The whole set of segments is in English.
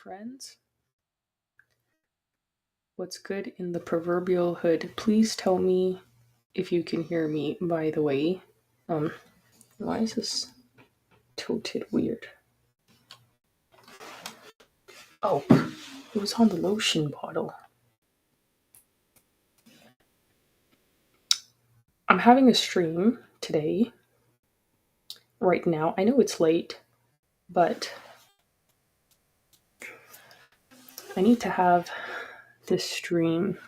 friends. What's good in the proverbial hood? Please tell me if you can hear me, by the way. Um, why is this tilted weird? Oh, it was on the lotion bottle. I'm having a stream today, right now. I know it's late, but I need to have this stream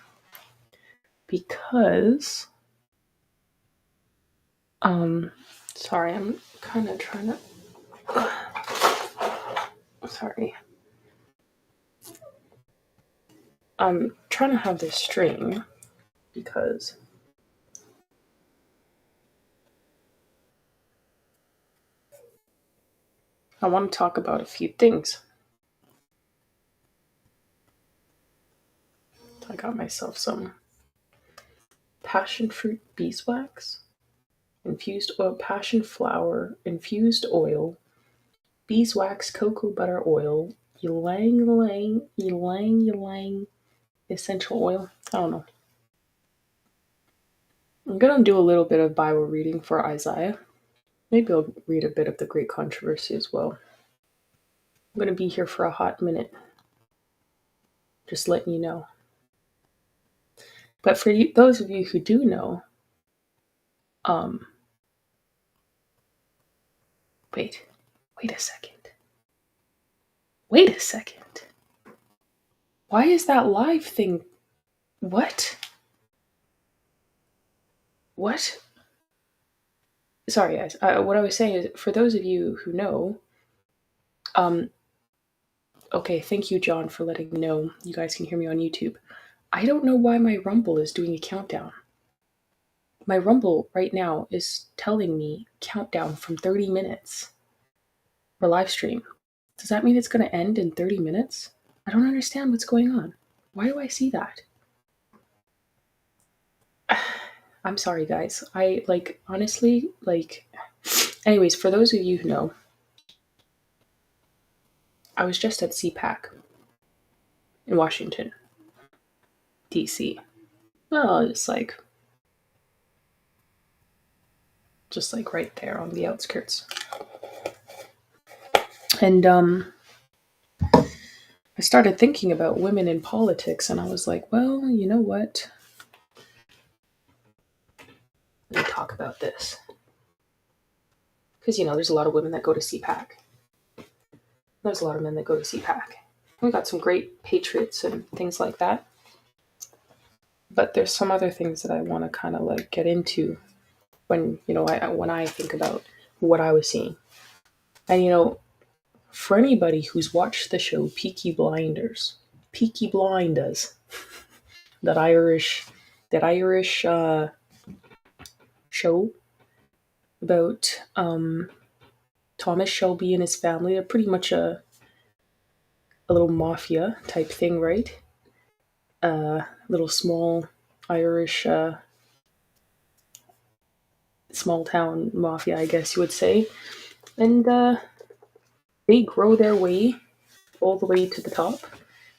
because, um, sorry, I'm kind of trying to, sorry. I'm trying to have this stream because I want to talk about a few things. I got myself some passion fruit beeswax, infused oil, passion flower, infused oil, beeswax, cocoa butter oil, ylang ylang essential oil. I don't know. I'm gonna do a little bit of Bible reading for Isaiah. Maybe I'll read a bit of the Great Controversy as well. I'm gonna be here for a hot minute. Just letting you know. But for you, those of you who do know, um, wait, wait a second. Wait a second. Why is that live thing? What? What? Sorry, guys. What I was saying is, for those of you who know, um, okay, thank you, John, for letting me know. You guys can hear me on YouTube. I don't know why my Rumble is doing a countdown. My Rumble right now is telling me countdown from 30 minutes for live stream. Does that mean it's going to end in 30 minutes? I don't understand what's going on. Why do I see that? I'm sorry, guys. Honestly, anyways, for those of you who know, I was just at CPAC in Washington, D.C. Well, just like right there on the outskirts. And I started thinking about women in politics, and I was like, well, you know what? Let me talk about this. Because, there's a lot of women that go to CPAC. There's a lot of men that go to CPAC. We got some great patriots and things like that. But there's some other things that I want to kind of get into when I think about what I was seeing. And for anybody who's watched the show Peaky Blinders, that Irish show about Thomas Shelby and his family. They're pretty much a little mafia type thing, right? Little small Irish small town mafia, I guess you would say. And they grow their way all the way to the top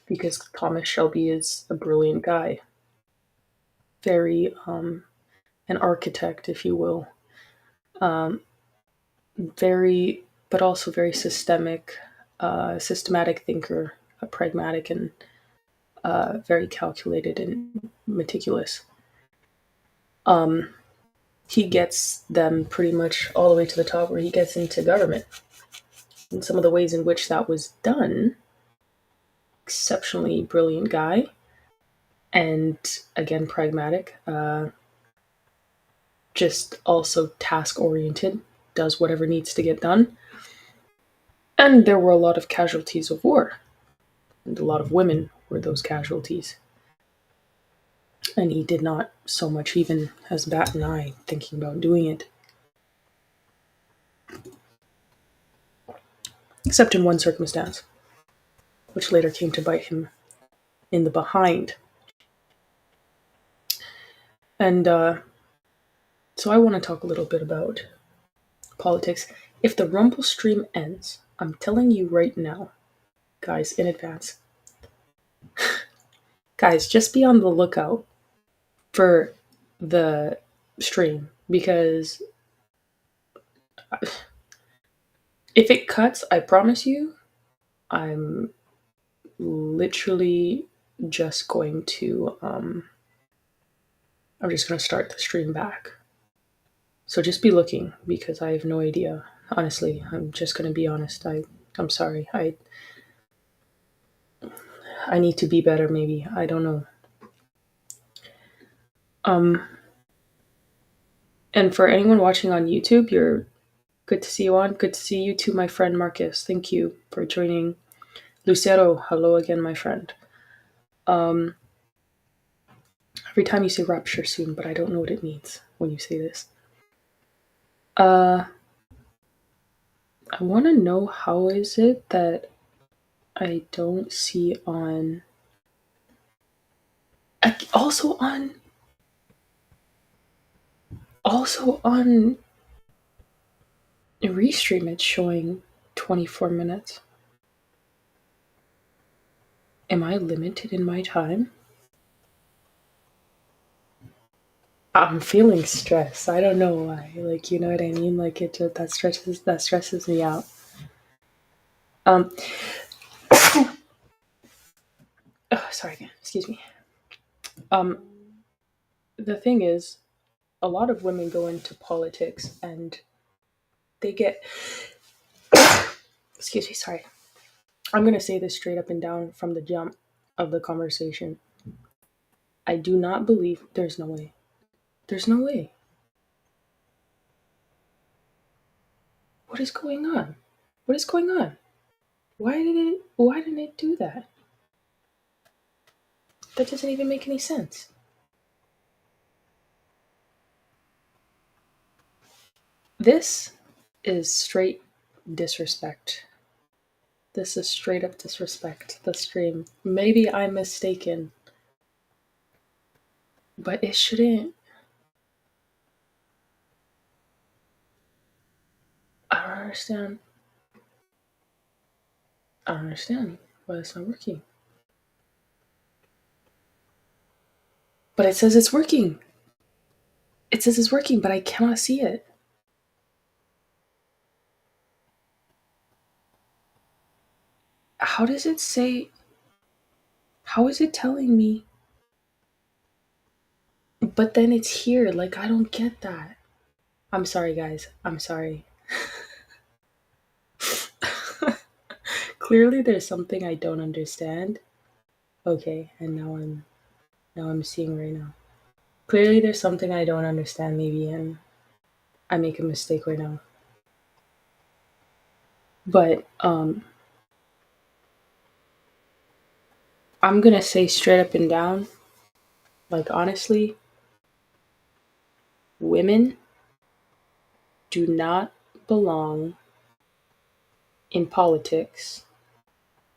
because Thomas Shelby is a brilliant guy. Very an architect, if you will. Very, but also very systematic thinker, pragmatic, and very calculated and meticulous. He gets them pretty much all the way to the top where he gets into government. And some of the ways in which that was done, exceptionally brilliant guy, and again, pragmatic, just also task oriented, does whatever needs to get done. And there were a lot of casualties of war, and a lot of women were those casualties. And he did not so much even as bat an eye thinking about doing it. Except in one circumstance, which later came to bite him in the behind. And so I want to talk a little bit about politics. If the Rumble stream ends, I'm telling you right now, guys, in advance. Guys, just be on the lookout for the stream because if it cuts, I promise you, I'm literally just going to I'm just going to start the stream back. So just be looking because I have no idea. Honestly, I'm just going to be honest. I'm sorry. I need to be better maybe. I don't know. Um and for anyone watching on YouTube, you're good to see you on. Good to see you too, my friend Marcus. Thank you for joining. Lucero, hello again, my friend. Um every time you say rapture soon, but I don't know what it means when you say this. Uh I want to know how is it that I don't see on also on Restream it's showing 24 minutes. Am I limited in my time? I'm feeling stress. I don't know why. Like, you know what I mean? Like it just that stresses me out. Um oh, sorry again. Excuse me. Um the thing is, a lot of women go into politics and they get excuse me, sorry. I'm going to say this straight up and down from the jump of the conversation. I do not believe there's no way. There's no way. What is going on? What is going on? Why didn't it do that? That doesn't even make any sense. This is straight disrespect. This is straight up disrespect. The stream. Maybe I'm mistaken, but it shouldn't. I don't understand. I don't understand why it's not working. But it says it's working. It says it's working, but I cannot see it. How does it say? How is it telling me? But then it's here. Like, I don't get that. I'm sorry, guys. I'm sorry. Clearly, there's something I don't understand. Okay, and now I'm seeing right now. Clearly, there's something I don't understand, maybe, and I make a mistake right now. But I'm gonna say straight up and down, like honestly, women do not belong in politics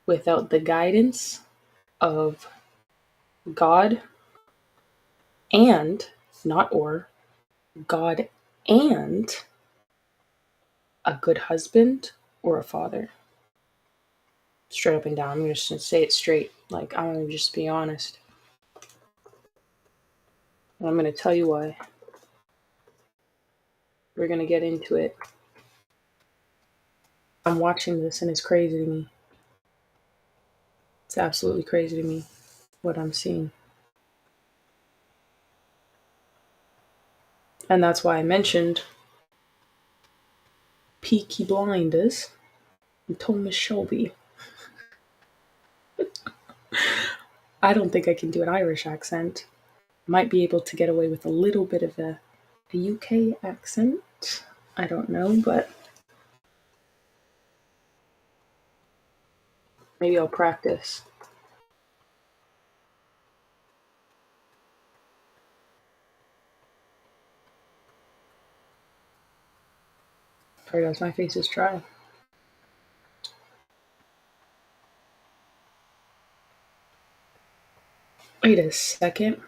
without the guidance of God and not or God and a good husband or a father. Straight up and down. I'm just gonna say it straight. Like I'm gonna just be honest. And I'm gonna tell you why. We're gonna get into it. I'm watching this and it's crazy to me. It's absolutely crazy to me what I'm seeing. And that's why I mentioned Peaky Blinders and Thomas Shelby. I don't think I can do an Irish accent. Might be able to get away with a little bit of a UK accent. I don't know, but maybe I'll practice. Sorry guys, my face is dry. Wait a second.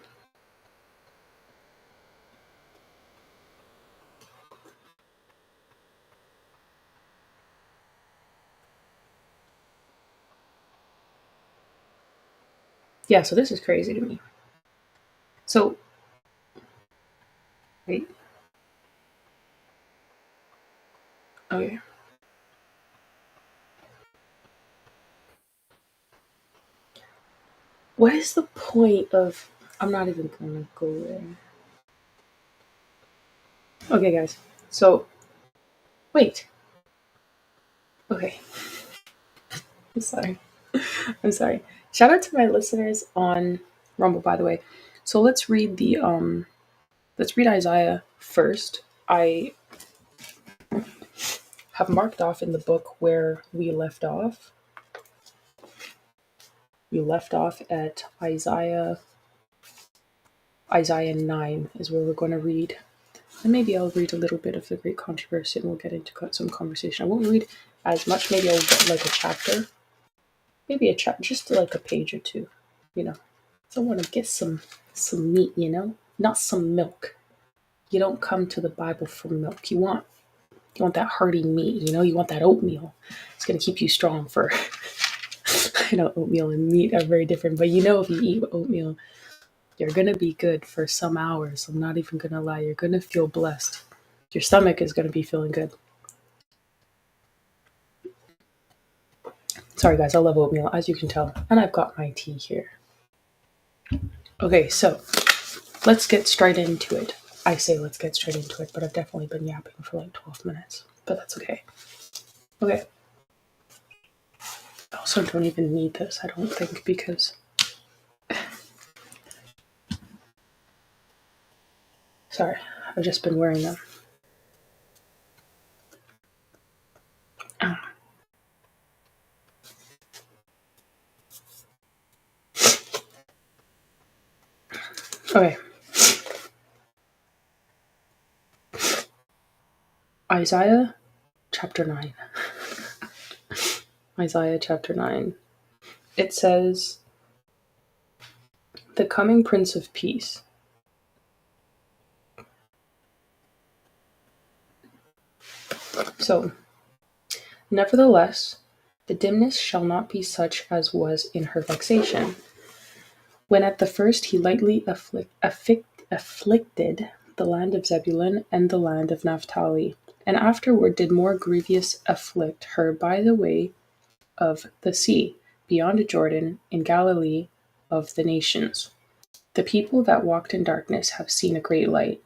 Yeah, so this is crazy to me. So, wait, okay. What is the point of. I'm not even gonna go there. Okay, guys. So, wait. Okay. I'm sorry. I'm sorry. Shout out to my listeners on Rumble, by the way. So let's read Isaiah first. I have marked off in the book where we left off. We left off at Isaiah 9 is where we're going to read. And maybe I'll read a little bit of the Great Controversy and we'll get into some conversation. I won't read as much. Maybe I'll get like a chapter. Maybe a chapter, just like a page or two, you know. So I want to get some meat, you know, not some milk. You don't come to the Bible for milk. You want that hearty meat, you know. You want that oatmeal. It's gonna keep you strong for. I know oatmeal and meat are very different, but you know if you eat oatmeal, you're gonna be good for some hours. I'm not even gonna lie. You're gonna feel blessed. Your stomach is gonna be feeling good. Sorry, guys. I love oatmeal, as you can tell, and I've got my tea here. Okay, so let's get straight into it. I say let's get straight into it, but I've definitely been yapping for like 12 minutes, but that's okay. Okay. I also don't even need this, I don't think, because. Sorry, I've just been wearing them. Okay. Isaiah chapter 9. Isaiah chapter 9. It says, the coming Prince of Peace. So, nevertheless, the dimness shall not be such as was in her vexation, when at the first he lightly afflicted the land of Zebulun and the land of Naphtali, and afterward did more grievous afflict her by the way of the sea, beyond Jordan, in Galilee of the nations. The people that walked in darkness have seen a great light.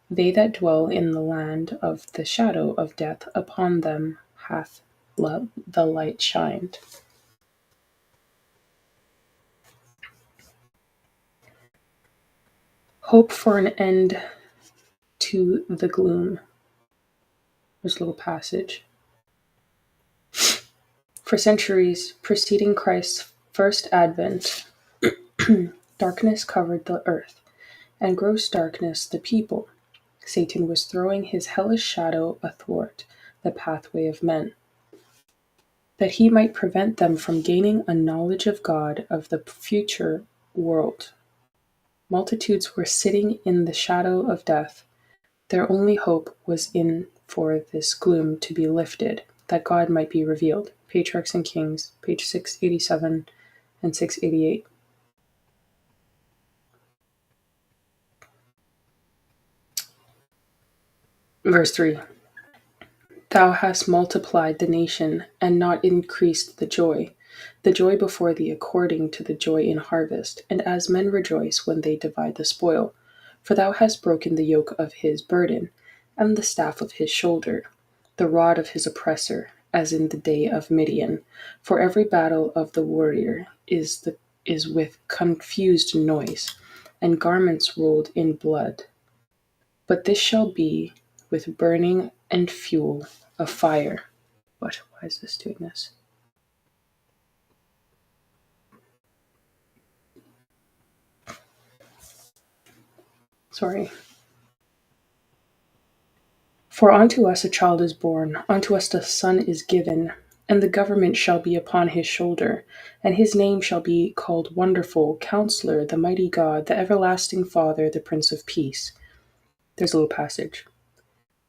They that dwell in the land of the shadow of death, upon them hath the light shined. Hope for an end to the gloom. There's a little passage. For centuries preceding Christ's first advent, darkness covered the earth, and gross darkness the people. Satan was throwing his hellish shadow athwart the pathway of men, that he might prevent them from gaining a knowledge of God of the future world. Multitudes were sitting in the shadow of death. Their only hope was in for this gloom to be lifted, that God might be revealed. Patriarchs and Kings, page 687 and 688. Verse 3. Thou hast multiplied the nation, and not increased the joy before thee according to the joy in harvest, and as men rejoice when they divide the spoil. For thou hast broken the yoke of his burden, and the staff of his shoulder, the rod of his oppressor, as in the day of Midian. For every battle of the warrior is with confused noise, and garments rolled in blood. But this shall be with burning and fuel of fire. What? Why is this doing this? Sorry. For unto us a child is born, unto us a son is given, and the government shall be upon his shoulder, and his name shall be called Wonderful, Counselor, the Mighty God, the Everlasting Father, the Prince of Peace. There's a little passage.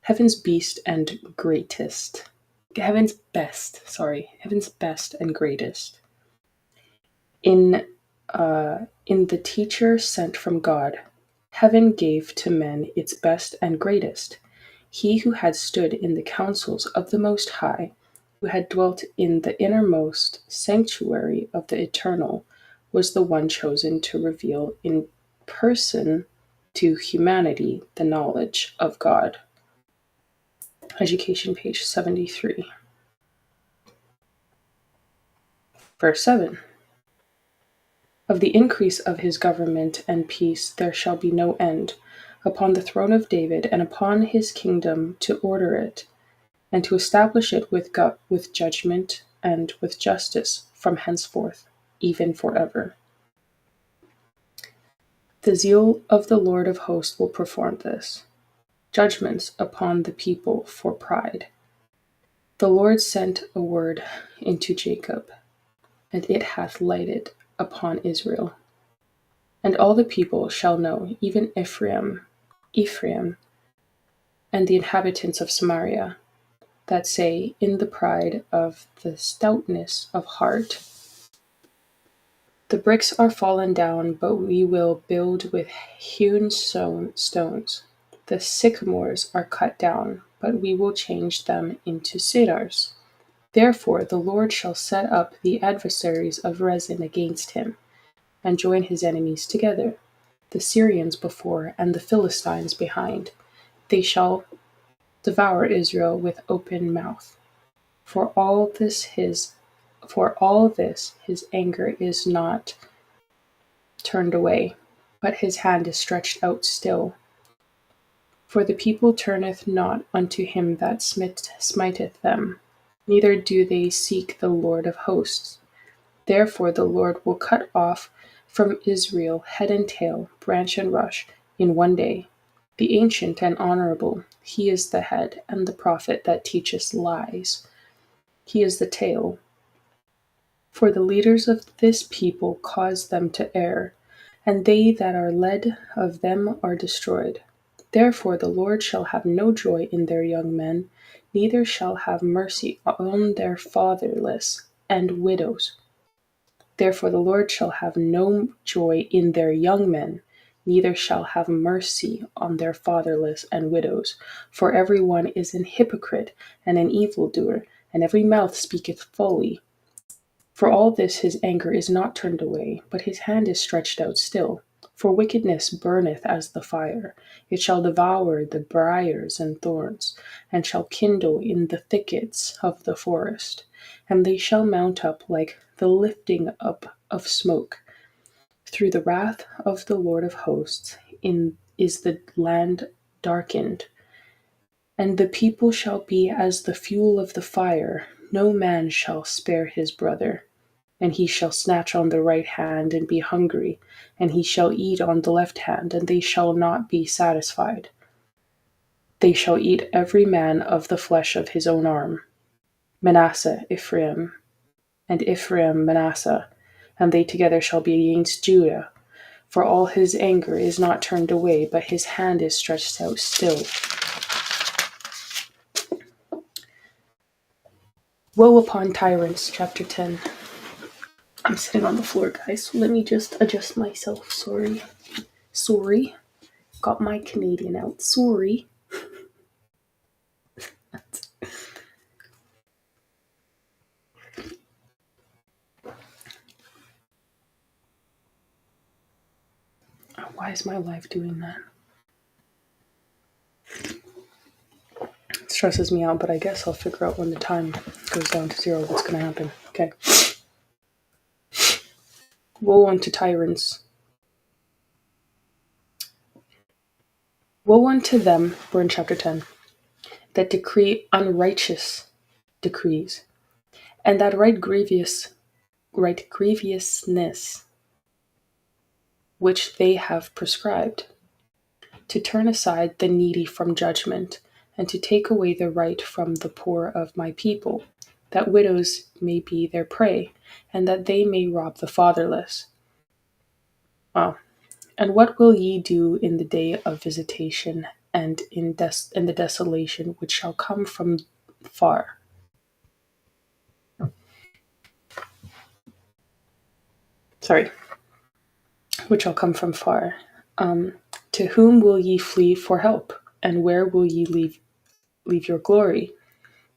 Heaven's beast and greatest. Heaven's best and greatest. In In the teacher sent from God, heaven gave to men its best and greatest. He who had stood in the councils of the Most High, who had dwelt in the innermost sanctuary of the Eternal, was the one chosen to reveal in person to humanity the knowledge of God. Education, page 73. Verse 7. Of the increase of his government and peace there shall be no end, upon the throne of David and upon his kingdom, to order it, and to establish it with judgment and with justice from henceforth, even forever. The zeal of the Lord of hosts will perform this. Judgments upon the people for pride. The Lord sent a word into Jacob, and it hath lighted upon Israel. And all the people shall know, even Ephraim, and the inhabitants of Samaria, that say in the pride of the stoutness of heart, the bricks are fallen down, but we will build with hewn stones. The sycamores are cut down, but we will change them into cedars. Therefore the Lord shall set up the adversaries of Rezin against him, and join his enemies together, the Syrians before and the Philistines behind. They shall devour Israel with open mouth. For all this his anger is not turned away, but his hand is stretched out still. For the people turneth not unto him that smiteth them, neither do they seek the Lord of hosts. Therefore the Lord will cut off from Israel head and tail, branch and rush, in one day. The ancient and honorable, he is the head, and the prophet that teacheth lies, he is the tail. For the leaders of this people cause them to err, and they that are led of them are destroyed. Therefore the Lord shall have no joy in their young men, neither shall have mercy on their fatherless and widows. Therefore the Lord shall have no joy in their young men, neither shall have mercy on their fatherless and widows. For every one is an hypocrite and an evildoer, and every mouth speaketh folly. For all this his anger is not turned away, but his hand is stretched out still. For wickedness burneth as the fire, it shall devour the briars and thorns, and shall kindle in the thickets of the forest. And they shall mount up like the lifting up of smoke. Through the wrath of the Lord of hosts is the land darkened. And the people shall be as the fuel of the fire, no man shall spare his brother. And he shall snatch on the right hand and be hungry, and he shall eat on the left hand, and they shall not be satisfied. They shall eat every man of the flesh of his own arm. Manasseh, Ephraim, and Ephraim, Manasseh, and they together shall be against Judah. For all his anger is not turned away, but his hand is stretched out still. Woe upon tyrants, chapter 10. I'm sitting on the floor, guys, so let me just adjust myself. Sorry. Got my Canadian out. Sorry. Why is my life doing that? It stresses me out, but I guess I'll figure out when the time goes down to zero what's going to happen. Okay. Woe unto tyrants. Woe unto them, we're in chapter 10, that decree unrighteous decrees, and that right grievousness which they have prescribed, to turn aside the needy from judgment, and to take away the right from the poor of my people, that widows may be their prey, and that they may rob the fatherless. Wow. And what will ye do in the day of visitation, and in the desolation which shall come from far? Sorry. which shall come from far. Um, to whom will ye flee for help? And where will ye leave your glory?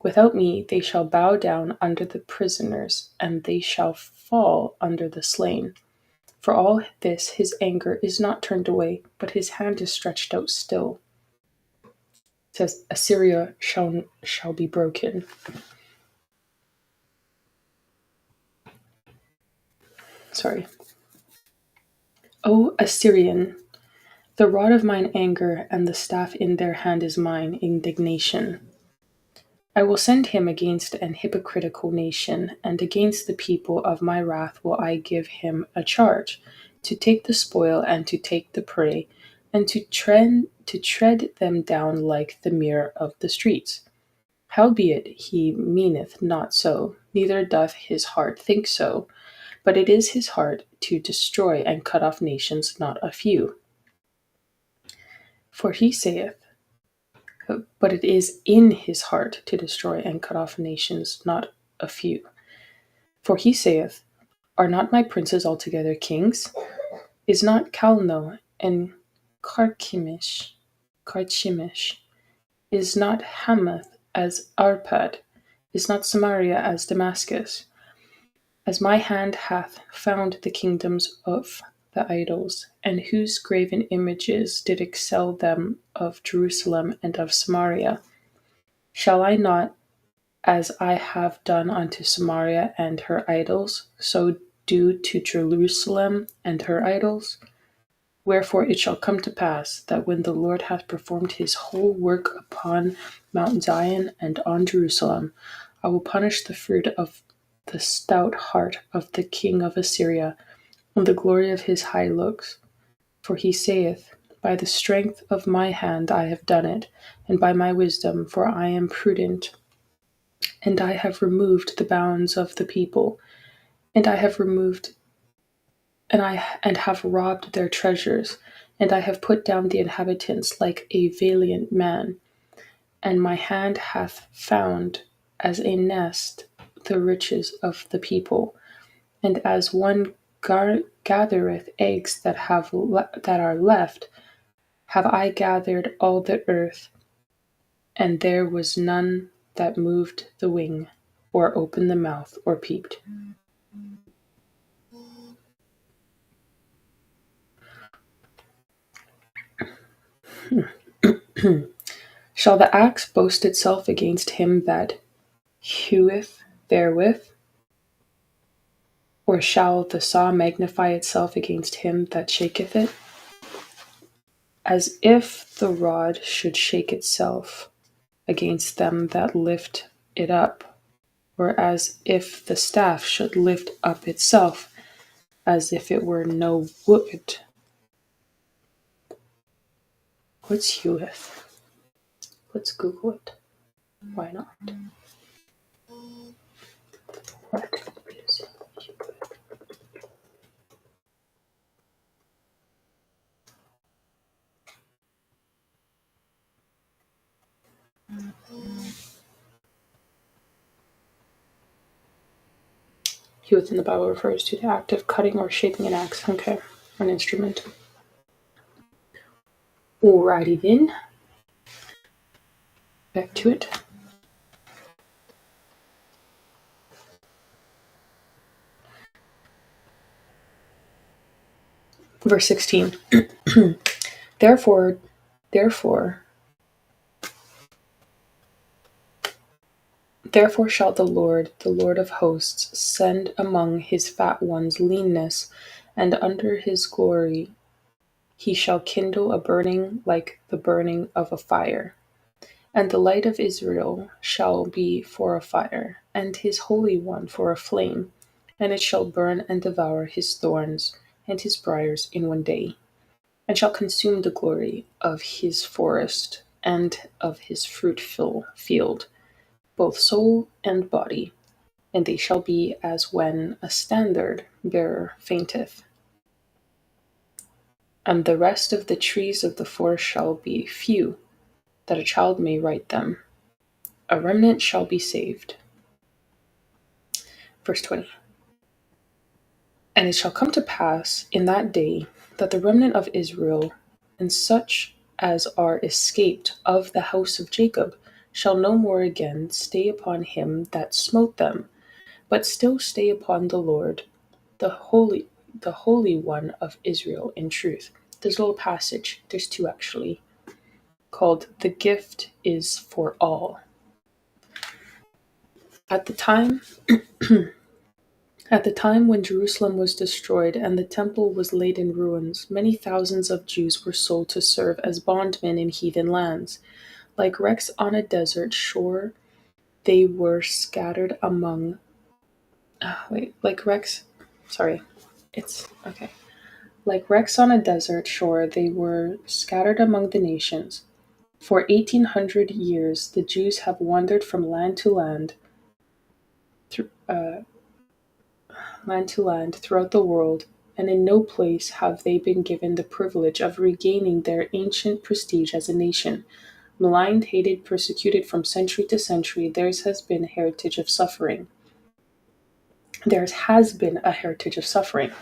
Without me they shall bow down under the prisoners, and they shall fall under the slain. For all this his anger is not turned away, but his hand is stretched out still. It says, Assyria shall be broken. Sorry. O Assyrian, the rod of mine anger and the staff in their hand is mine indignation. I will send him against an hypocritical nation, and against the people of my wrath will I give him a charge, to take the spoil and to take the prey, and to tread them down like the mere of the streets. Howbeit he meaneth not so, neither doth his heart think so, but it is his heart to destroy and cut off nations, not a few. For he saith, but it is in his heart to destroy and cut off nations, not a few. For he saith, Are not my princes altogether kings? Is not Calno and Carchemish? Is not Hamath as Arpad? Is not Samaria as Damascus? As my hand hath found the kingdoms of the idols, and whose graven images did excel them of Jerusalem and of Samaria, shall I not, as I have done unto Samaria and her idols, so do to Jerusalem and her idols? Wherefore it shall come to pass that when the Lord hath performed his whole work upon Mount Zion and on Jerusalem, I will punish the fruit of the stout heart of the king of Assyria, and the glory of his high looks. For he saith, By the strength of my hand I have done it, and by my wisdom, for I am prudent. And I have removed the bounds of the people, and I have removed and have robbed their treasures, and I have put down the inhabitants like a valiant man, and my hand hath found as a nest the riches of the people, and as one gathereth eggs that are left, have I gathered all the earth, and there was none that moved the wing, or opened the mouth, or peeped. Shall the axe boast itself against him that heweth therewith? Or shall the saw magnify itself against him that shaketh it? As if the rod should shake itself against them that lift it up, or as if the staff should lift up itself, as if it were no wood. What's heweth? Let's Google it. Why not? What is heweth? Heweth in the Bible refers to the act of cutting or shaping an axe, okay, or an instrument. Alrighty then. Back to it. Verse 16. Therefore, Therefore shall the Lord of hosts, send among his fat ones leanness, and under his glory he shall kindle a burning like the burning of a fire. And the light of Israel shall be for a fire, and his Holy One for a flame, and it shall burn and devour his thorns and his briars in one day, and shall consume the glory of his forest and of his fruitful field, both soul and body, and they shall be as when a standard bearer fainteth. And the rest of the trees of the forest shall be few, that a child may write them. A remnant shall be saved. Verse 20. And it shall come to pass in that day that the remnant of Israel, and such as are escaped of the house of Jacob, shall no more again stay upon him that smote them, but still stay upon the Lord, the Holy One of Israel in truth. There's a little passage, there's two actually, called The Gift is for All. At the time At the time when Jerusalem was destroyed and the temple was laid in ruins, many thousands of Jews were sold to serve as bondmen in heathen lands. Like wrecks on a desert shore, they were scattered among. Like wrecks. Sorry, it's okay. Like wrecks on a desert shore, they were scattered among the nations. For 1800 years, the Jews have wandered from land to land, through, throughout the world, and in no place have they been given the privilege of regaining their ancient prestige as a nation. Maligned, hated, persecuted from century to century, theirs has been a heritage of suffering. Theirs has been a heritage of suffering.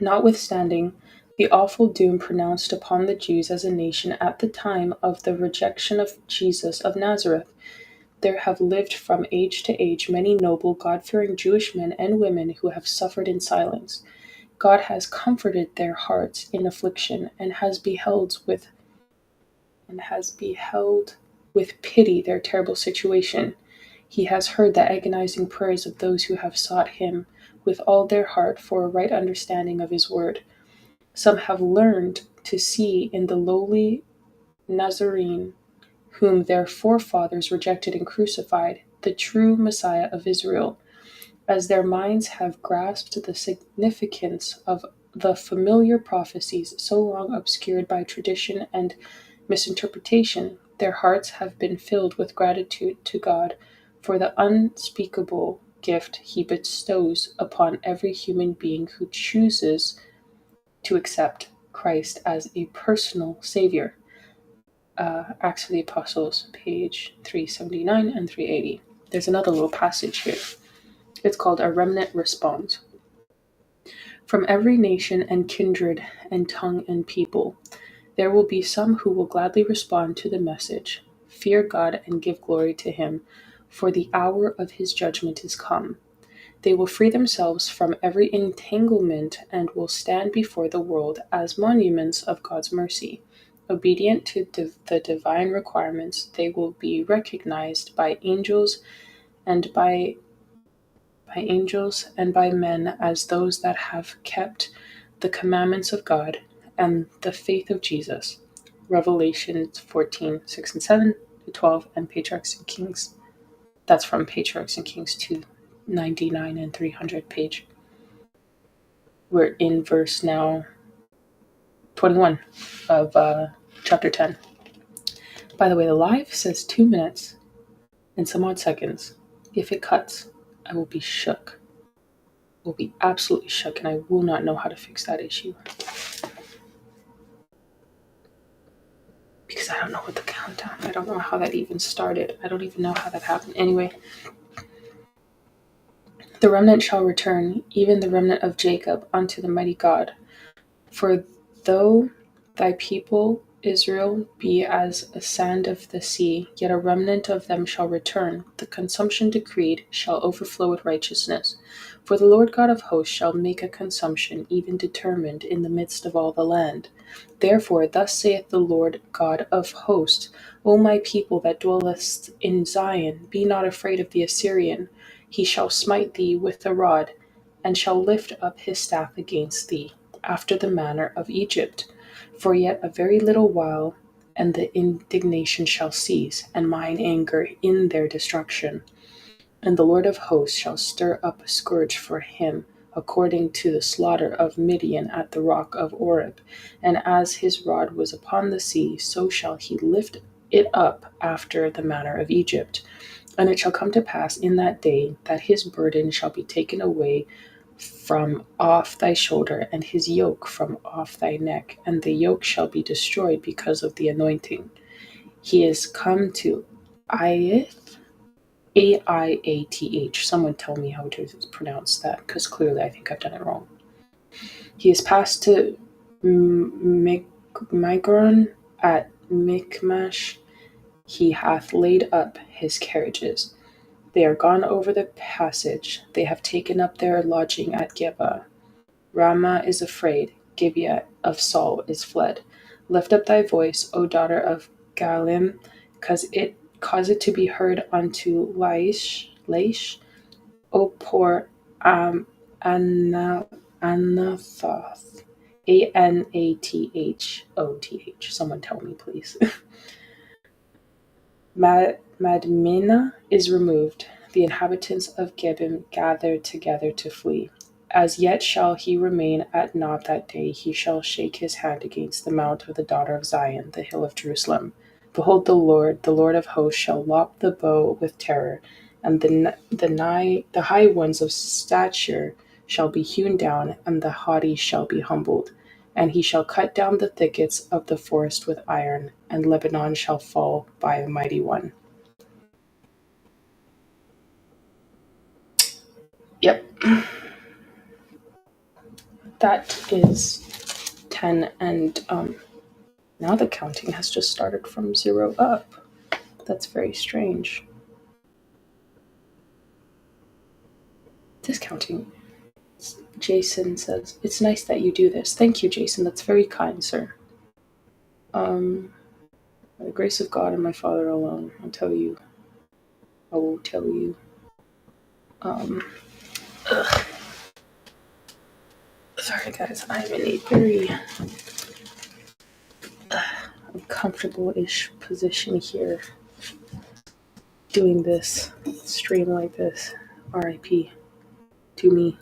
Notwithstanding the awful doom pronounced upon the Jews as a nation at the time of the rejection of Jesus of Nazareth, there have lived from age to age many noble, God-fearing Jewish men and women who have suffered in silence. God has comforted their hearts in affliction and has beheld with pity their terrible situation. He has heard the agonizing prayers of those who have sought him with all their heart for a right understanding of his word. Some have learned to see in the lowly Nazarene, whom their forefathers rejected and crucified, the true Messiah of Israel. As their minds have grasped the significance of the familiar prophecies so long obscured by tradition and misinterpretation, their hearts have been filled with gratitude to God for the unspeakable gift he bestows upon every human being who chooses to accept Christ as a personal Savior. Acts of the Apostles, page 379 and 380. There's another little passage here. It's called A Remnant Responds. From every nation and kindred and tongue and people, there will be some who will gladly respond to the message. Fear God and give glory to him, for the hour of his judgment is come. They will free themselves from every entanglement and will stand before the world as monuments of God's mercy. Obedient to the divine requirements, they will be recognized by angels and by men as those that have kept the commandments of God and the faith of Jesus. Revelation 14:6 and 7 to 12, and Patriarchs and Kings. That's from Patriarchs and Kings 299 and 300 page. We're in verse now 21 of chapter 10. By the way, the live says 2 minutes and some odd seconds. If it cuts, I will be shook. Will be absolutely shook, and I will not know how to fix that issue. Because I don't know what the countdown, I don't know how that even started. I don't even know how that happened. Anyway, the remnant shall return, even the remnant of Jacob, unto the mighty God. For though thy people Israel be as a sand of the sea, yet a remnant of them shall return. The consumption decreed shall overflow with righteousness. For the Lord God of hosts shall make a consumption, even determined, in the midst of all the land. Therefore, thus saith the Lord God of hosts, O my people that dwellest in Zion, be not afraid of the Assyrian. He shall smite thee with a rod, and shall lift up his staff against thee, after the manner of Egypt. For yet a very little while, and the indignation shall cease, and mine anger in their destruction. And the Lord of hosts shall stir up a scourge for him, according to the slaughter of Midian at the rock of Oreb. And as his rod was upon the sea, so shall he lift it up after the manner of Egypt. And it shall come to pass in that day that his burden shall be taken away from off thy shoulder, and his yoke from off thy neck, and the yoke shall be destroyed because of the anointing. He is come to Aith, Aiath. Someone tell me how to pronounce that, because clearly I think I've done it wrong. He is passed to Migron at Michmash. He hath laid up his carriages. They are gone over the passage. They have taken up their lodging at Geba. Ramah is afraid. Gibeah of Saul is fled. Lift up thy voice, O daughter of Galim, cause it to be heard unto Laish, O poor Anna, Anathoth. Anathoth. Someone tell me, please. Madmenah is removed. The inhabitants of Gebim gather together to flee. As yet shall he remain at Nob that day. He shall shake his hand against the mount of the daughter of Zion, the hill of Jerusalem. Behold, the Lord of hosts, shall lop the bow with terror, and the high ones of stature shall be hewn down, and the haughty shall be humbled. And he shall cut down the thickets of the forest with iron, and Lebanon shall fall by a mighty one. Yep, that is 10, and now the counting has just started from 0 up. That's very strange. Discounting. Jason says, "It's nice that you do this." Thank you, Jason. That's very kind, sir. By the grace of God and my Father alone, I will tell you. Ugh. Sorry, guys. I'm in a very uncomfortable-ish position here, doing this stream like this. R.I.P. to me.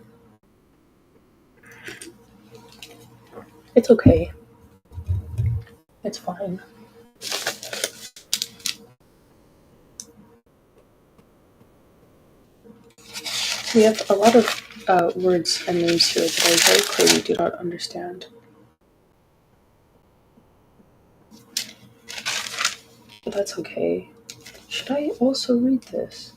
It's okay. It's fine. We have a lot of words and names here that I very clearly do not understand. But that's okay. Should I also read this?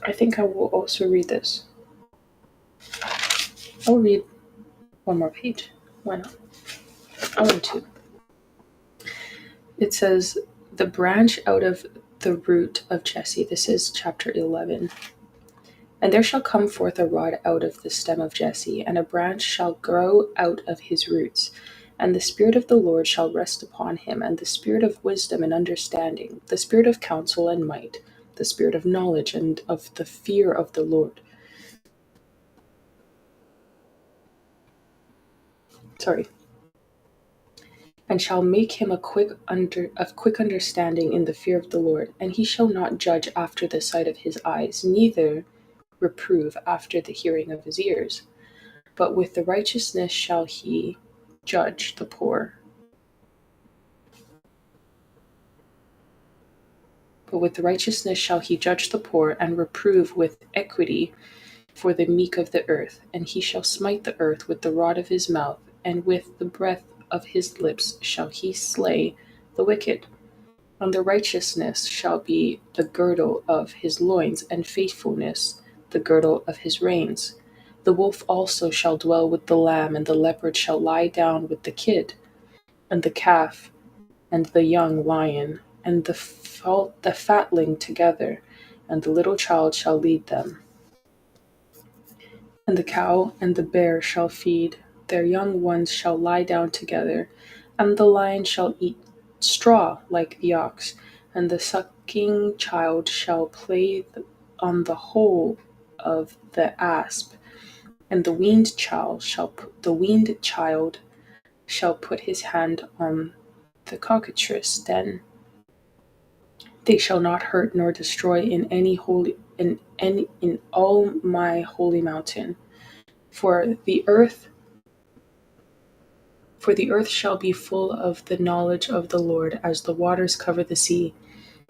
I think I will also read this. I'll read one more page. Why not? I want to. It says, "The branch out of the root of Jesse." This is chapter 11. "And there shall come forth a rod out of the stem of Jesse, and a branch shall grow out of his roots. And the Spirit of the Lord shall rest upon him, and the Spirit of wisdom and understanding, the Spirit of counsel and might, the Spirit of knowledge and of the fear of the Lord." Sorry. "And shall make him of quick understanding in the fear of the Lord. And he shall not judge after the sight of his eyes, neither reprove after the hearing of his ears. But with the righteousness shall he judge the poor. But with the righteousness shall he judge the poor, and reprove with equity for the meek of the earth. And he shall smite the earth with the rod of his mouth, and with the breath of his lips shall he slay the wicked. And the righteousness shall be the girdle of his loins, and faithfulness the girdle of his reins. The wolf also shall dwell with the lamb, and the leopard shall lie down with the kid, and the calf, and the young lion, and the fatling together, and the little child shall lead them. And the cow and the bear shall feed, their young ones shall lie down together, and the lion shall eat straw like the ox, and the sucking child shall play on the hole of the asp, and the weaned child shall put his hand on the cockatrice den. They shall not hurt nor destroy in all my holy mountain. For the earth shall be full of the knowledge of the Lord, as the waters cover the sea.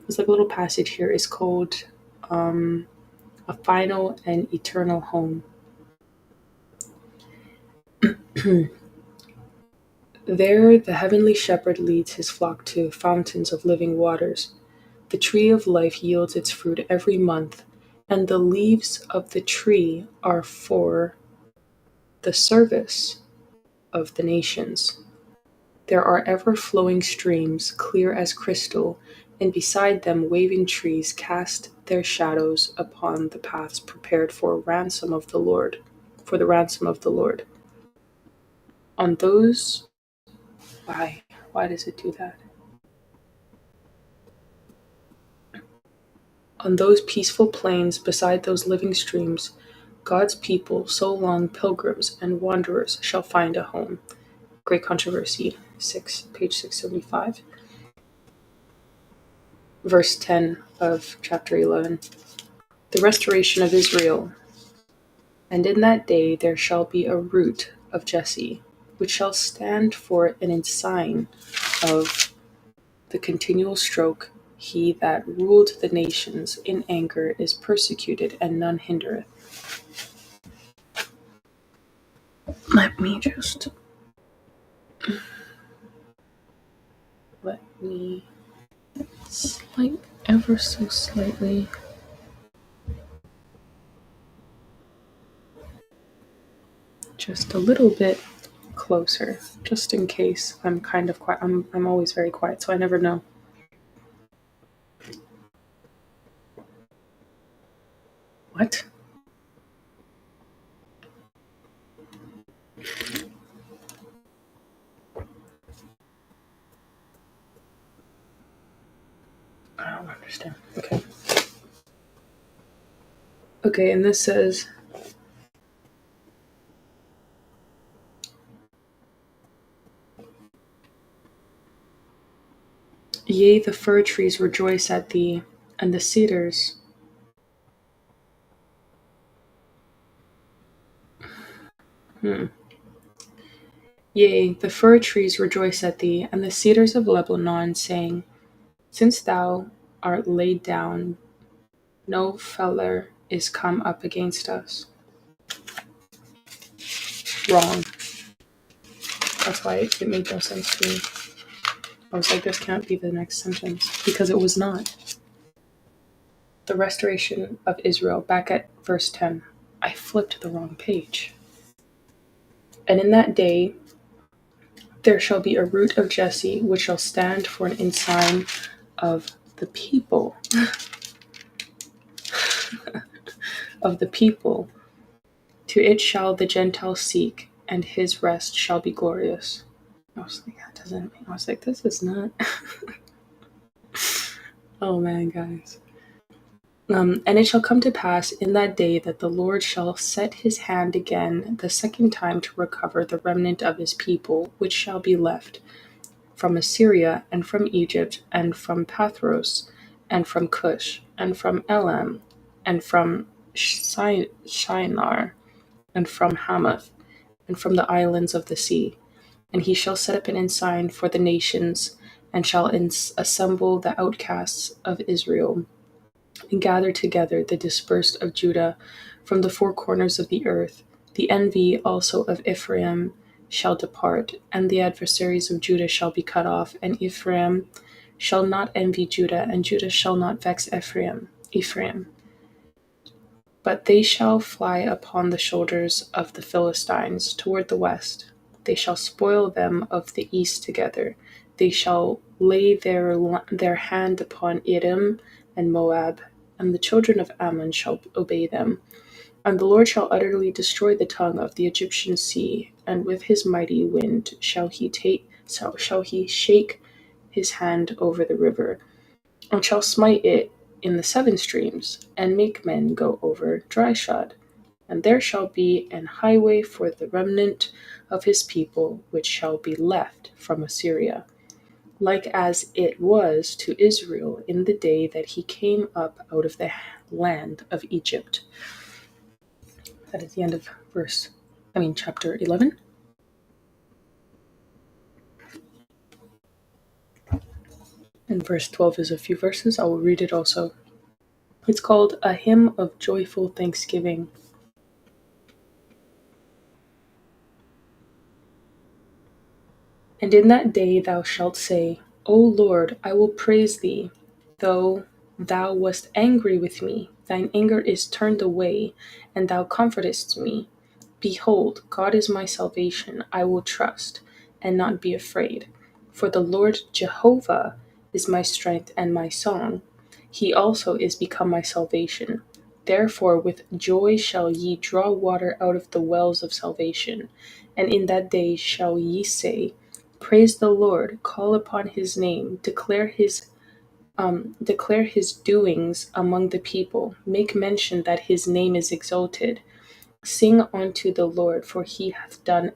This little passage here is called a final and eternal home. There the heavenly shepherd leads his flock to fountains of living waters. The tree of life yields its fruit every month, and the leaves of the tree are for the service of the nations. There are ever flowing streams, clear as crystal, and beside them waving trees cast their shadows upon the paths prepared for the ransom of the Lord. On those why does it do that? On those peaceful plains beside those living streams, God's people, so long pilgrims and wanderers, shall find a home. Great Controversy, page 675. Verse 10 of chapter 11. The restoration of Israel. And in that day there shall be a root of Jesse, which shall stand for an ensign of the continual stroke. He that ruled the nations in anger is persecuted, and none hindereth. Let me ever so slightly. Just a little bit closer, just in case I'm kind of quiet. I'm always very quiet, so I never know. What? I don't understand. Okay. Okay, and this says, yea, the fir trees rejoice at thee, and the cedars. Yea, the fir trees rejoice at thee, and the cedars of Lebanon, saying, since thou art laid down, no feller is come up against us. Wrong. That's why it made no sense to me. I was like, this can't be the next sentence, because it was not. The restoration of Israel, back at verse 10. I flipped the wrong page. And in that day there shall be a root of Jesse, which shall stand for an ensign of the people. Of the people. To it shall the Gentiles seek, and his rest shall be glorious. I was like, that doesn't. I was like, this is not. Oh man, guys. And it shall come to pass in that day that the Lord shall set his hand again the second time to recover the remnant of his people, which shall be left from Assyria, and from Egypt, and from Pathros, and from Cush, and from Elam, and from Shinar, and from Hamath, and from the islands of the sea. And he shall set up an ensign for the nations, and shall assemble the outcasts of Israel, and gather together the dispersed of Judah from the four corners of the earth. The envy also of Ephraim shall depart, and the adversaries of Judah shall be cut off, and Ephraim shall not envy Judah, and Judah shall not vex Ephraim. But they shall fly upon the shoulders of the Philistines toward the west. They shall spoil them of the east together. They shall lay their hand upon Edom and Moab, and the children of Ammon shall obey them. And the Lord shall utterly destroy the tongue of the Egyptian sea, and with his mighty wind shall he shake his hand over the river, and shall smite it in the seven streams, and make men go over dryshod. And there shall be an highway for the remnant of his people, which shall be left from Assyria, like as it was to Israel in the day that he came up out of the land of Egypt. That is the end of chapter 11. And verse 12 is a few verses. I will read it also. It's called A Hymn of Joyful Thanksgiving. And in that day thou shalt say, O Lord, I will praise thee. Though thou wast angry with me, thine anger is turned away, and thou comfortest me. Behold, God is my salvation. I will trust and not be afraid. For the Lord Jehovah is my strength and my song. He also is become my salvation. Therefore, with joy shall ye draw water out of the wells of salvation. And in that day shall ye say, Praise the Lord, call upon his name, declare his doings among the people, make mention that his name is exalted. Sing unto the Lord, for he hath done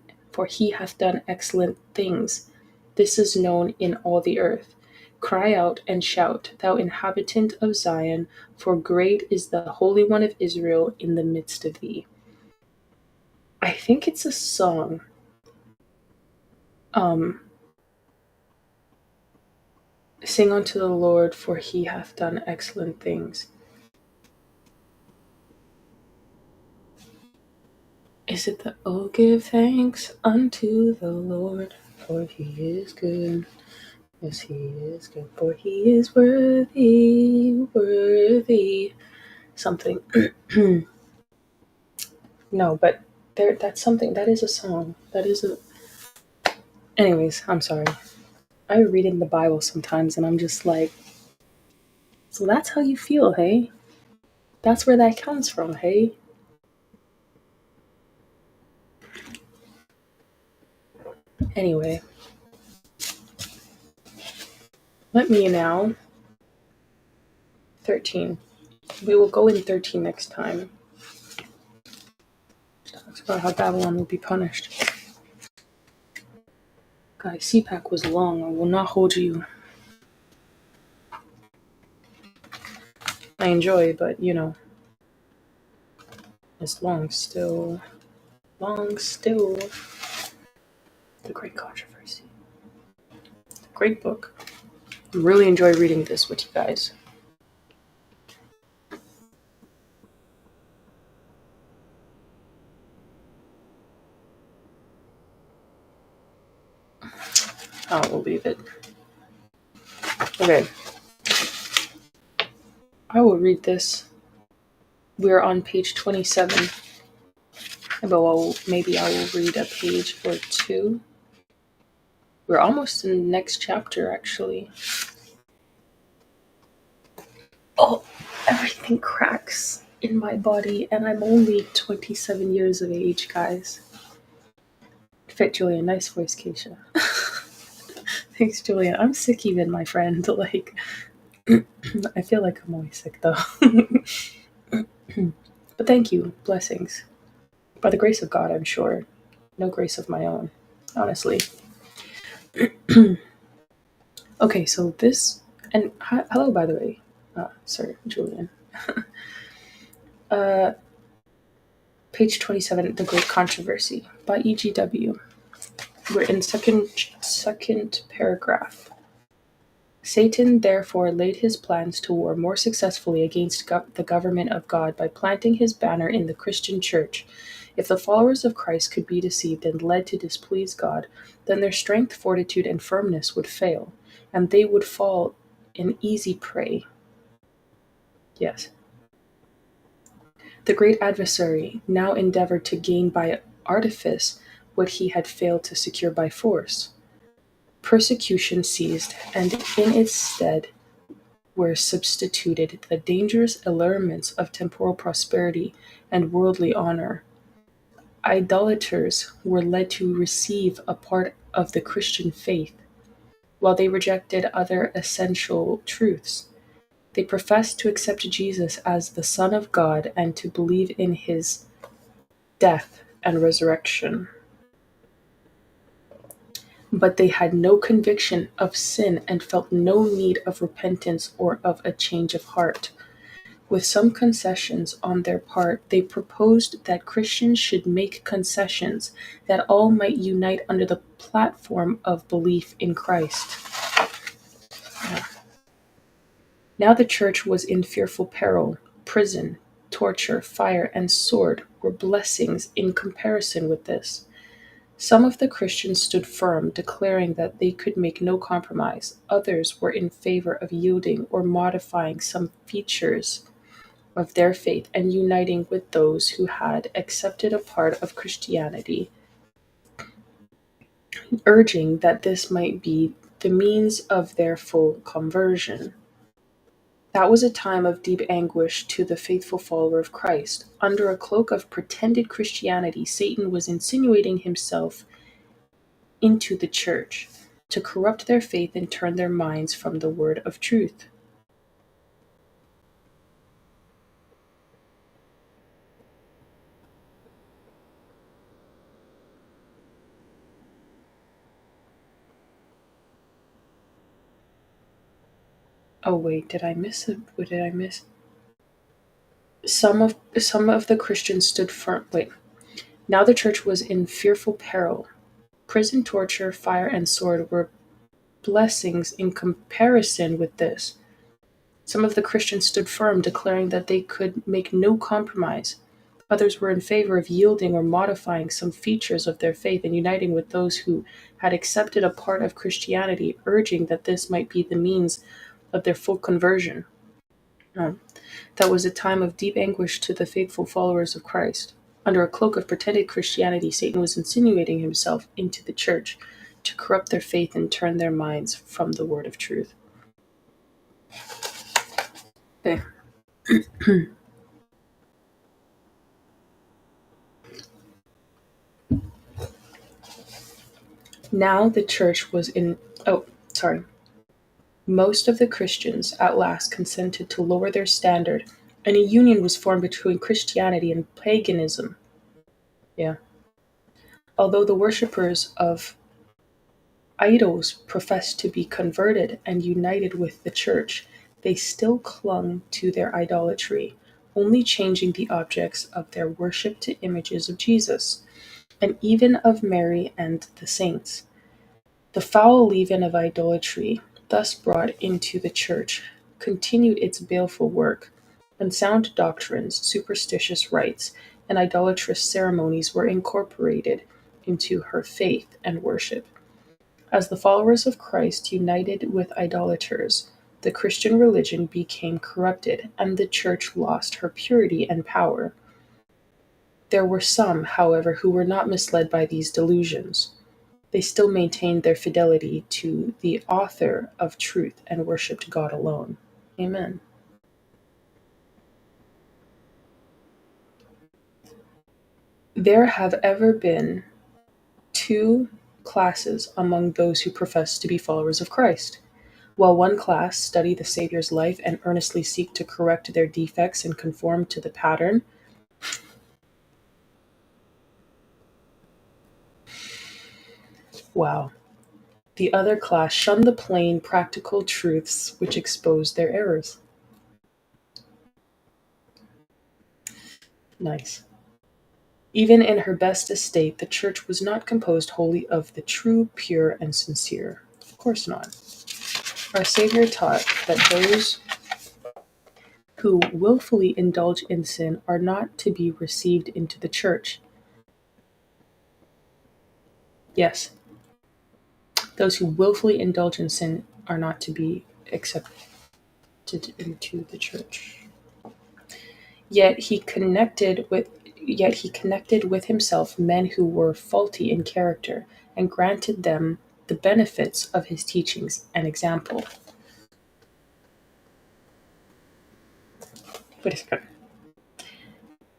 excellent things. This is known in all the earth. Cry out and shout, thou inhabitant of Zion, for great is the Holy One of Israel in the midst of thee. I think it's a song. Sing unto the Lord, for he hath done excellent things. Is it the "Oh, give thanks unto the Lord, for he is good"? Yes, he is good, for he is worthy, worthy. Something. No, but that's something. That is a song. That is a. Anyways, I'm sorry. I read in the Bible sometimes and I'm just like, so that's how you feel, hey? That's where that comes from, hey? Anyway, let me now. 13. We will go in 13 next time. Talks about how Babylon will be punished. Guys, CPAC was long. I will not hold you. I enjoy, but you know, it's long still. Long still. The Great Controversy. Great book. I really enjoy reading this with you guys. I will leave it. Okay. I will read this. We're on page 27. But maybe I will read a page or two. We're almost in the next chapter, actually. Oh, everything cracks in my body, and I'm only 27 years of age, guys. Fit, Julian. Nice voice, Kaysha. Thanks, Julian. I'm sick even, my friend. Like, I feel like I'm always sick, though. But thank you. Blessings. By the grace of God, I'm sure. No grace of my own, honestly. Okay, so this... And hello, by the way. Sir Julian. Page 27, The Great Controversy by E.G.W. We're in second paragraph. Satan therefore laid his plans to war more successfully against the government of God by planting his banner in the Christian church. If the followers of Christ could be deceived and led to displease God, then their strength, fortitude, and firmness would fail, and they would fall an easy prey. Yes. The great adversary now endeavored to gain by artifice what he had failed to secure by force. Persecution ceased, and in its stead were substituted the dangerous allurements of temporal prosperity and worldly honor. Idolaters were led to receive a part of the Christian faith, while they rejected other essential truths. They professed to accept Jesus as the Son of God and to believe in his death and resurrection. But they had no conviction of sin and felt no need of repentance or of a change of heart. With some concessions on their part, they proposed that Christians should make concessions, that all might unite under the platform of belief in Christ. Now the church was in fearful peril. Prison, torture, fire, and sword were blessings in comparison with this. Some of the Christians stood firm, declaring that they could make no compromise. Others were in favor of yielding or modifying some features of their faith and uniting with those who had accepted a part of Christianity, urging that this might be the means of their full conversion. That was a time of deep anguish to the faithful follower of Christ. Under a cloak of pretended Christianity, Satan was insinuating himself into the church to corrupt their faith and turn their minds from the word of truth. Oh wait, did I miss it? What did I miss? Some of the Christians stood firm. Wait, now the church was in fearful peril. Prison, torture, fire, and sword were blessings in comparison with this. Some of the Christians stood firm, declaring that they could make no compromise. Others were in favor of yielding or modifying some features of their faith and uniting with those who had accepted a part of Christianity, urging that this might be the means of their full conversion. No. That was a time of deep anguish to the faithful followers of Christ. Under a cloak of pretended Christianity, Satan was insinuating himself into the church to corrupt their faith and turn their minds from the word of truth. Okay. Now the church was in. Oh, sorry. Most of the Christians at last consented to lower their standard, and a union was formed between Christianity and paganism. Yeah. Although the worshippers of idols professed to be converted and united with the church, they still clung to their idolatry, only changing the objects of their worship to images of Jesus, and even of Mary and the saints. The foul leaven of idolatry, thus brought into the church, continued its baleful work. Unsound doctrines, superstitious rites, and idolatrous ceremonies were incorporated into her faith and worship. As the followers of Christ united with idolaters, the Christian religion became corrupted, and the church lost her purity and power. There were some, however, who were not misled by these delusions. They still maintained their fidelity to the author of truth and worshipped God alone. Amen. There have ever been two classes among those who profess to be followers of Christ. While one class study the Savior's life and earnestly seek to correct their defects and conform to the pattern, wow. The other class shun the plain, practical truths which expose their errors. Nice. Even in her best estate, the church was not composed wholly of the true, pure, and sincere. Of course not. Our Savior taught that those who willfully indulge in sin are not to be received into the church. Yes, those who willfully indulge in sin are not to be accepted into the church. Yet he connected with himself men who were faulty in character and granted them the benefits of his teachings and example. Wait a second.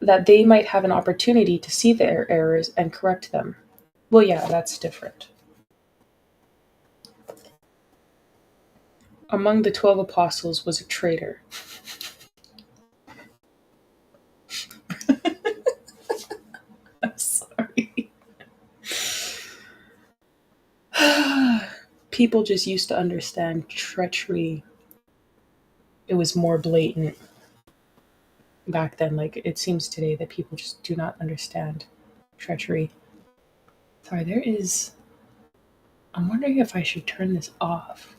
That they might have an opportunity to see their errors and correct them. Well, yeah, that's different. Among the 12 apostles was a traitor. I'm sorry. People just used to understand treachery. It was more blatant back then. Like, it seems today that people just do not understand treachery. Sorry, there is. I'm wondering if I should turn this off.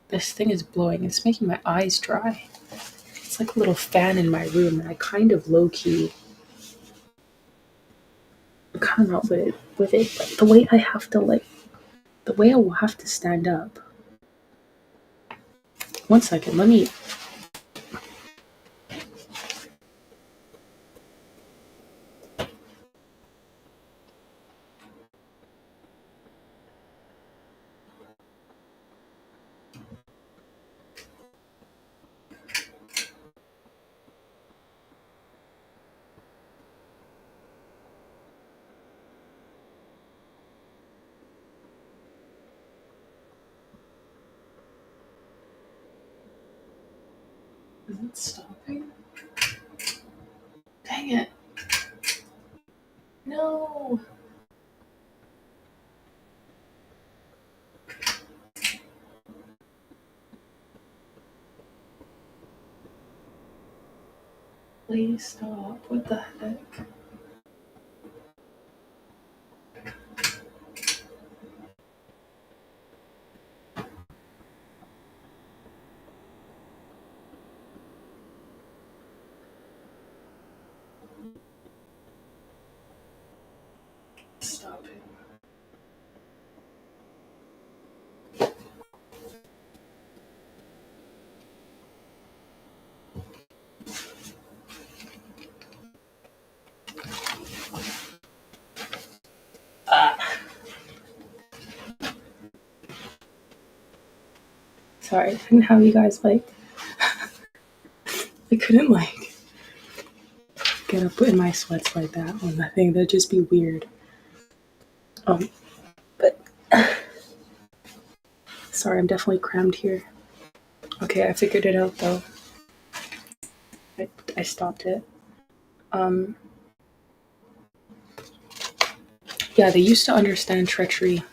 This thing is blowing. It's making my eyes dry. It's like a little fan in my room, and I kind of low key. kind of not with it, but the way I have to the way I will have to stand up. One second, let me. Is it stopping? Dang it. No. Please stop. What the heck? Stop it. Sorry, I didn't have you guys I couldn't get up in my sweats like that on the thing. That'd just be weird. But sorry, I'm definitely crammed here. Okay, I figured it out though. I stopped it. Yeah, they used to understand treachery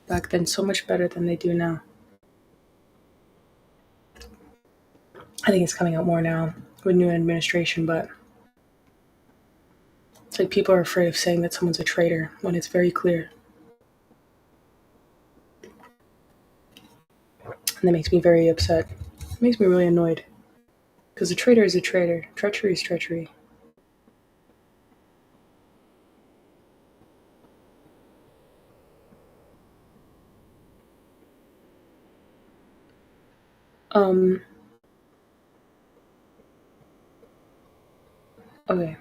back then so much better than they do now. I think it's coming out more now with new administration, but it's like people are afraid of saying that someone's a traitor when it's very clear. And that makes me very upset. It makes me really annoyed. Because a traitor is a traitor. Treachery is treachery. Okay.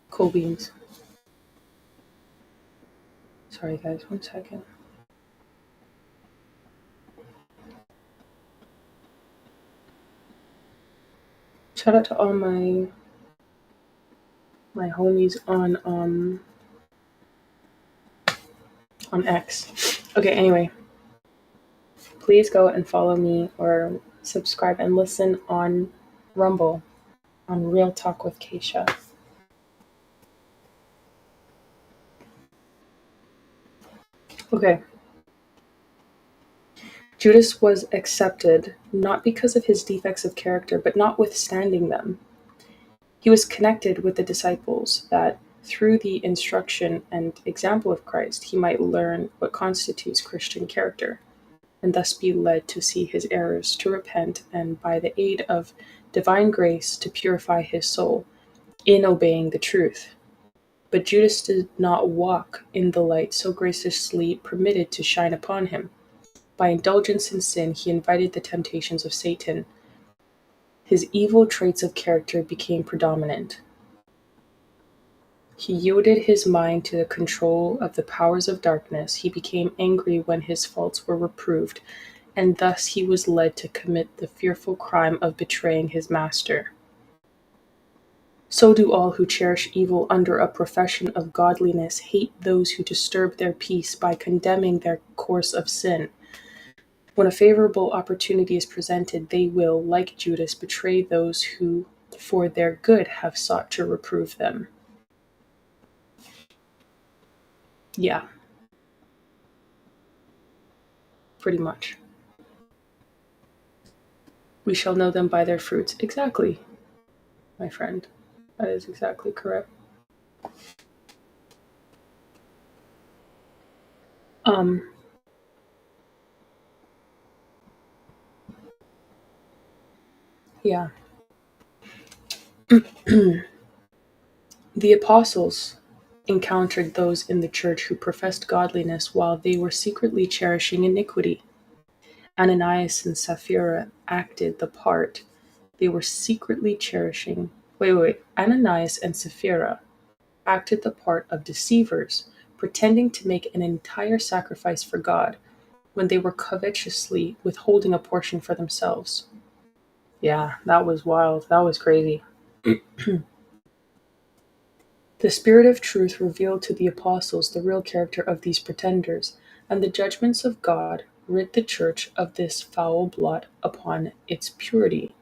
Cool beans. Sorry guys, 1 second. Shout out to all my homies on X. Okay, anyway. Please go and follow me or subscribe and listen on Rumble on Real Talk with Kaysha. Okay. Judas was accepted not because of his defects of character, but notwithstanding them. He was connected with the disciples that, through the instruction and example of Christ, he might learn what constitutes Christian character, and thus be led to see his errors, to repent, and by the aid of divine grace to purify his soul in obeying the truth. But Judas did not walk in the light so graciously permitted to shine upon him. By indulgence in sin, he invited the temptations of Satan. His evil traits of character became predominant. He yielded his mind to the control of the powers of darkness. He became angry when his faults were reproved, and thus he was led to commit the fearful crime of betraying his master. So do all who cherish evil under a profession of godliness hate those who disturb their peace by condemning their course of sin. When a favorable opportunity is presented, they will, like Judas, betray those who, for their good, have sought to reprove them. Yeah. Pretty much. We shall know them by their fruits. Exactly, my friend. That is exactly correct. Yeah. The apostles encountered those in the church who professed godliness while they were secretly cherishing iniquity. Ananias and Sapphira acted the part they were secretly cherishing. Ananias and Sapphira acted the part of deceivers, pretending to make an entire sacrifice for God when they were covetously withholding a portion for themselves. Yeah, that was wild. That was crazy. The Spirit of truth revealed to the apostles the real character of these pretenders, and the judgments of God rid the church of this foul blot upon its purity.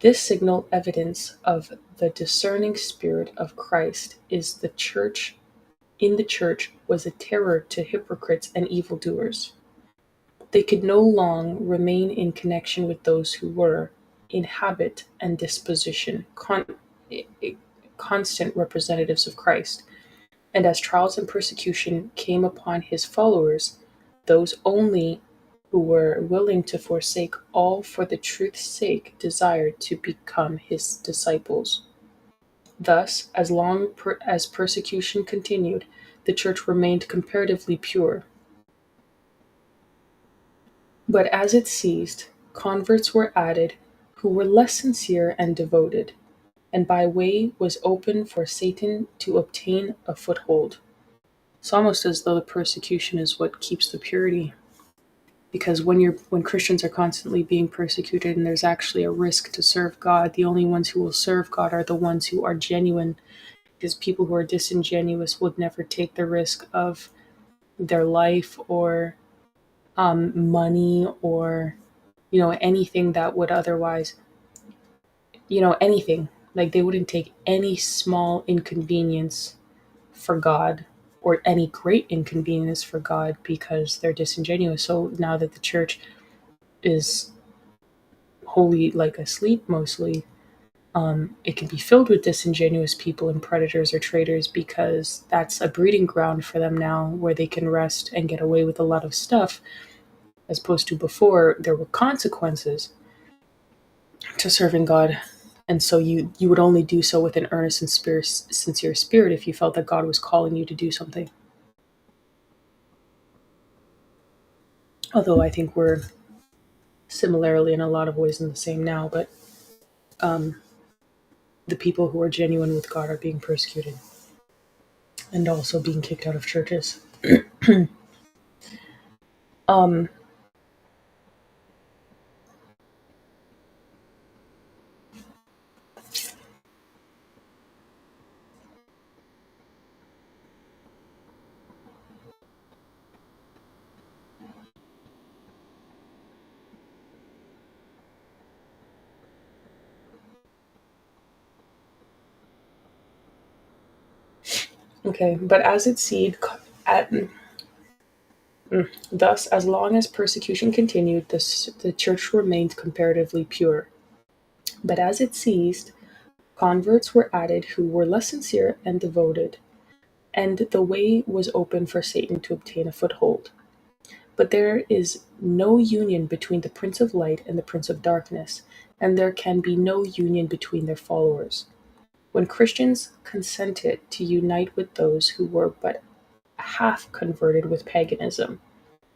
This signal evidence of the discerning Spirit of Christ is the church in the church was a terror to hypocrites and evildoers. They could no longer remain in connection with those who were, in habit and disposition, constant representatives of Christ. And as trials and persecution came upon his followers, those only who were willing to forsake all for the truth's sake desired to become his disciples. Thus, as long as persecution continued, the church remained comparatively pure. But as it ceased, converts were added who were less sincere and devoted, and by way was open for Satan to obtain a foothold. It's almost as though the persecution is what keeps the purity. Because when Christians are constantly being persecuted and there's actually a risk to serve God, the only ones who will serve God are the ones who are genuine. Because people who are disingenuous would never take the risk of their life or money or anything that would otherwise anything, like they wouldn't take any small inconvenience for God or any great inconvenience for God because they're disingenuous. So now that the church is wholly like asleep mostly, it can be filled with disingenuous people and predators or traitors because that's a breeding ground for them now where they can rest and get away with a lot of stuff, as opposed to before there were consequences to serving God. And so you would only do so with an earnest and sincere spirit if you felt that God was calling you to do something. Although I think we're similarly in a lot of ways in the same now, but the people who are genuine with God are being persecuted and also being kicked out of churches. um, okay, but as its seed, at, thus, as long as persecution continued, the church remained comparatively pure. But as it ceased, converts were added who were less sincere and devoted, and the way was open for Satan to obtain a foothold. But there is no union between the Prince of Light and the Prince of Darkness, and there can be no union between their followers. When Christians consented to unite with those who were but half converted with paganism,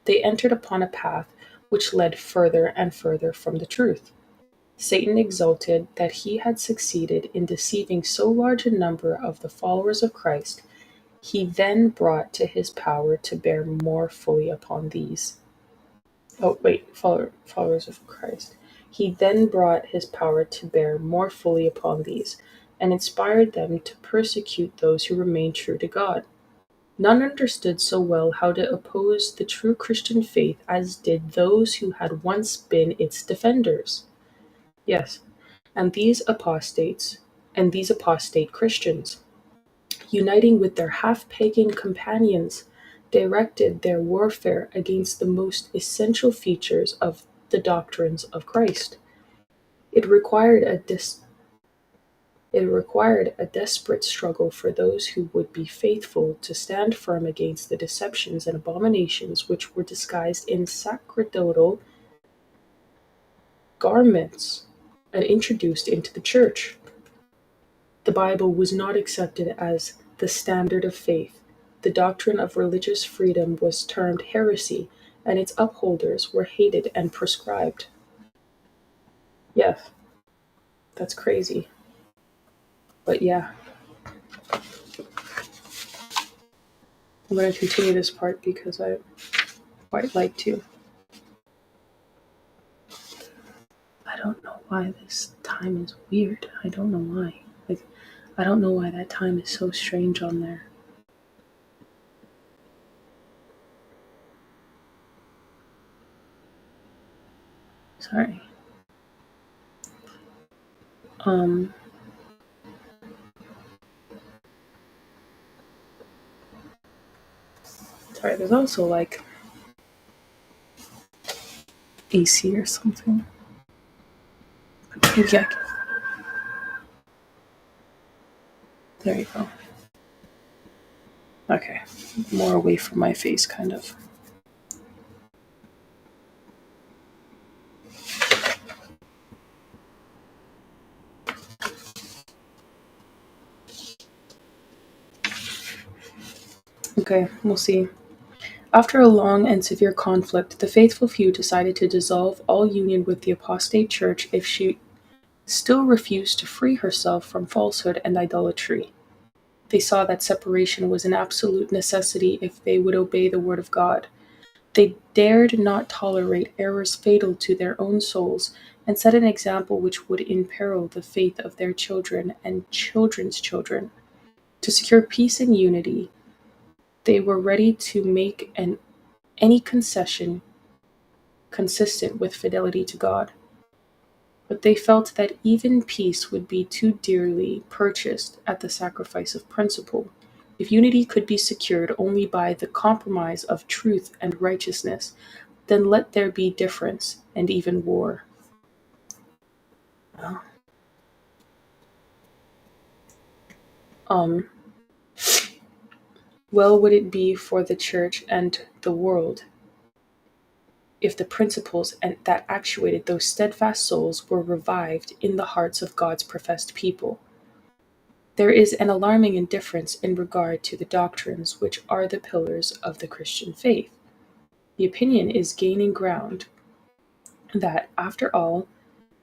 they entered upon a path which led further and further from the truth. Satan exulted that he had succeeded in deceiving so large a number of the followers of Christ. He then brought to his power to bear more fully upon these. Followers of Christ. He then brought his power to bear more fully upon these, and inspired them to persecute those who remained true to God. None understood so well how to oppose the true Christian faith as did those who had once been its defenders. Yes, and these apostate Christians, uniting with their half-pagan companions, directed their warfare against the most essential features of the doctrines of Christ. It required a desperate struggle for those who would be faithful to stand firm against the deceptions and abominations which were disguised in sacerdotal garments and introduced into the church. The Bible was not accepted as the standard of faith. The doctrine of religious freedom was termed heresy, and its upholders were hated and proscribed. Yes, that's crazy. But yeah, I'm going to continue this part because I quite like to. I don't know why this time is weird. I don't know why. Like, I don't know why that time is so strange on there. Sorry. Sorry, there's also like AC or something. Yeah. There you go. Okay. More away from my face, kind of. Okay, we'll see. After a long and severe conflict, the faithful few decided to dissolve all union with the apostate church if she still refused to free herself from falsehood and idolatry. They saw that separation was an absolute necessity if they would obey the word of God. They dared not tolerate errors fatal to their own souls and set an example which would imperil the faith of their children and children's children. To secure peace and unity, they were ready to make any concession consistent with fidelity to God. But they felt that even peace would be too dearly purchased at the sacrifice of principle. If unity could be secured only by the compromise of truth and righteousness, then let there be difference and even war. Um, well would it be for the church and the world if the principles that actuated those steadfast souls were revived in the hearts of God's professed people. There is an alarming indifference in regard to the doctrines which are the pillars of the Christian faith. The opinion is gaining ground that, after all,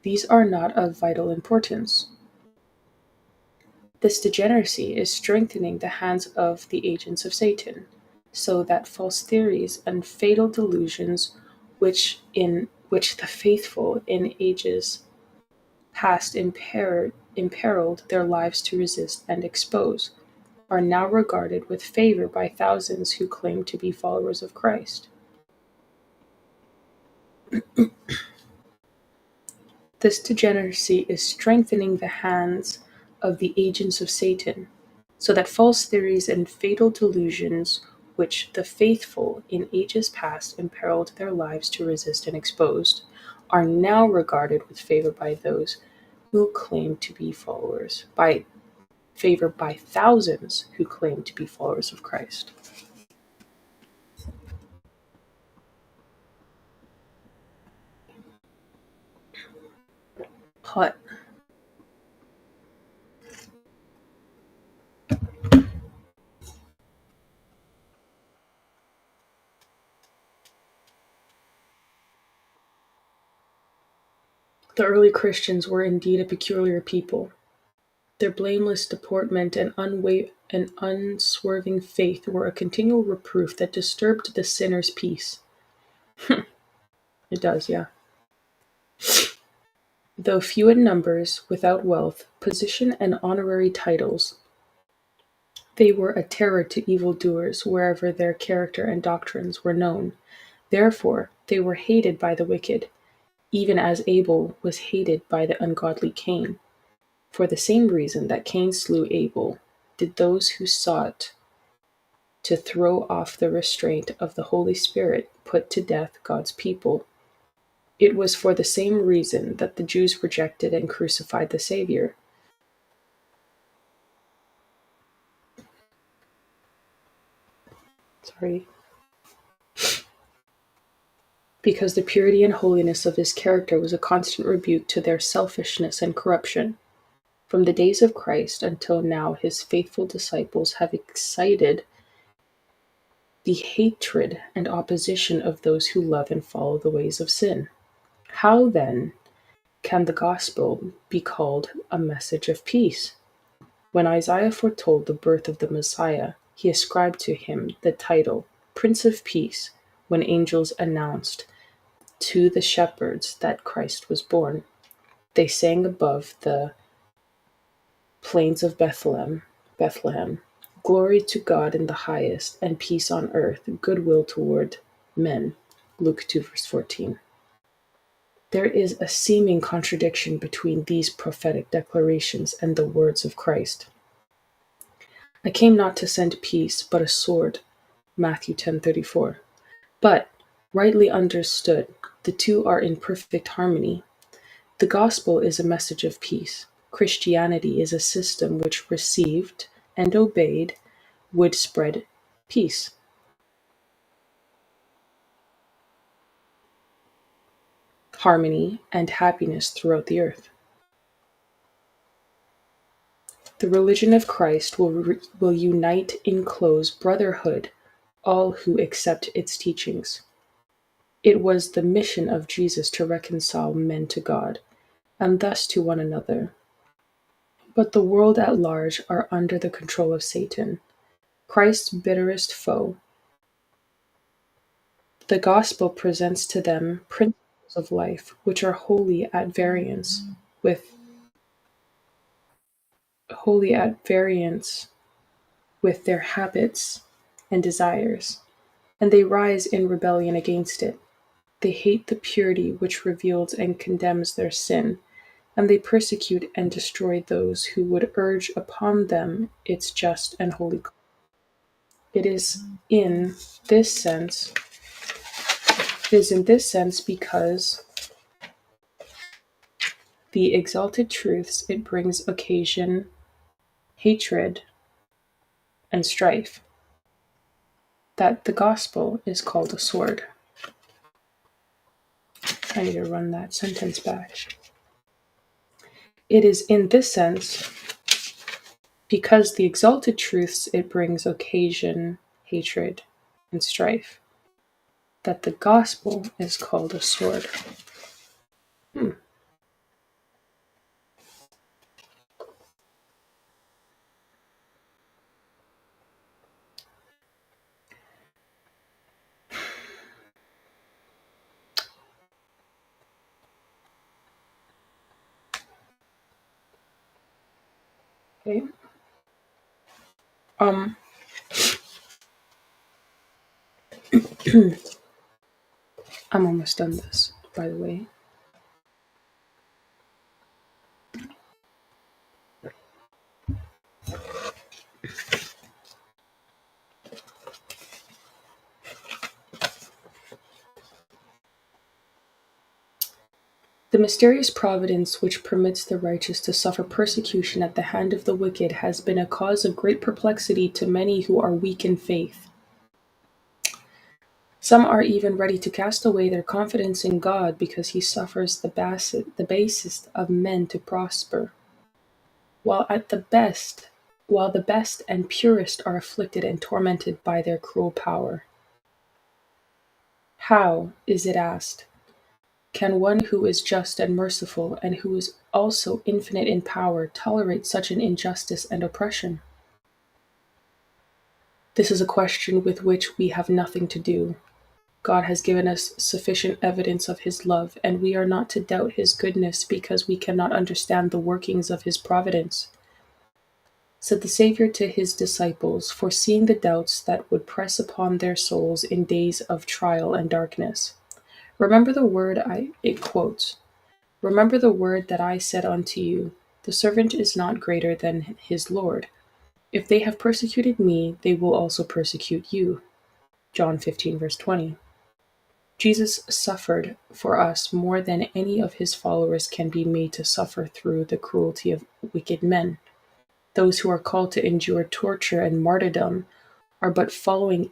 these are not of vital importance. This degeneracy is strengthening the hands of the agents of Satan, so that false theories and fatal delusions which the faithful in ages past imperiled their lives to resist and expose, are now regarded with favor by thousands who claim to be followers of Christ. This degeneracy is strengthening the hands of the agents of Satan, so that false theories and fatal delusions which the faithful in ages past imperiled their lives to resist and expose, are now regarded with favor by those who claim to be followers, by favor by thousands who claim to be followers of Christ. Hot. The early Christians were indeed a peculiar people. Their blameless deportment and unswerving faith were a continual reproof that disturbed the sinner's peace. It does, yeah. Though few in numbers, without wealth, position, and honorary titles, they were a terror to evildoers wherever their character and doctrines were known. Therefore, they were hated by the wicked, even as Abel was hated by the ungodly Cain. For the same reason that Cain slew Abel, did those who sought to throw off the restraint of the Holy Spirit put to death God's people. It was for the same reason that the Jews rejected and crucified the Savior. Sorry. Because the purity and holiness of his character was a constant rebuke to their selfishness and corruption. From the days of Christ until now, his faithful disciples have excited the hatred and opposition of those who love and follow the ways of sin. How then can the gospel be called a message of peace? When Isaiah foretold the birth of the Messiah, he ascribed to him the title Prince of Peace when angels announced to the shepherds that Christ was born. They sang above the plains of Bethlehem, glory to God in the highest, and peace on earth, goodwill toward men. Luke 2, verse 14. There is a seeming contradiction between these prophetic declarations and the words of Christ. I came not to send peace, but a sword. Matthew 10:34. But, rightly understood, the two are in perfect harmony. The gospel is a message of peace. Christianity is a system which received and obeyed would spread peace. Harmony and happiness throughout the earth. The religion of Christ will unite in close brotherhood all who accept its teachings. It was the mission of Jesus to reconcile men to God, and thus to one another. But the world at large are under the control of Satan, Christ's bitterest foe. The gospel presents to them principles of life which are with wholly at variance with their habits and desires, and they rise in rebellion against it. They hate the purity which reveals and condemns their sin, and they persecute and destroy those who would urge upon them its just and holy cause. It is in this sense because the exalted truths it brings occasion hatred and strife that the gospel is called a sword. I need to run that sentence back. It is in this sense because the exalted truths it brings occasion hatred and strife that the gospel is called a sword. Okay. I'm almost done this, by the way. The mysterious providence which permits the righteous to suffer persecution at the hand of the wicked has been a cause of great perplexity to many who are weak in faith. Some are even ready to cast away their confidence in God because he suffers the basest of men to prosper, while the best and purest are afflicted and tormented by their cruel power. How, is it asked, can one who is just and merciful, and who is also infinite in power, tolerate such an injustice and oppression? This is a question with which we have nothing to do. God has given us sufficient evidence of his love, and we are not to doubt his goodness because we cannot understand the workings of his providence. Said the Savior to his disciples, foreseeing the doubts that would press upon their souls in days of trial and darkness. Remember the word Remember the word that I said unto you, the servant is not greater than his Lord. If they have persecuted me, they will also persecute you. John 15, verse 20. Jesus suffered for us more than any of his followers can be made to suffer through the cruelty of wicked men. Those who are called to endure torture and martyrdom are but following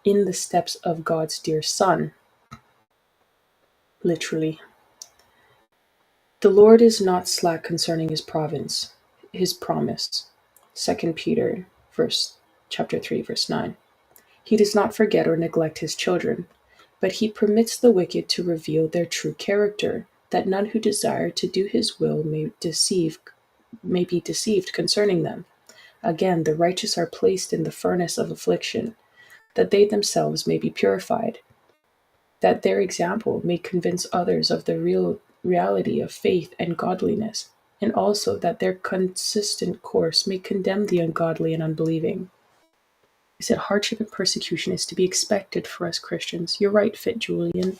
in the steps of God's dear Son. Literally. The Lord is not slack concerning his province, his promise. 2 Peter chapter 3 verse 9. He does not forget or neglect his children, but he permits the wicked to reveal their true character, that none who desire to do his will may be deceived concerning them. Again, the righteous are placed in the furnace of affliction, that they themselves may be purified, that their example may convince others of the reality of faith and godliness, and also that their consistent course may condemn the ungodly and unbelieving. He said hardship and persecution is to be expected for us Christians. You're right, Fit Julian.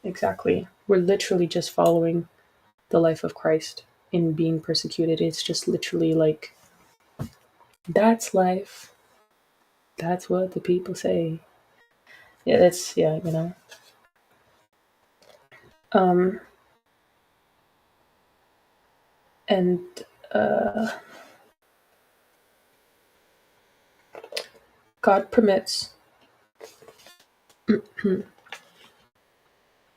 Exactly. We're literally just following the life of Christ in being persecuted. It's just literally like, that's life. That's what the people say. Yeah, that's, yeah, you know. Um, and God permits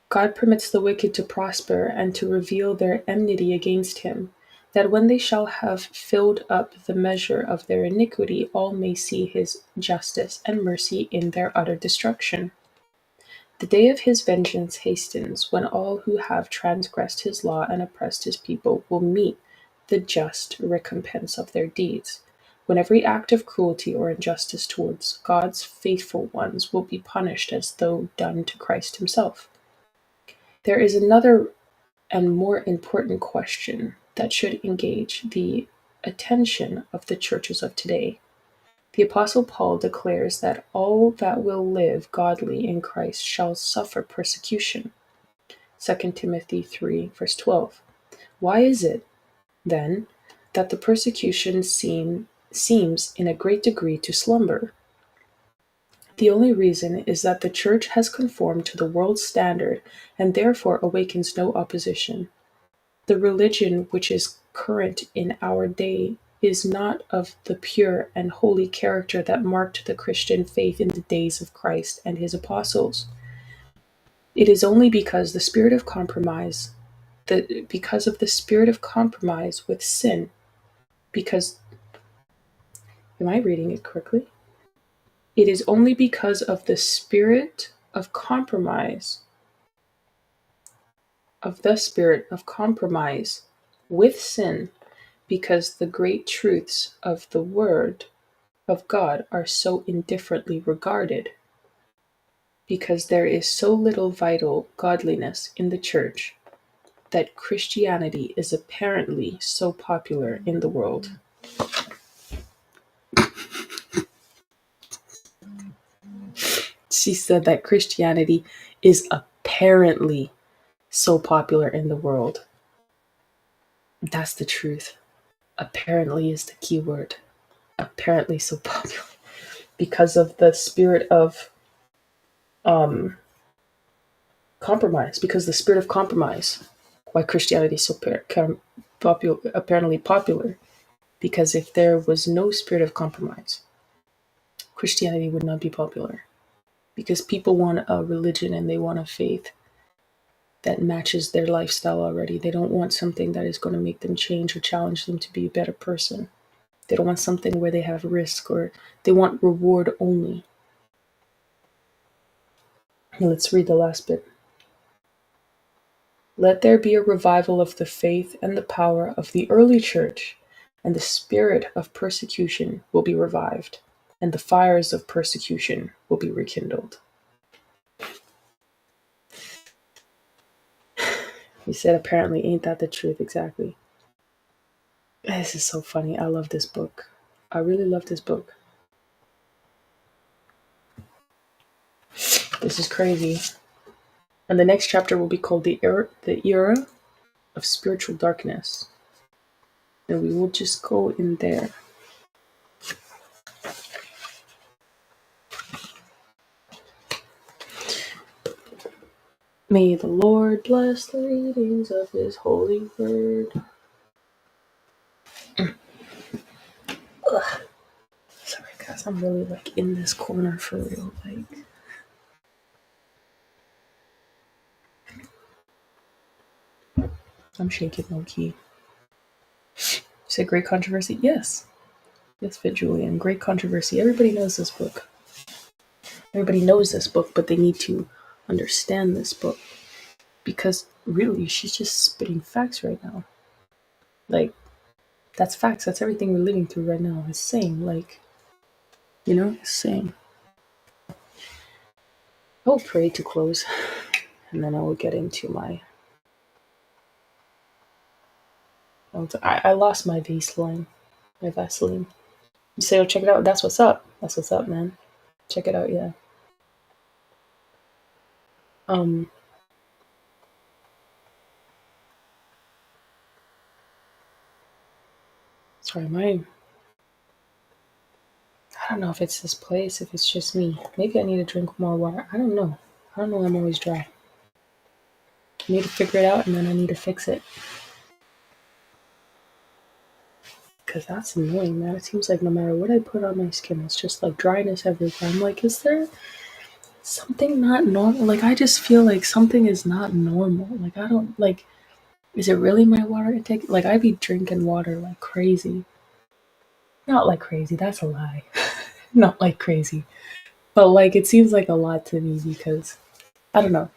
God permits the wicked to prosper and to reveal their enmity against him, that when they shall have filled up the measure of their iniquity, all may see his justice and mercy in their utter destruction. The day of his vengeance hastens, when all who have transgressed his law and oppressed his people will meet the just recompense of their deeds, when every act of cruelty or injustice towards God's faithful ones will be punished as though done to Christ himself. There is another and more important question that should engage the attention of the churches of today. The Apostle Paul declares that all that will live godly in Christ shall suffer persecution. 2 Timothy 3, verse 12. Why is it, then, that the persecution seems in a great degree to slumber? The only reason is that the Church has conformed to the world's standard and therefore awakens no opposition. The religion which is current in our day is not of the pure and holy character that marked the Christian faith in the days of Christ and his apostles. It is only because of the spirit of compromise with sin, because, am I reading it correctly? It is only because of the spirit of compromise with sin, because the great truths of the Word of God are so indifferently regarded, because there is so little vital godliness in the church, that Christianity is apparently so popular in the world. She said that Christianity is apparently so popular in the world. That's the truth. Apparently is the key word. Apparently so popular. Because of the spirit of compromise. Because the spirit of compromise. Why Christianity is so apparently popular. Because if there was no spirit of compromise, Christianity would not be popular. Because people want a religion and they want a faith that matches their lifestyle already. They don't want something that is going to make them change or challenge them to be a better person. They don't want something where they have risk, or they want reward only. Let's read the last bit. Let there be a revival of the faith and the power of the early church, and the spirit of persecution will be revived, and the fires of persecution will be rekindled. He said, apparently, ain't that the truth? Exactly. This is so funny. I love this book. I really love this book. This is crazy. And the next chapter will be called the era of spiritual darkness. And we will just go in there. May the Lord bless the readings of his holy word. Ugh. Sorry guys, I'm really like in this corner for real. Like, I'm shaking low key. Is it Great Controversy? Yes. Yes, Fit Julian. Great Controversy. Everybody knows this book. Everybody knows this book, but they need to understand this book. Because really, she's just spitting facts right now. Like, that's facts. That's everything we're living through right now. It's same. Like, it's same. I'll pray to close, and then I will get into my. I lost my Vaseline. My Vaseline. You say, oh, check it out. That's what's up. That's what's up, man. Check it out, yeah. Sorry, I don't know if it's this place, if it's just me. Maybe I need to drink more water. I don't know. I'm always dry. I need to figure it out, and then I need to fix it. Because that's annoying, man. It seems like no matter what I put on my skin, it's just like dryness everywhere. I'm like, is there something not normal? Like, I just feel like something is not normal. Like, I don't, like, is it really my water intake? Like, I be drinking water like crazy. Not like crazy, that's a lie. Not like crazy. But, like, it seems like a lot to me because, I don't know.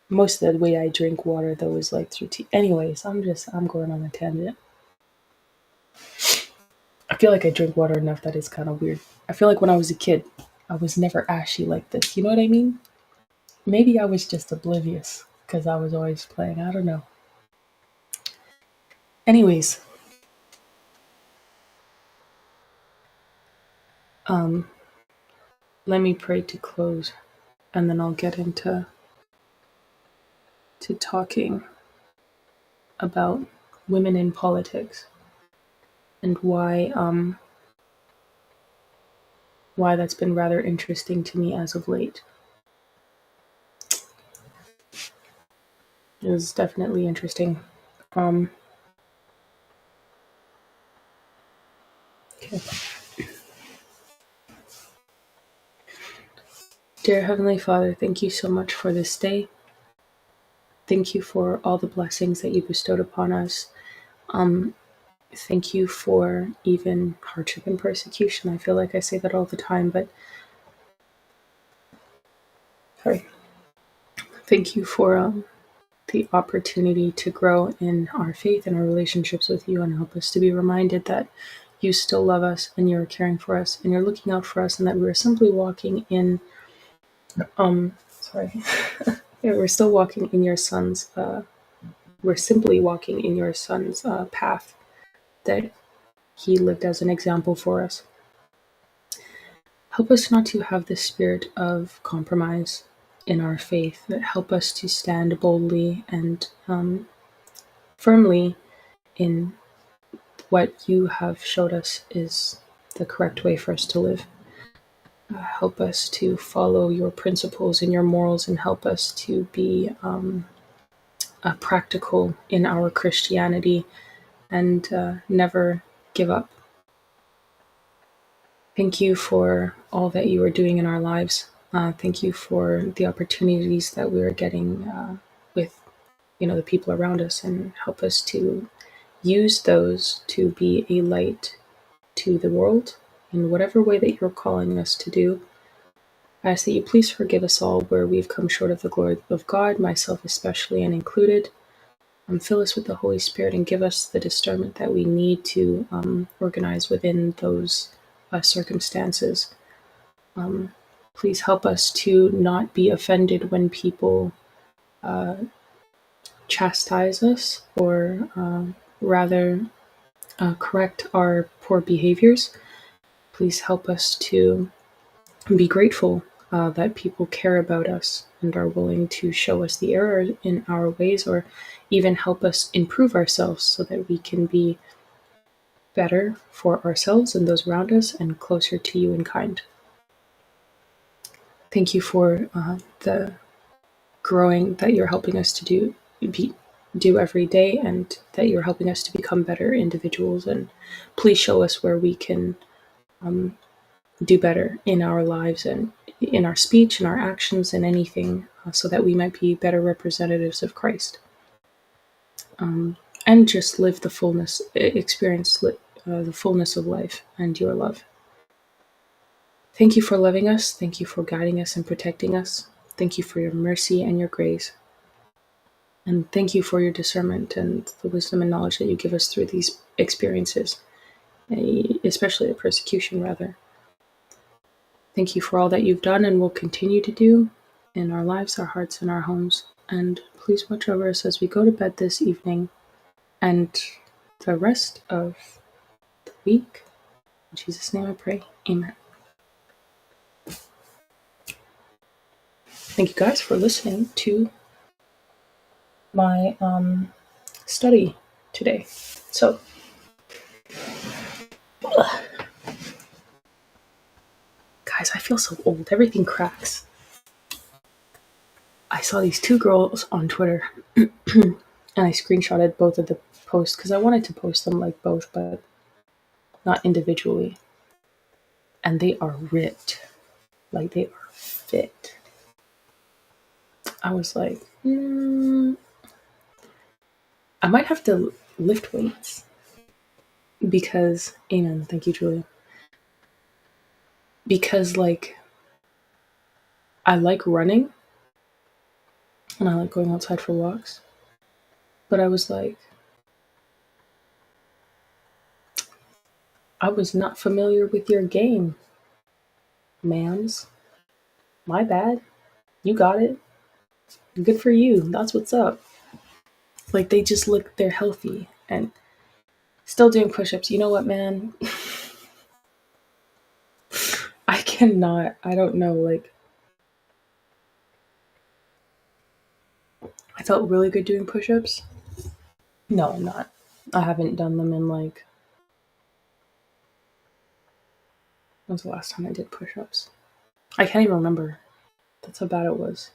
Most of the way I drink water, though, is like through tea. Anyways, I'm going on a tangent. I feel like I drink water enough that it's kind of weird. I feel like when I was a kid, I was never ashy like this. You know what I mean? Maybe I was just oblivious because I was always playing. I don't know. Anyways, let me pray to close, and then I'll get into talking about women in politics and why that's been rather interesting to me as of late. It was definitely interesting. Okay. Dear Heavenly Father, thank you so much for this day. Thank you for all the blessings that you bestowed upon us. Thank you for even hardship and persecution. I feel like I say that all the time, but sorry. Thank you for the opportunity to grow in our faith and our relationships with you, and help us to be reminded that you still love us and you're caring for us and you're looking out for us, and that we're simply walking in we're still walking in your son's we're simply walking in your son's path that he lived as an example for us. Help us not to have the spirit of compromise in our faith. Help us to stand boldly and firmly in what you have showed us is the correct way for us to live. Help us to follow your principles and your morals, and help us to be practical in our Christianity and never give up. Thank you for all that you are doing in our lives. Thank you for the opportunities that we are getting with the people around us, and help us to use those to be a light to the world in whatever way that you're calling us to do. I ask that you please forgive us all where we've come short of the glory of God, myself especially and included. Fill us with the Holy Spirit and give us the discernment that we need to organize within those circumstances. Please help us to not be offended when people chastise us, or rather correct our poor behaviors. Please help us to be grateful that people care about us and are willing to show us the error in our ways, or even help us improve ourselves so that we can be better for ourselves and those around us and closer to you in kind. Thank you for the growing that you're helping us to do every day, and that you're helping us to become better individuals. And please show us where we can do better in our lives and in our speech and our actions and anything, so that we might be better representatives of Christ. and just live the fullness, experience the fullness of life and your love. Thank you for loving us. Thank you for guiding us and protecting us. Thank you for your mercy and your grace. And thank you for your discernment and the wisdom and knowledge that you give us through these experiences, especially the persecution, rather. Thank you for all that you've done and will continue to do in our lives, our hearts, and our homes. And please watch over us as we go to bed this evening and the rest of the week. In Jesus' name I pray. Amen. Thank you guys for listening to my study today. So, guys, I feel so old. Everything cracks. I saw these two girls on Twitter and I screenshotted both of the posts because I wanted to post them like both, but not individually. And they are ripped. Like, they are fit. I was like, I might have to lift weights because, amen, thank you, Julia. Because, like, I like running and I like going outside for walks. But I was like, I was not familiar with your game, ma'ams. My bad. You got it. Good for you. That's what's up. Like, they just look, they're healthy and still doing push-ups. You know what, man? I cannot. I don't know. Like, I felt really good doing push-ups. No, I'm not. I haven't done them in like, when was the last time I did push-ups? I can't even remember. That's how bad it was.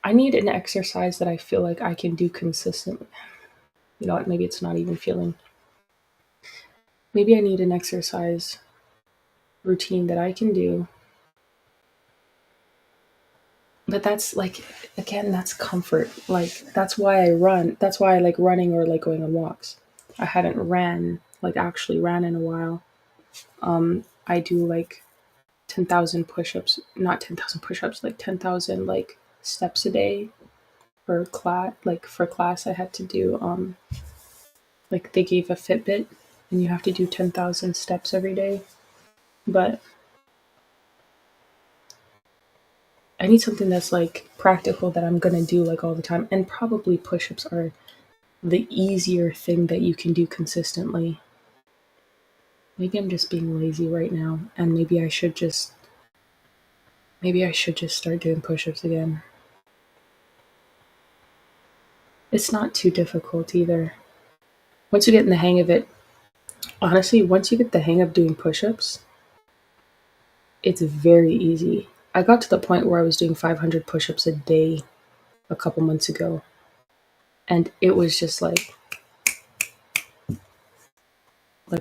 I need an exercise that I feel like I can do consistently. You know what? Maybe it's not even feeling. Maybe I need an exercise routine that I can do. But that's like, again, that's comfort. Like, that's why I run. That's why I like running or like going on walks. I hadn't actually ran in a while. I do like 10,000 push-ups, not 10,000 push-ups, like 10,000 like steps a day for class. Like, for class I had to do like, they gave a Fitbit and you have to do 10,000 steps every day. But I need something that's like practical that I'm gonna do like all the time. And probably push-ups are the easier thing that you can do consistently. Maybe I'm just being lazy right now, and maybe I should just start doing push-ups again. It's not too difficult either. Once you get in the hang of it, honestly, once you get the hang of doing push-ups, it's very easy. I got to the point where I was doing 500 push-ups a day a couple months ago. And it was just like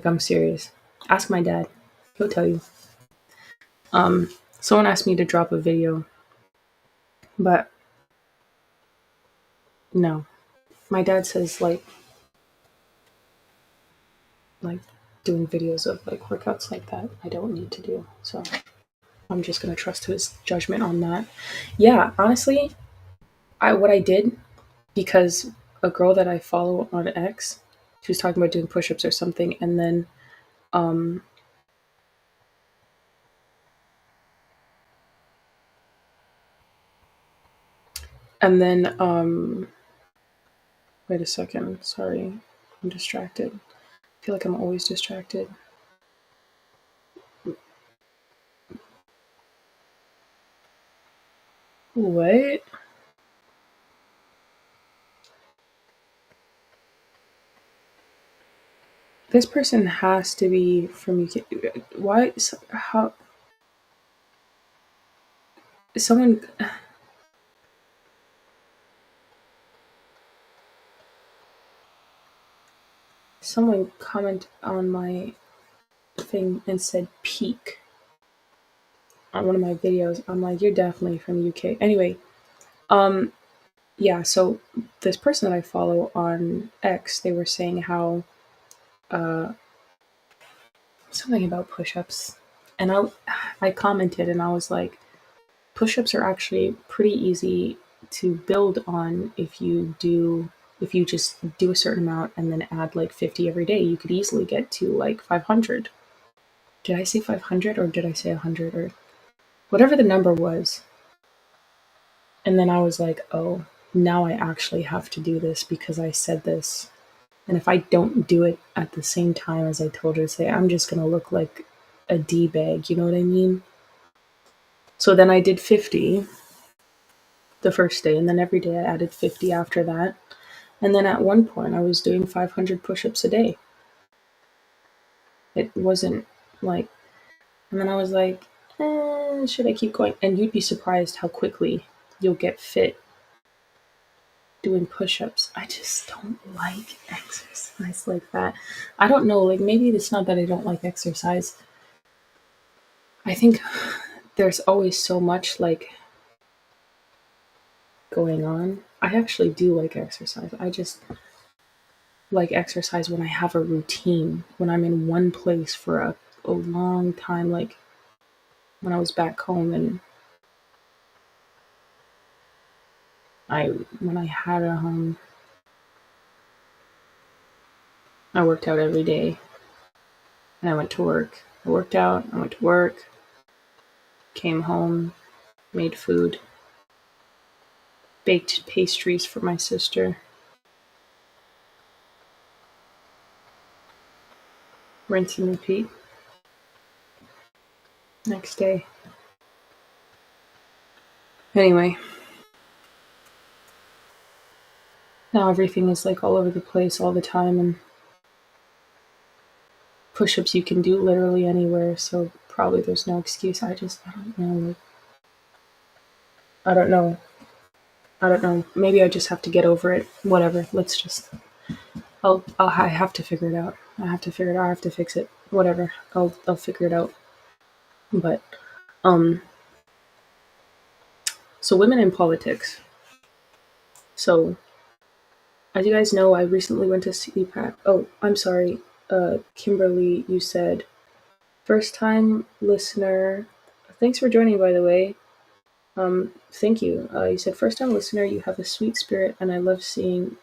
I'm serious. Ask my dad. He'll tell you. Someone asked me to drop a video, but no. My dad says like doing videos of like workouts like that I don't need to do. So I'm just gonna trust his judgment on that. Yeah, honestly, what I did, because a girl that I follow on X, she was talking about doing push-ups or something, and then wait a second, sorry, I'm distracted. I feel like I'm always distracted. What? This person has to be from UK. Why? How? Someone. Someone comment on my thing and said peak on one of my videos. I'm like, you're definitely from the UK. Anyway, yeah, so this person that I follow on X, they were saying how uh, something about push-ups, and I commented and I was like, push-ups are actually pretty easy to build on if you just do a certain amount and then add like 50 every day. You could easily get to like 500. Did I say 500 or did I say 100 or whatever the number was? And then I was like, oh, now I actually have to do this because I said this. And if I don't do it at the same time as I told her to say, I'm just going to look like a D bag. You know what I mean? So then I did 50 the first day, and then every day I added 50 after that. And then at one point, I was doing 500 push ups a day. It wasn't like, and then I was like, should I keep going? And you'd be surprised how quickly you'll get fit doing push ups. I just don't like exercise like that. I don't know, like maybe it's not that I don't like exercise. I think there's always so much like going on. I actually do like exercise. I just like exercise when I have a routine, when I'm in one place for a long time, like when I was back home and I when I had a home, I worked out every day and I went to work. I worked out, I went to work, came home, made food, baked pastries for my sister, rinse and repeat. Next day. Anyway, now everything is like all over the place all the time, and push-ups you can do literally anywhere, so probably there's no excuse. I don't know. Like, I don't know. I don't know. Maybe I just have to get over it. Whatever. Let's just. I have to figure it out. I have to figure it out. I have to fix it. Whatever. I'll figure it out. But um, so women in politics. So as you guys know, I recently went to CPAC. Oh, I'm sorry. Kimberly, you said first time listener. Thanks for joining, by the way. Thank you. You said first time listener. You have a sweet spirit, and I love seeing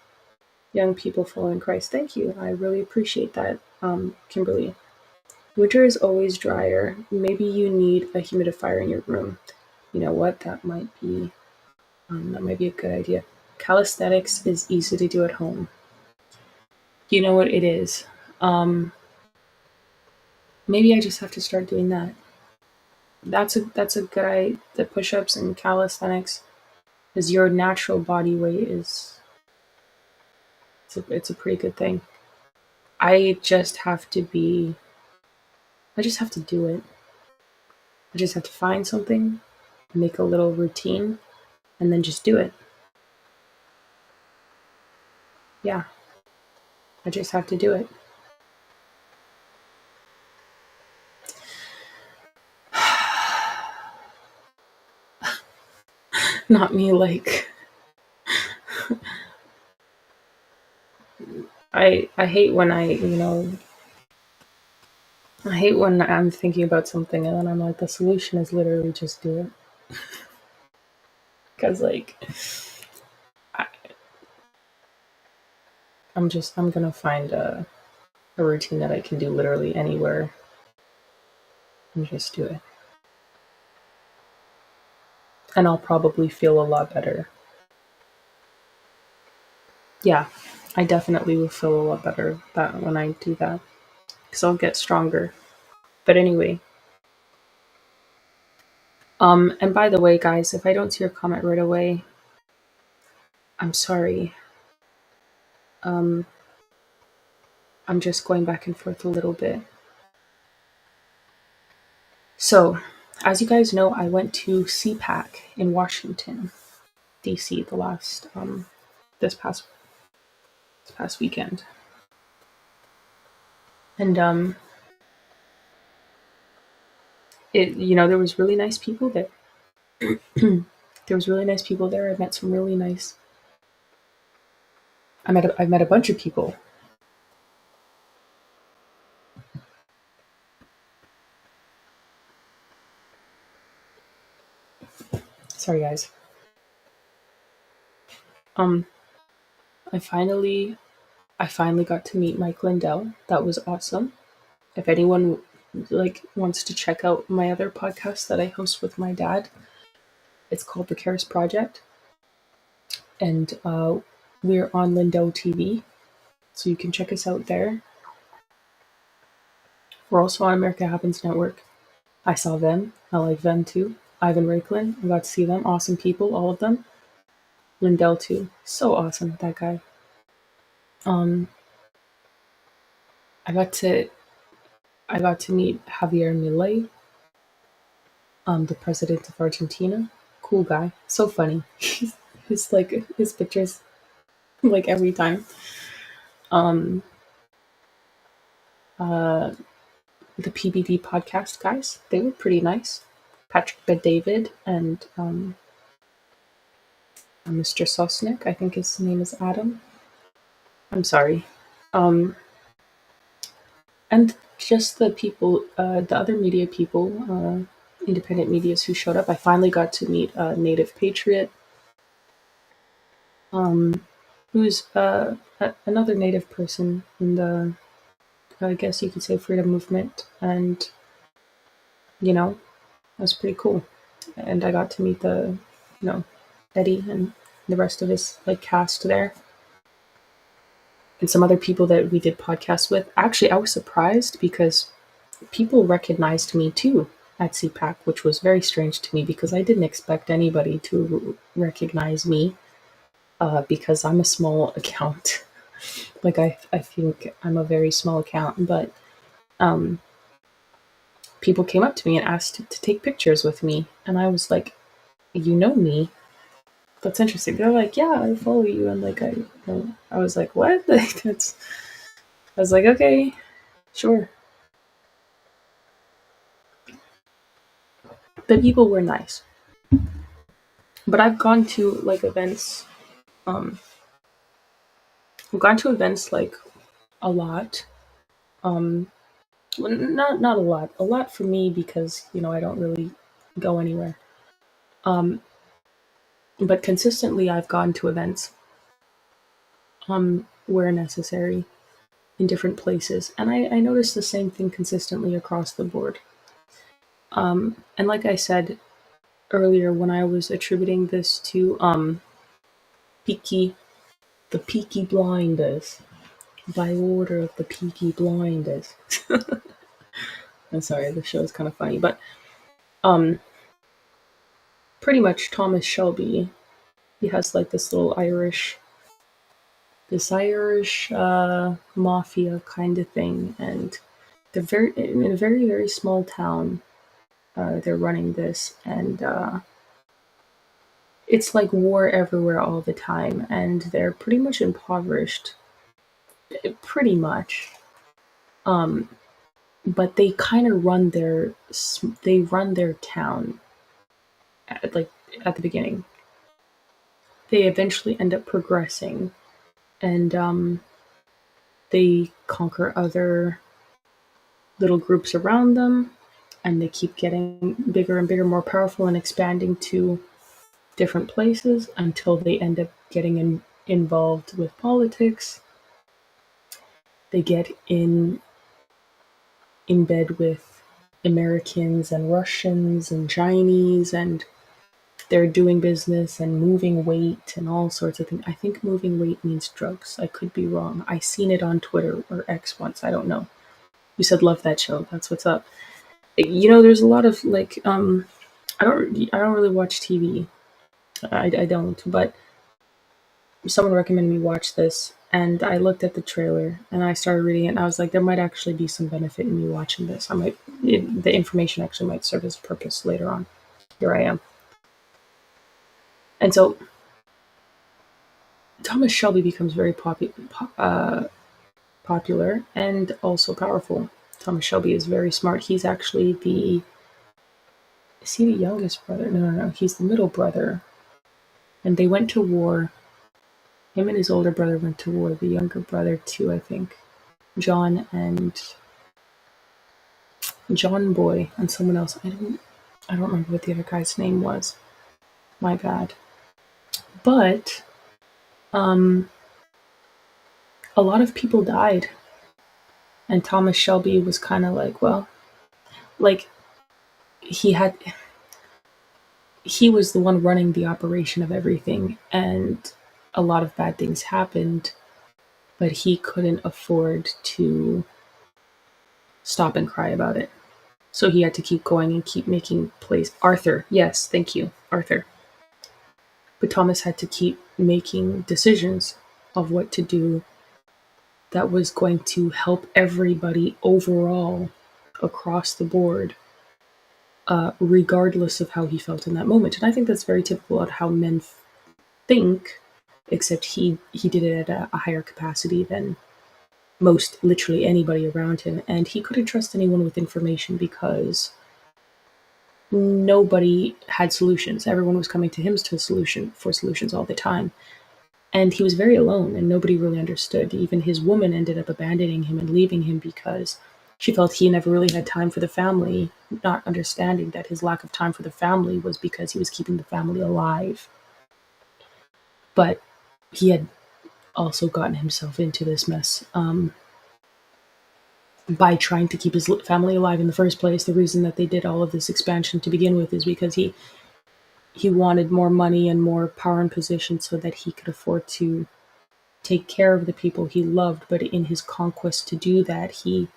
young people following Christ. Thank you. I really appreciate that, Kimberly. Winter is always drier. Maybe you need a humidifier in your room. You know what? That might be a good idea. Calisthenics is easy to do at home. You know what it is. Um, Maybe I just have to start doing that. That's a good idea. The push-ups and calisthenics is your natural body weight is it's a pretty good thing. I just have to be. I just have to do it. I just have to find something, make a little routine, and then just do it. Yeah, I just have to do it. Not me like I hate when I hate when I'm thinking about something and then I'm like the solution is literally just do it. Cuz like I, I'm going to find a routine that I can do literally anywhere and just do it. And I'll probably feel a lot better. Yeah, I definitely will feel a lot better that when I do that cuz I'll get stronger. But anyway, and by the way, guys, if I don't see your comment right away, I'm sorry. Um, I'm just going back and forth a little bit. So, as you guys know, I went to CPAC in Washington, D.C. the last this past this past weekend, and it there was really nice people there. There was really nice people there. I met some really nice I've met a bunch of people. Sorry, guys. Um, I finally I finally got to meet Mike Lindell. That was awesome. If anyone wants to check out my other podcast that I host with my dad, it's called The Cares Project, and we're on Lindell TV, so you can check us out there. We're also on America Happens Network. I saw them. I like them too. Ivan Raiklin, I got to see them. Awesome people, all of them. Lindell too. So awesome, that guy. Um, I got to I got to meet Javier Milei, the president of Argentina. Cool guy. So funny. His his pictures like every time. Um uh the PBD podcast guys, they were pretty nice. Patrick Bet David and Mr. Sosnick, I think his name is Adam. I'm sorry. Um and just the people, the other media people, independent medias who showed up. I finally got to meet a Native Patriot, who's another Native person in the, I guess you could say, freedom movement, and that was pretty cool. And I got to meet Eddie and the rest of his cast there, and some other people that we did podcasts with. Actually, I was surprised because people recognized me too at CPAC, which was very strange to me because I didn't expect anybody to recognize me, because I'm a small account. I think I'm a very small account, but people came up to me and asked to take pictures with me, and I was like, "You know me? That's interesting." They're like, "Yeah, I follow you," and I was like, "What?" I was like, "Okay, sure." The people were nice, but I've gone to events. Um, I've gone to events a lot. Um, well, not a lot. A lot for me because I don't really go anywhere. Um, but consistently, I've gone to events where necessary in different places, and I noticed the same thing consistently across the board. And like I said earlier, when I was attributing this to Peaky, the Peaky Blinders, by order of the Peaky Blinders. I'm sorry, the show is kind of funny, but um, pretty much Thomas Shelby, he has this little Irish mafia kind of thing, and they're very in a very very small town. They're running this, and it's like war everywhere all the time, and they're pretty much impoverished, pretty much. Um, but they kind of run their town at the beginning. They eventually end up progressing, and they conquer other little groups around them, and they keep getting bigger and bigger, more powerful, and expanding to different places until they end up getting involved with politics. They get in bed with Americans and Russians and Chinese, and they're doing business and moving weight and all sorts of things. I think moving weight means drugs. I could be wrong. I seen it on Twitter or X once. I don't know. You said love that show. That's what's up. There's a lot of I don't really watch TV. I don't, but someone recommended me watch this, and I looked at the trailer and I started reading it, and I was like, there might actually be some benefit in me watching this. The information actually might serve as a purpose later on. Here I am. And so Thomas Shelby becomes very popular and also powerful. Thomas Shelby is very smart. He's actually is he the youngest brother? No. He's the middle brother. And they went to war Him and his older brother went to war. The younger brother too, I think. John and John Boy and someone else. I don't remember what the other guy's name was. My bad. But um, a lot of people died, and Thomas Shelby was kind of like, well, like he had he was the one running the operation of everything, and a lot of bad things happened, but he couldn't afford to stop and cry about it. So he had to keep going and keep making plays. Arthur, yes, thank you, Arthur. But Thomas had to keep making decisions of what to do that was going to help everybody overall across the board, regardless of how he felt in that moment. And I think that's very typical of how men think, except he did it at a higher capacity than most, literally anybody around him. And he couldn't trust anyone with information because nobody had solutions. Everyone was coming to him for solutions all the time. And he was very alone and nobody really understood. Even his woman ended up abandoning him and leaving him because she felt he never really had time for the family, not understanding that his lack of time for the family was because he was keeping the family alive. But he had also gotten himself into this mess by trying to keep his family alive in the first place. The reason that they did all of this expansion to begin with is because he wanted more money and more power and position so that he could afford to take care of the people he loved. But in his conquest to do that, he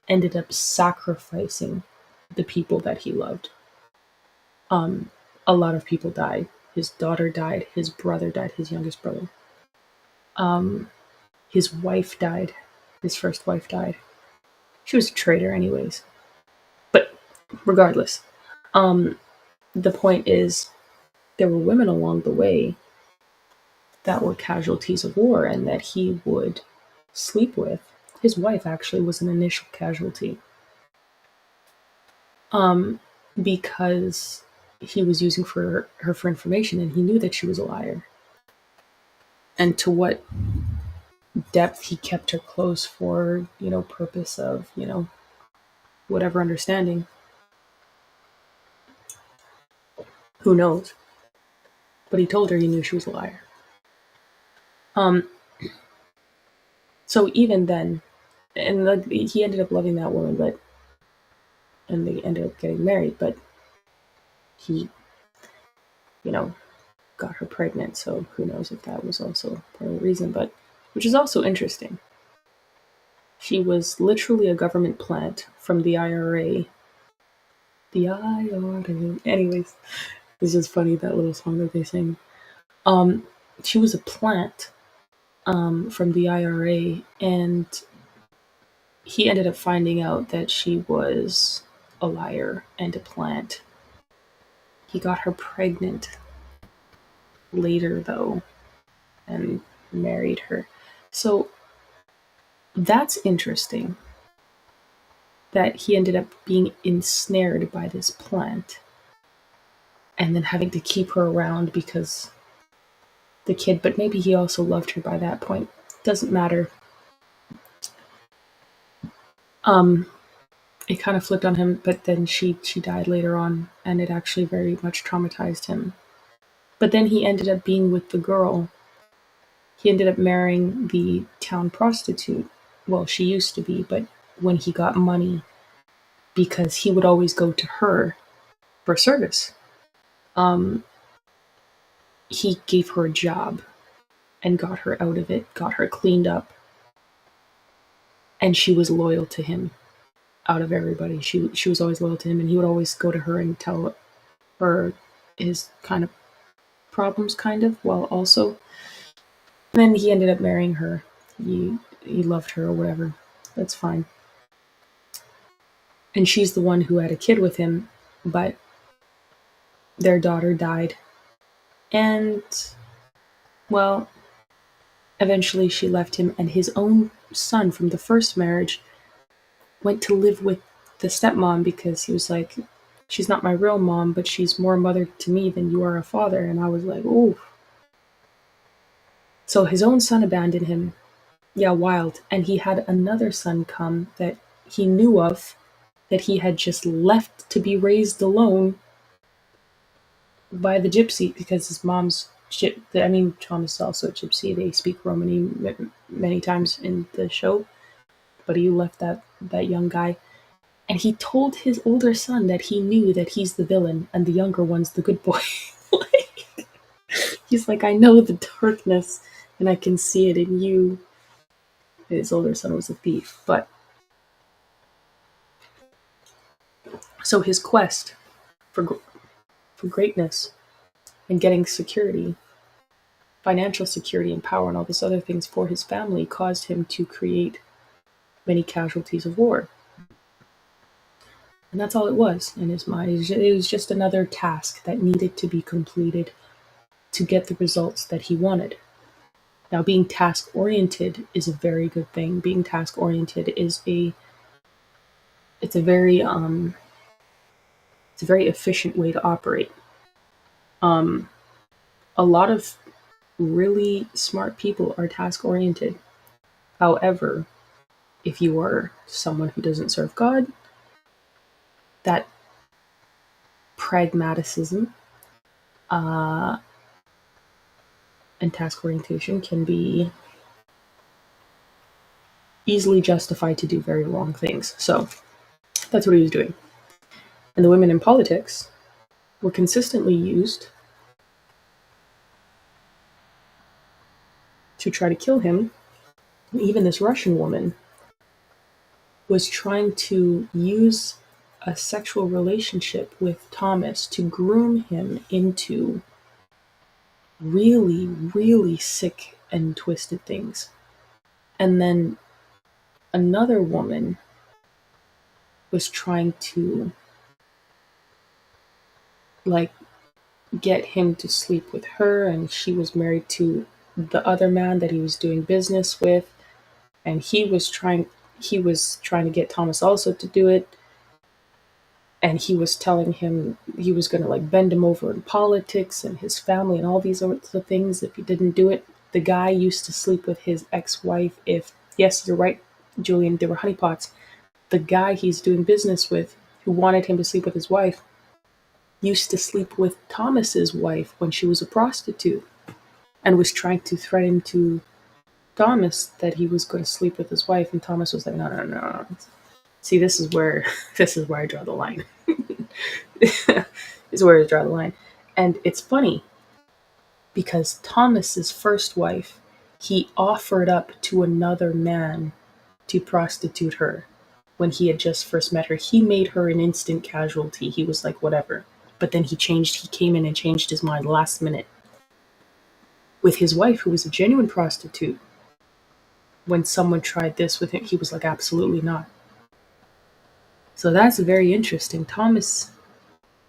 ended up sacrificing the people that he loved. A lot of people died. His daughter died. His brother died. His youngest brother. His wife died. His first wife died. She was a traitor, anyways. But regardless, the point is, there were women along the way that were casualties of war and that he would sleep with. His wife actually was an initial casualty, because he was using her for information, and he knew that she was a liar. And to what depth he kept her close for, purpose of, whatever understanding, who knows? But he told her he knew she was a liar. So even then, and he ended up loving that woman, and they ended up getting married, but he, got her pregnant, so who knows if that was also part of the reason, but which is also interesting. She was literally a government plant from the IRA. The IRA. Anyways, it's just funny, that little song that they sing. She was a plant from the IRA, and he ended up finding out that she was a liar and a plant. He got her pregnant later, though, and married her. So that's interesting that he ended up being ensnared by this plant and then having to keep her around because the kid, but maybe he also loved her by that point. Doesn't matter. It kind of flipped on him, but then she died later on, and it actually very much traumatized him. But then he ended up being with the girl. He ended up marrying the town prostitute. Well, she used to be, but when he got money, because he would always go to her for service, he gave her a job and got her out of it, got her cleaned up, and she was loyal to him. Out of everybody, she was always loyal to him, and he would always go to her and tell her his kind of problems, while also. And then he ended up marrying her. He loved her or whatever. That's fine. And she's the one who had a kid with him, but their daughter died. And, well, eventually she left him, and his own son from the first marriage went to live with the stepmom because he was like, she's not my real mom, but she's more mother to me than you are a father. And I was like, ooh. So his own son abandoned him. Yeah, wild. And he had another son come that he knew of, that he had just left to be raised alone by the gypsy, because his mom's I mean, Thomas is also a gypsy. They speak Romany many times in the show, but he left that young guy, and he told his older son that he knew that he's the villain and the younger one's the good boy. Like, he's like, I know the darkness, and I can see it in you. His older son was a thief, but so his quest for for greatness and getting security, financial security and power and all these other things for his family caused him to create many casualties of war. And that's all it was in his mind. It was just another task that needed to be completed to get the results that he wanted. Now, being task oriented is a very good thing. Being task oriented is it's a very it's a very efficient way to operate. Um, a lot of really smart people are task oriented. However, if you are someone who doesn't serve God, that pragmaticism uh, and task orientation can be easily justified to do very wrong things. So that's what he was doing. And the women in politics were consistently used to try to kill him. And even this Russian woman was trying to use a sexual relationship with Thomas to groom him into really, really sick and twisted things. And then another woman was trying to, like, get him to sleep with her, and she was married to the other man that he was doing business with, and he was trying to get Thomas also to do it, and he was telling him he was going to, like, bend him over in politics and his family and all these sorts of things if he didn't do it. The guy used to sleep with his ex-wife. If Yes, you're right, Julian, they were honeypots. The guy he's doing business with, who wanted him to sleep with his wife, used to sleep with Thomas's wife when she was a prostitute, and was trying to threaten to Thomas that he was going to sleep with his wife, and Thomas was like, no, no, no, no. See, this is where this is where I draw the line. This is where I draw the line. And it's funny because Thomas's first wife, he offered up to another man to prostitute her when he had just first met her. He made her an instant casualty. He was like, whatever. But then he came in and changed his mind last minute. With his wife, who was a genuine prostitute, when someone tried this with him, he was like, absolutely not. So that's very interesting. Thomas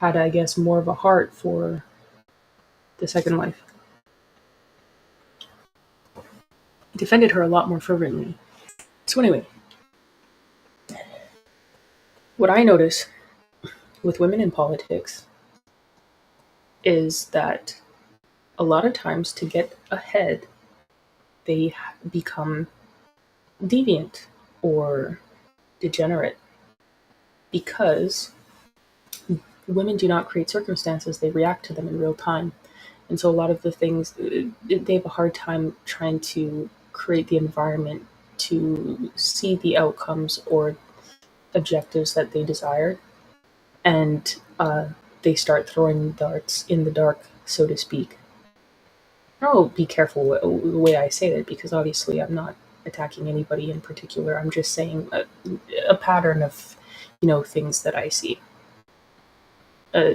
had, I guess, more of a heart for the second wife. He defended her a lot more fervently. So anyway, what I notice with women in politics is that a lot of times to get ahead, they become deviant or degenerate because women do not create circumstances, they react to them in real time. And so a lot of the things, they have a hard time trying to create the environment to see the outcomes or objectives that they desire. And they start throwing darts in the dark, so to speak. I'll be careful the way I say that, because obviously I'm not attacking anybody in particular. I'm just saying a pattern of, things that I see. Uh,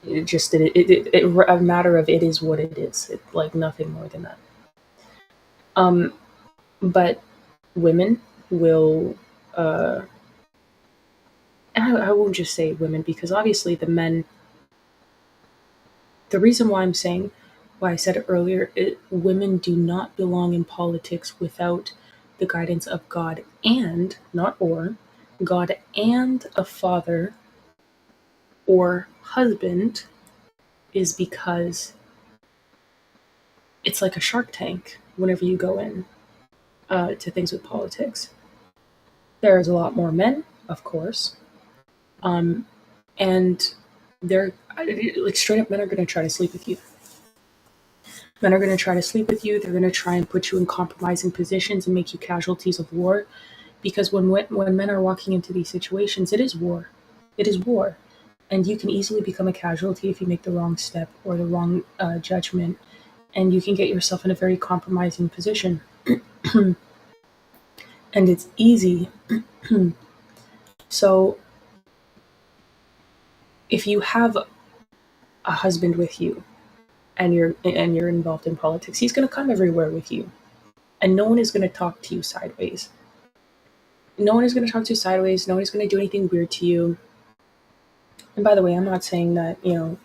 a matter of, it is what it is. Like, nothing more than that. But women will, and I won't just say women, because obviously the reason why I said it earlier, women do not belong in politics without the guidance of God and, not or, God and a father or husband, is because it's like a shark tank whenever you go in to things with politics. There's a lot more men, of course, um, and they're like straight up men are going to try to sleep with you. Men are going to try to sleep with you. They're going to try and put you in compromising positions and make you casualties of war. Because when men are walking into these situations, it is war. It is war. And you can easily become a casualty if you make the wrong step or the wrong judgment. And you can get yourself in a very compromising position. And it's easy. So if you have a husband with you and you're involved in politics, he's going to come everywhere with you. And no one is going to talk to you sideways. No one is going to talk to you sideways. No one is going to do anything weird to you. And by the way, I'm not saying that, I'm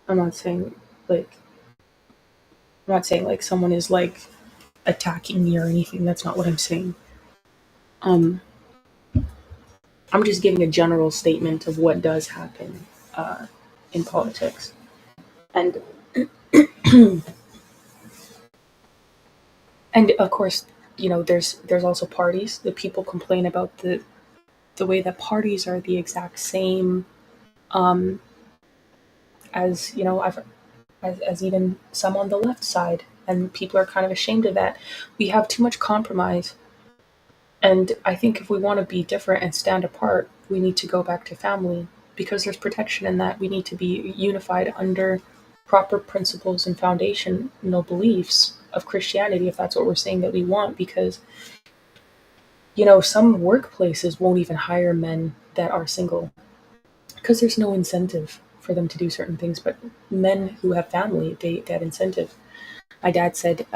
not saying like, I'm not saying like someone is like attacking me or anything. That's not what I'm saying. Um, I'm just giving a general statement of what does happen uh, in politics. And and of course, there's also parties. The people complain about the way that parties are the exact same um, as as even some on the left side, and people are kind of ashamed of that. We have too much compromise, and I think if we want to be different and stand apart, we need to go back to family because there's protection in that. We need to be unified under proper principles and foundational beliefs of Christianity, if that's what we're saying that we want, because some workplaces won't even hire men that are single because there's no incentive for them to do certain things. But men who have family, they that incentive. My dad said,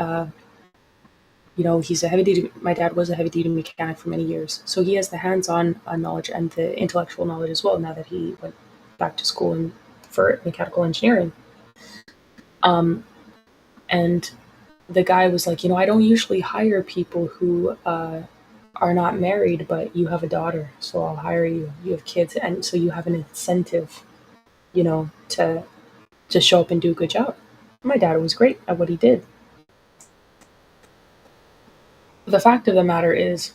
he's a heavy duty. My dad was a heavy duty mechanic for many years, so he has the hands-on knowledge and the intellectual knowledge as well. Now that he went back to school for mechanical engineering, and the guy was like, I don't usually hire people who are not married, but you have a daughter, so I'll hire you. You have kids, and so you have an incentive, to show up and do a good job. My dad was great at what he did. The fact of the matter is,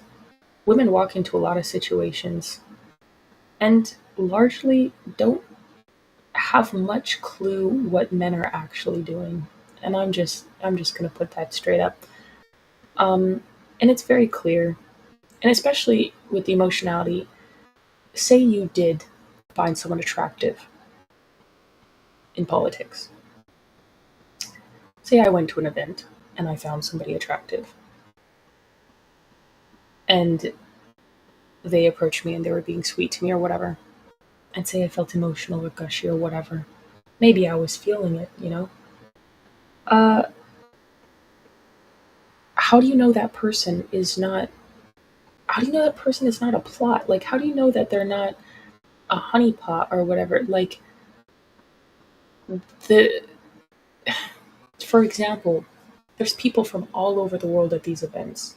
women walk into a lot of situations and largely don't have much clue what men are actually doing. And I'm just gonna put that straight up. And it's very clear, and especially with the emotionality. Say you did find someone attractive in politics. Say I went to an event and I found somebody attractive, and they approached me and they were being sweet to me or whatever, and say I felt emotional or gushy or whatever. Maybe I was feeling it. Uh, how do you know that person is not? How do you know that person is not a plot? Like, how do you know that they're not a honeypot or whatever? Like, the for example, there's people from all over the world at these events.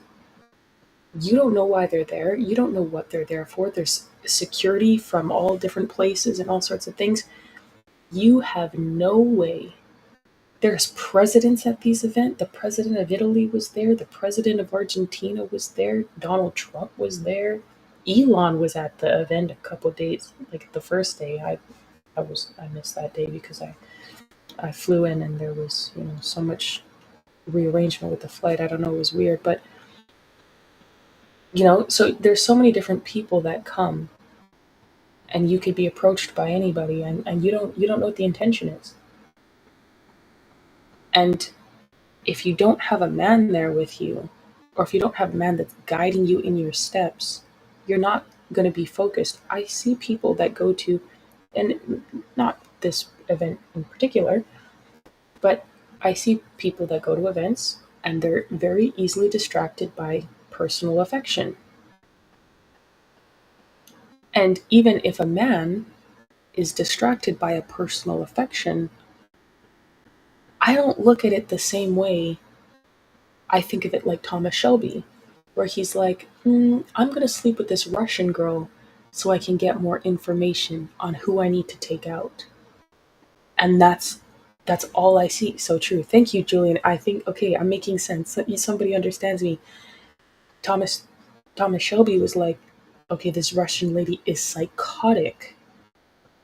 You don't know why they're there. You don't know what they're there for. There's security from all different places and all sorts of things. You have no way. There's presidents at these events. The president of Italy was there. The president of Argentina was there. Donald Trump was there. Elon was at the event a couple days, like the first day. I missed that day because I flew in and there was so much rearrangement with the flight. I don't know, it was weird, but so there's so many different people that come, and you could be approached by anybody, and you don't know what the intention is. And if you don't have a man there with you, or if you don't have a man that's guiding you in your steps, you're not going to be focused. I see people that go to, and not this event in particular, but I see people that go to events and they're very easily distracted by personal affection. And even if a man is distracted by a personal affection, I don't look at it the same way. I think of it like Thomas Shelby, where he's like, I'm going to sleep with this Russian girl so I can get more information on who I need to take out. And that's That's all I see. So true. Thank you, Julian. I think, okay, I'm making sense. Somebody understands me. Thomas Thomas Shelby was like, okay, this Russian lady is psychotic,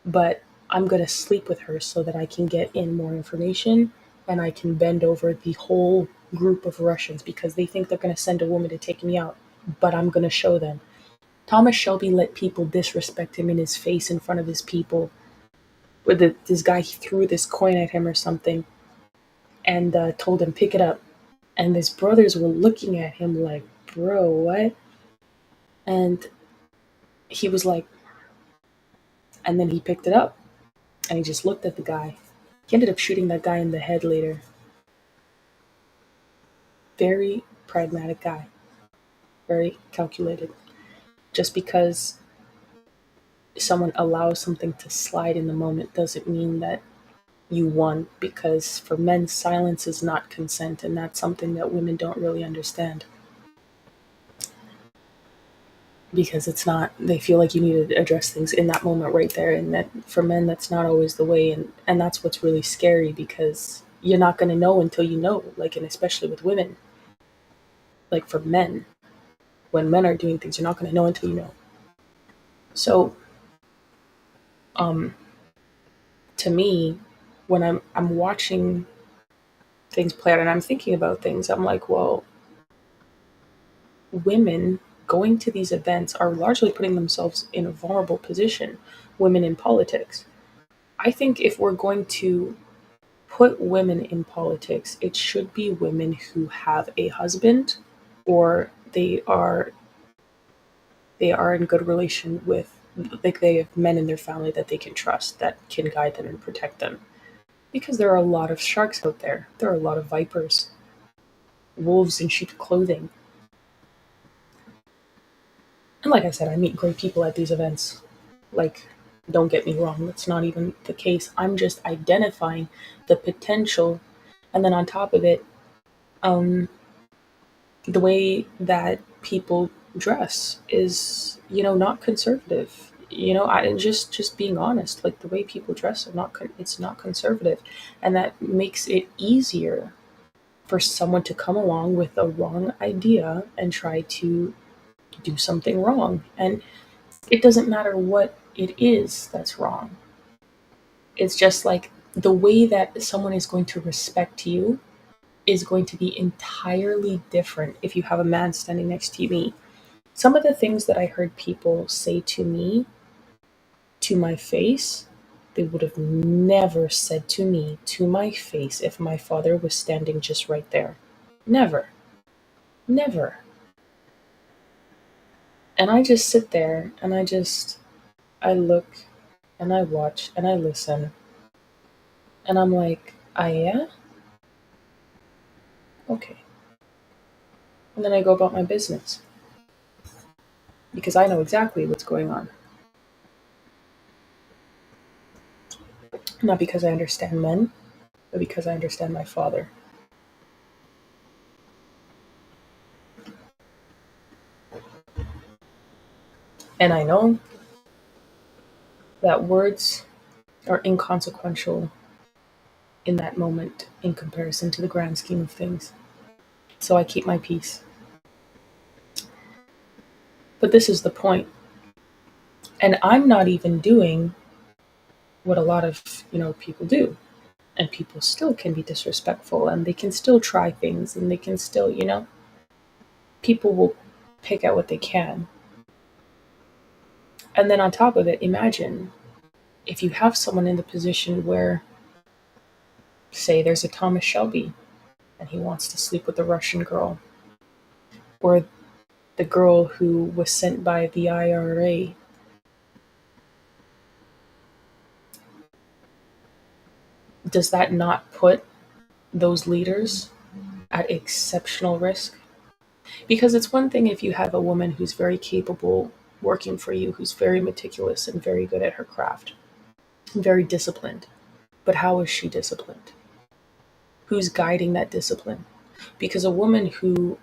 but I'm gonna sleep with her so that I can get in more information and I can bend over the whole group of Russians because they think they're gonna send a woman to take me out, but I'm gonna show them. Thomas Shelby let people disrespect him in his face in front of his people. Where this guy threw this coin at him or something and told him pick it up, and his brothers were looking at him like, bro, what? And he was like, and then he picked it up and he just looked at the guy. He ended up shooting that guy in the head later. Very pragmatic guy, very calculated. Just because someone allows something to slide in the moment doesn't mean that you won, because for men, silence is not consent, and that's something that women don't really understand. Because it's not, they feel like you need to address things in that moment right there, and that for men, that's not always the way, and that's what's really scary, because you're not going to know until you know, like, and especially with women. Like for men, when men are doing things, you're not going to know until you know. So, um, to me, when I'm watching things play out and I'm thinking about things, I'm like, well, women going to these events are largely putting themselves in a vulnerable position. Women in politics. I think if we're going to put women in politics, it should be women who have a husband, or they are in good relation with, like, they have men in their family that they can trust, that can guide them and protect them. Because there are a lot of sharks out there. There are a lot of vipers, wolves in sheep's clothing. And like I said, I meet great people at these events. Like, don't get me wrong, that's not even the case. I'm just identifying the potential. And then on top of it, um, the way that people dress is, not conservative. I just being honest, like the way people dress are not, it's not conservative. And that makes it easier for someone to come along with a wrong idea and try to do something wrong. And it doesn't matter what it is that's wrong. It's just like the way that someone is going to respect you is going to be entirely different if you have a man standing next to me. Some of the things that I heard people say to me, to my face, they would have never said to me, to my face, if my father was standing just right there. Never. Never. And I just sit there and I look and I watch and I listen. And I'm like, ah, yeah? Okay. And then I go about my business because I know exactly what's going on. Not because I understand men, but because I understand my father. And I know that words are inconsequential in that moment in comparison to the grand scheme of things. So I keep my peace. But this is the point. And I'm not even doing what a lot of, people do. And people still can be disrespectful and they can still try things and they can still, people will pick at what they can. And then on top of it, imagine if you have someone in the position where, say, there's a Thomas Shelby and he wants to sleep with a Russian girl, or the girl who was sent by the IRA. Does that not put those leaders at exceptional risk? Because it's one thing if you have a woman who's very capable working for you, who's very meticulous and very good at her craft, very disciplined. But how is she disciplined? Who's guiding that discipline? Because a woman who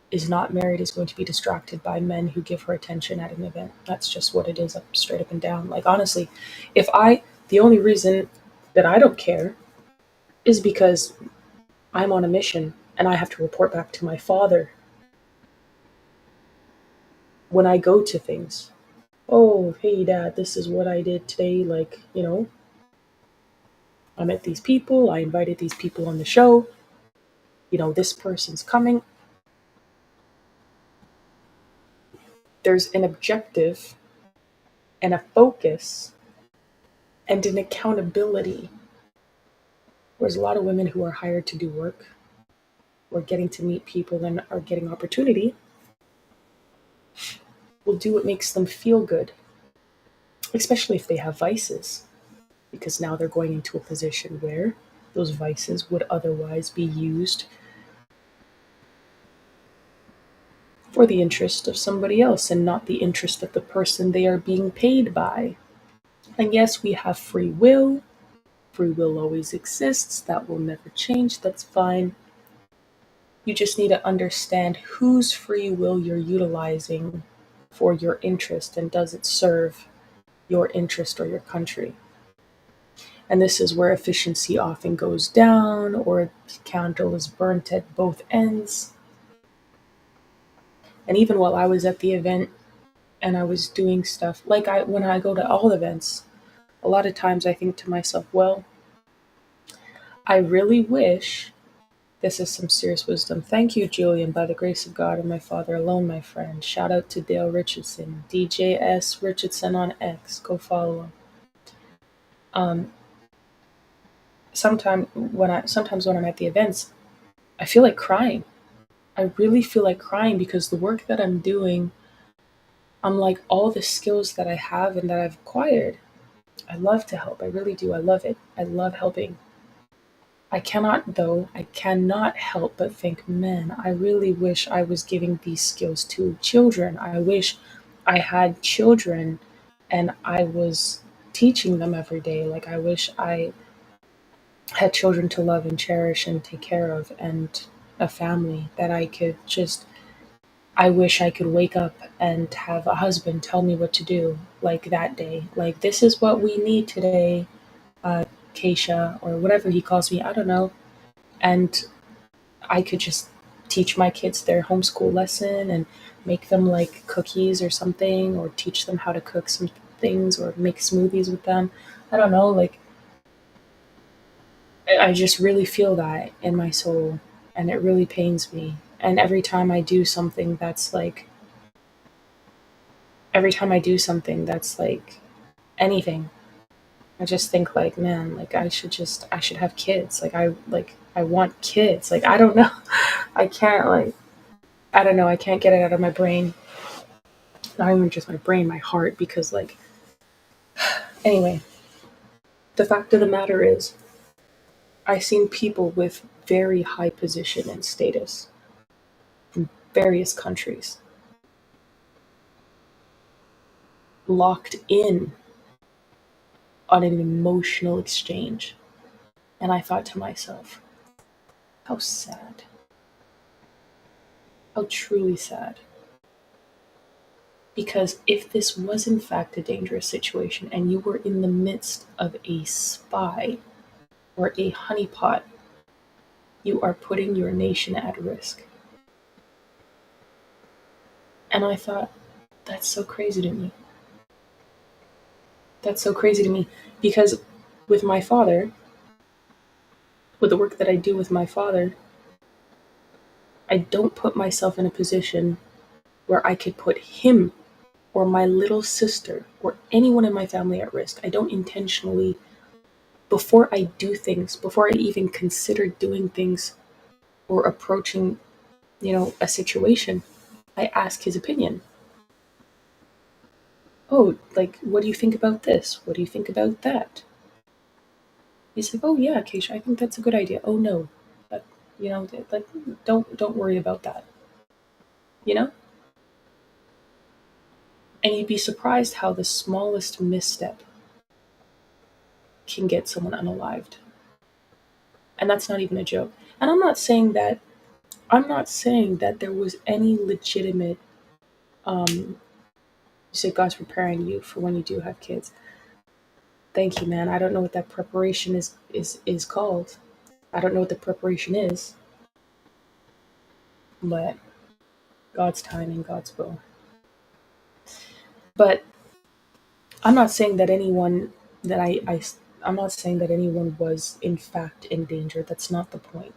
is not married is going to be distracted by men who give her attention at an event. That's just what it is, straight up and down. Like, honestly, the only reason that I don't care is because I'm on a mission and I have to report back to my father when I go to things. Oh, hey, dad, this is what I did today. Like, I met these people, I invited these people on the show. This person's coming. There's an objective and a focus and an accountability. Whereas a lot of women who are hired to do work or getting to meet people and are getting opportunity will do what makes them feel good, especially if they have vices, because now they're going into a position where those vices would otherwise be used for the interest of somebody else and not the interest of the person they are being paid by. And yes, we have free will. Free will always exists. That will never change. That's fine. You just need to understand whose free will you're utilizing for your interest and does it serve your interest or your country. And this is where efficiency often goes down or the candle is burnt at both ends. And even while I was at the event and I was doing stuff, like when I go to all events, a lot of times I think to myself, well, I really wish this is some serious wisdom. Thank you, Julian, by the grace of God and my Father alone, my friend. Shout out to Dale Richardson, DJS Richardson on X. Go follow him. Um, sometimes when I'm at the events, I feel like crying. I really feel like crying because the work that I'm doing, I'm like all the skills that I have and that I've acquired. I love to help. I really do. I love it. I love helping. I cannot help but think, man, I really wish I was giving these skills to children. I wish I had children and I was teaching them every day. Like, I wish I had children to love and cherish and take care of and a family that I could just, I wish I could wake up and have a husband tell me what to do like that day. Like, this is what we need today, uh, Kaysha, or whatever he calls me. I don't know. And I could just teach my kids their homeschool lesson and make them like cookies or something, or teach them how to cook some things or make smoothies with them. I don't know, like I just really feel that in my soul and it really pains me. And every time I do something that's like anything, I just think like, man, like I should have kids. I want kids. Like I don't know. I can't like I don't know, I can't get it out of my brain. Not even just my brain, my heart, because like anyway, the fact of the matter is I've seen people with very high position and status from various countries locked in on an emotional exchange. And I thought to myself, how sad. How truly sad. Because if this was in fact a dangerous situation and you were in the midst of a spy or a honeypot, you are putting your nation at risk. And I thought, that's so crazy to me. That's so crazy to me because with my father, with the work that I do with my father, I don't put myself in a position where I could put him or my little sister or anyone in my family at risk. I don't intentionally, before I do things, before I even consider doing things or approaching, a situation, I ask his opinion. Oh, like, what do you think about this? What do you think about that? He's like, oh yeah, Keisha, I think that's a good idea. Oh no, but like, don't worry about that. You know, and you'd be surprised how the smallest misstep can get someone unalived, and that's not even a joke. And I'm not saying that there was any legitimate. You say God's preparing you for when you do have kids. Thank you, man. I don't know what that preparation is called. I don't know what the preparation is, but God's timing, God's will. But I'm not saying that anyone that I'm not saying that anyone was in fact in danger. That's not the point.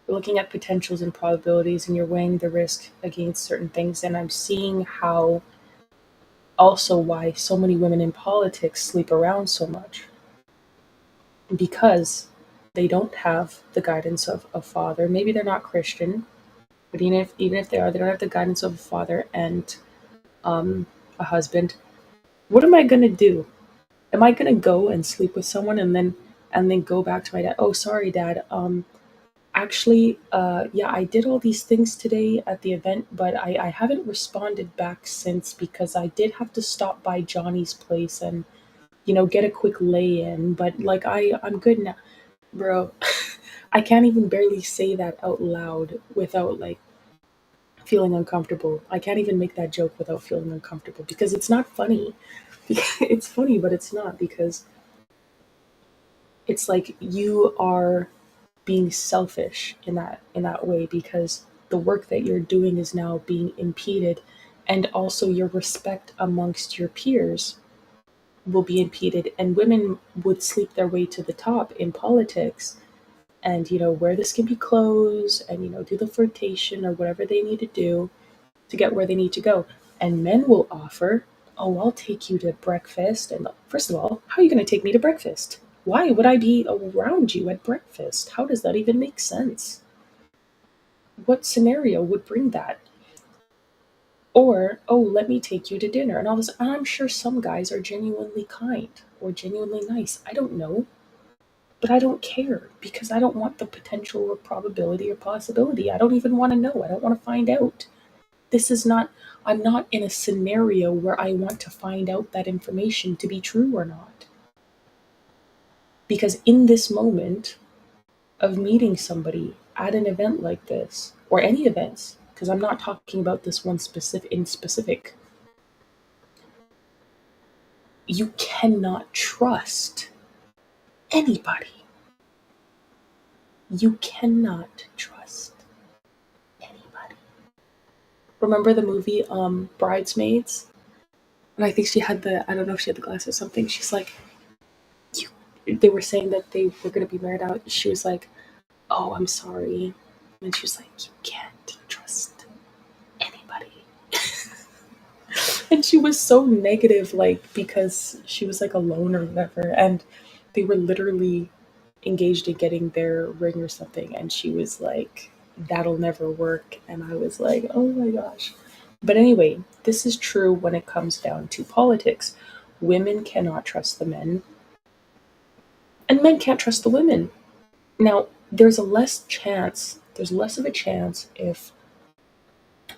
You're looking at potentials and probabilities and you're weighing the risk against certain things, and I'm seeing how also why so many women in politics sleep around so much because they don't have the guidance of a father. Maybe they're not Christian, but even if they are, they don't have the guidance of a father and um, a husband. What am I gonna do? Am I gonna go and sleep with someone and then go back to my dad? Oh, sorry, dad. Actually, yeah, I did all these things today at the event, but I haven't responded back since because I did have to stop by Johnny's place and get a quick lay in. But like I'm good now, bro. I can't even barely say that out loud without like feeling uncomfortable. I can't even make that joke without feeling uncomfortable because it's not funny. It's funny, but it's not because it's like you are being selfish in that way because the work that you're doing is now being impeded, and also your respect amongst your peers will be impeded, and women would sleep their way to the top in politics and wear the skimpy clothes and do the flirtation or whatever they need to do to get where they need to go. And men will offer, oh, I'll take you to breakfast. And first of all, how are you going to take me to breakfast? Why would I be around you at breakfast? How does that even make sense? What scenario would bring that? Or, oh, let me take you to dinner. And all this. I'm sure some guys are genuinely kind or genuinely nice. I don't know. But I don't care because I don't want the potential or probability or possibility. I don't even want to know. I don't want to find out. This is not, I'm not in a scenario where I want to find out that information to be true or not. Because in this moment of meeting somebody at an event like this, or any events, because I'm not talking about this one specific, you cannot trust anybody. You cannot trust anybody. Remember the movie Bridesmaids? And I think she had I don't know if she had the glass or something. She's like, you, they were saying that they were going to be married out. She was like, oh, I'm sorry. And she was like, you can't trust anybody. And she was so negative, like, because she was like alone or whatever. And they were literally engaged in getting their ring or something. And she was like, that'll never work. And I was like, oh my gosh. But anyway, this is true when it comes down to politics. Women cannot trust the men, and men can't trust the women. Now, there's less of a chance if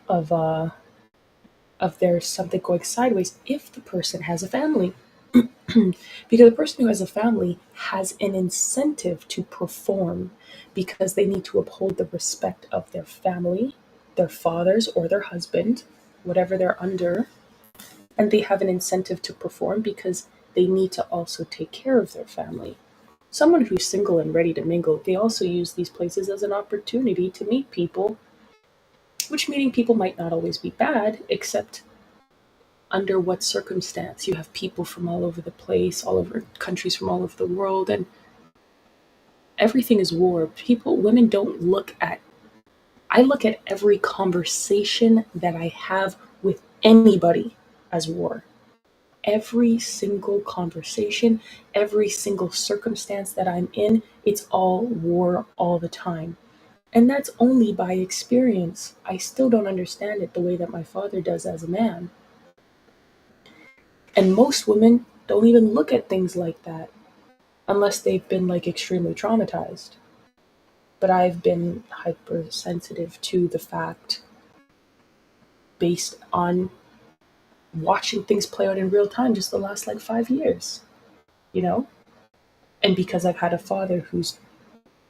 of there's something going sideways if the person has a family. Because the person who has a family has an incentive to perform because they need to uphold the respect of their family, their fathers or their husband, whatever they're under, and they have an incentive to perform because they need to also take care of their family. Someone who's single and ready to mingle, they also use these places as an opportunity to meet people, which meeting people might not always be bad, except under what circumstance. You have people from all over the place, all over countries from all over the world, and everything is war. Women don't look at, I look at every conversation that I have with anybody as war. Every single conversation, every single circumstance that I'm in, it's all war all the time. And that's only by experience. I still don't understand it the way that my father does as a man. And most women don't even look at things like that unless they've been like extremely traumatized. But I've been hypersensitive to the fact based on watching things play out in real time just the last like 5 years, you know? And because I've had a father who's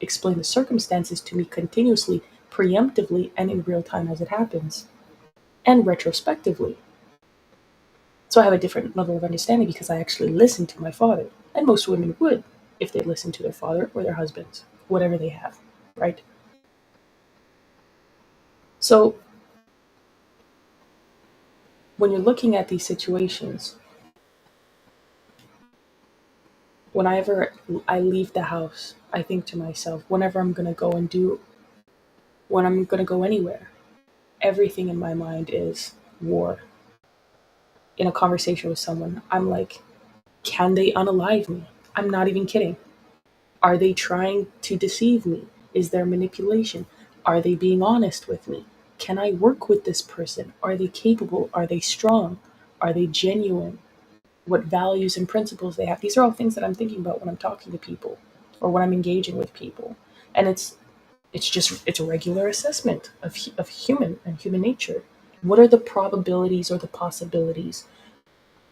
explained the circumstances to me continuously, preemptively, and in real time as it happens, and retrospectively. So I have a different level of understanding because I actually listen to my father. And most women would if they listened to their father or their husbands. whatever they have, right? So when you're looking at these situations, whenever I leave the house, I think to myself, whenever I'm going to go and do, when I'm going to go anywhere, everything in my mind is war. In a conversation with someone, I'm like, can they unalive me? I'm not even kidding. Are they trying to deceive me? Is there manipulation? Are they being honest with me? Can I work with this person? Are they capable? Are they strong? Are they genuine? What values and principles they have? These are all things that I'm thinking about when I'm talking to people or when I'm engaging with people. And it's a regular assessment of human and human nature. What are the probabilities or the possibilities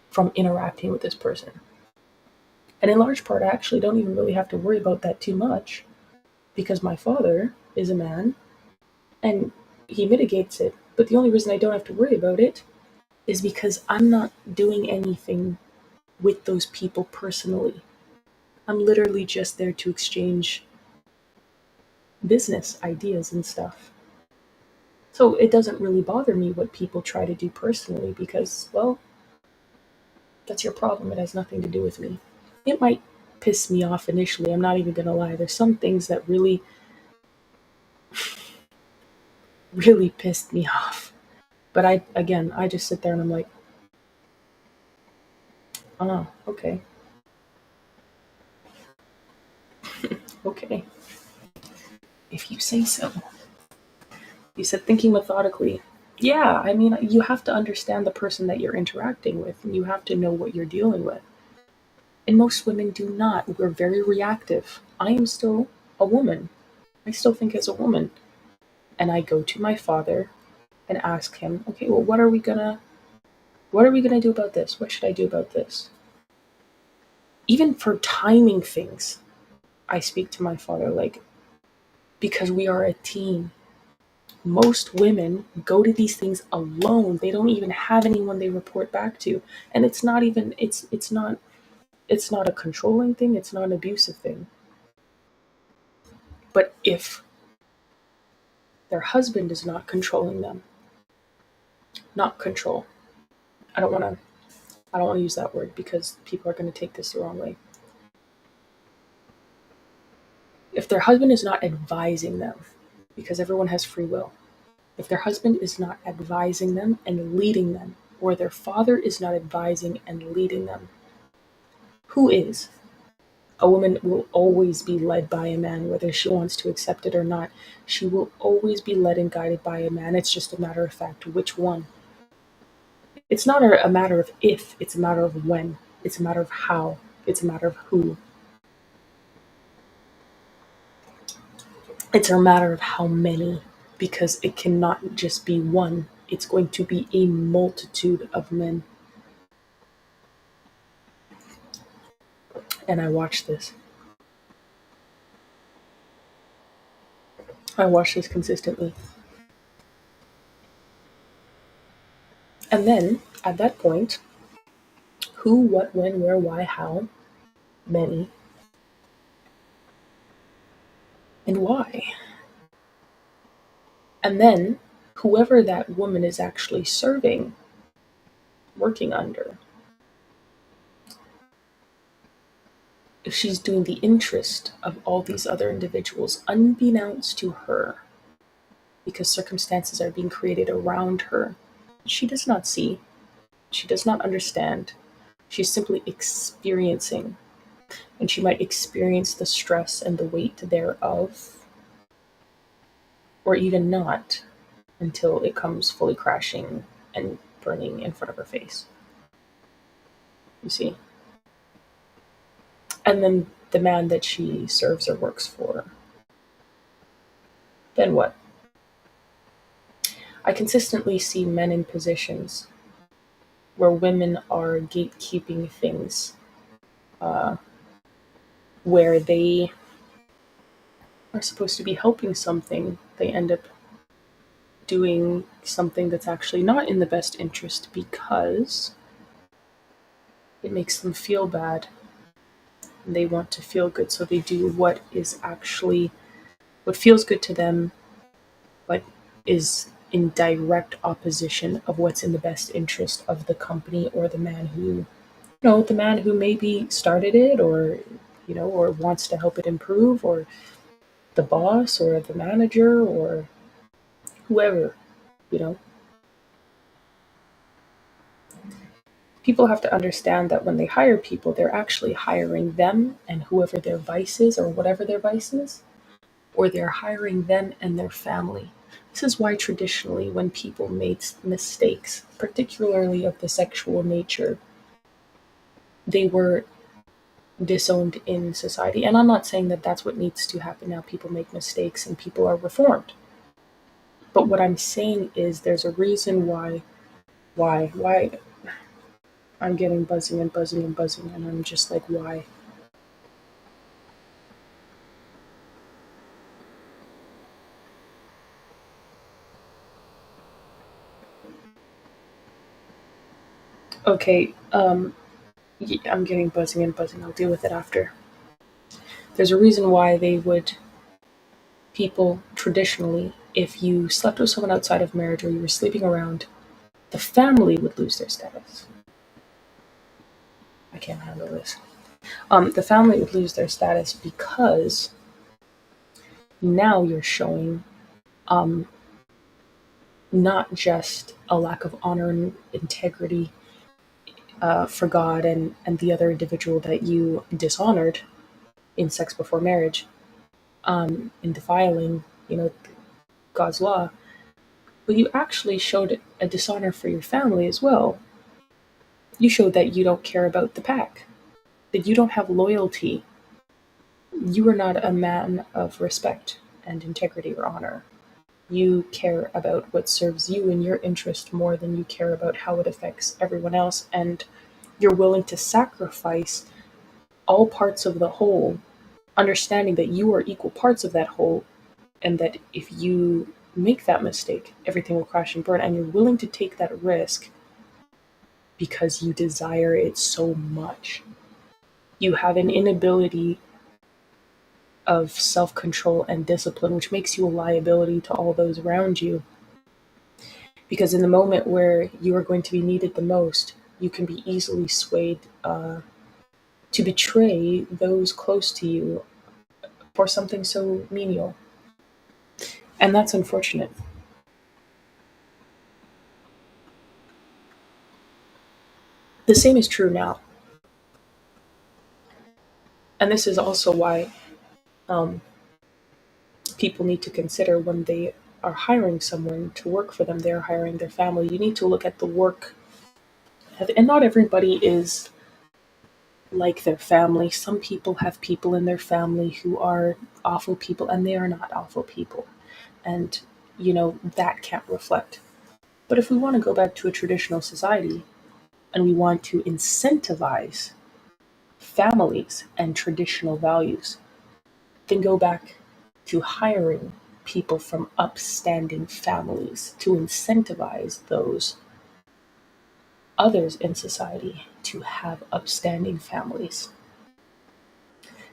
from interacting with this person? And in large part, I actually don't even really have to worry about that too much because my father is a man and he mitigates it. But the only reason I don't have to worry about it is because I'm not doing anything with those people personally. I'm literally just there to exchange business ideas and stuff. So it doesn't really bother me what people try to do personally because, well, that's your problem. It has nothing to do with me. It might piss me off initially. I'm not even going to lie. There's some things that really, really pissed me off. But I just sit there and I'm like, oh, okay, okay. If you say so. You said thinking methodically. Yeah, I mean, you have to understand the person that you're interacting with, and you have to know what you're dealing with. And most women do not. We're very reactive. I am still a woman. I still think as a woman. And I go to my father and ask him, okay, well, what are we gonna do about this? What should I do about this? Even for timing things, I speak to my father like, because we are a team. Most women go to these things alone. They don't even have anyone they report back to. And it's not even it's not a controlling thing, it's not an abusive thing. But if their husband is not controlling them, not control. I don't want to I don't want to use that word because people are going to take this the wrong way. If their husband is not advising them, because everyone has free will, if their husband is not advising them and leading them, or their father is not advising and leading them, who is? A woman will always be led by a man, whether she wants to accept it or not. She will always be led and guided by a man. It's just a matter of fact which one. It's not a matter of if, it's a matter of when. It's a matter of how. It's a matter of who. It's a matter of how many, because it cannot just be one. It's going to be a multitude of men. And I watch this. I watch this consistently. And then, at that point, who, what, when, where, why, how, many, and why. And then, whoever that woman is actually serving, working under, if she's doing the interest of all these other individuals, unbeknownst to her, because circumstances are being created around her, she does not see, she does not understand, she's simply experiencing, and she might experience the stress and the weight thereof, or even not, until it comes fully crashing and burning in front of her face. You see? And then the man that she serves or works for, then what? I consistently see men in positions where women are gatekeeping things, uh, where they are supposed to be helping something, they end up doing something that's actually not in the best interest because it makes them feel bad. They want to feel good, so they do what is actually what feels good to them, but is in direct opposition of what's in the best interest of the company or the man who, the man who maybe started it, or or wants to help it improve, or the boss or the manager or whoever. You know, people have to understand that when they hire people, they're actually hiring them and whoever their vice is or whatever their vice is, or they're hiring them and their family. This is why traditionally, when people made mistakes, particularly of the sexual nature, they were disowned in society. And I'm not saying that that's what needs to happen now. People make mistakes and people are reformed. But what I'm saying is there's a reason why I'm getting buzzing and buzzing and buzzing, and I'm just like, why? Okay, I'm getting buzzing and buzzing. I'll deal with it after. There's a reason why people traditionally, if you slept with someone outside of marriage or you were sleeping around, the family would lose their status. I can't handle this. The family would lose their status because now you're showing um, not just a lack of honor and integrity for God and the other individual that you dishonored in sex before marriage, in defiling, God's law, but you actually showed a dishonor for your family as well. You showed that you don't care about the pack, that you don't have loyalty. You are not a man of respect and integrity or honor. You care about what serves you and your interest more than you care about how it affects everyone else. And you're willing to sacrifice all parts of the whole, understanding that you are equal parts of that whole, and that if you make that mistake, everything will crash and burn. And you're willing to take that risk because you desire it so much. You have an inability of self control and discipline, which makes you a liability to all those around you. Because in the moment where you are going to be needed the most, you can be easily swayed to betray those close to you for something so menial. And that's unfortunate. The same is true now. And this is also why um, people need to consider when they are hiring someone to work for them, they're hiring their family. You need to look at the work. And not everybody is like their family. Some people have people in their family who are awful people, and they are not awful people. And, that can't reflect. But if we want to go back to a traditional society and we want to incentivize families and traditional values, then go back to hiring people from upstanding families to incentivize those others in society to have upstanding families,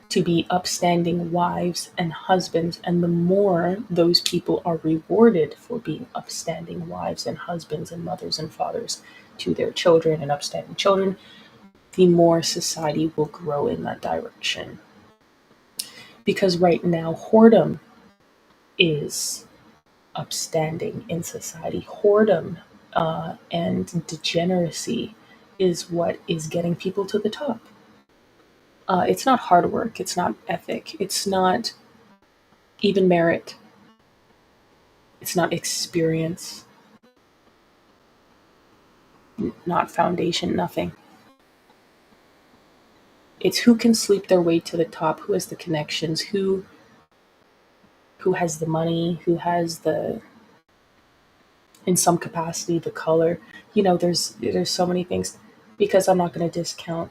to be upstanding wives and husbands. And the more those people are rewarded for being upstanding wives and husbands and mothers and fathers to their children and upstanding children, the more society will grow in that direction. Because right now, whoredom is upstanding in society. Whoredom and degeneracy is what is getting people to the top. It's not hard work, it's not ethic, it's not even merit, it's not experience, not foundation, nothing. It's who can sleep their way to the top, who has the connections, who has the money, who has the, in some capacity, the color. There's so many things. Because I'm not going to discount,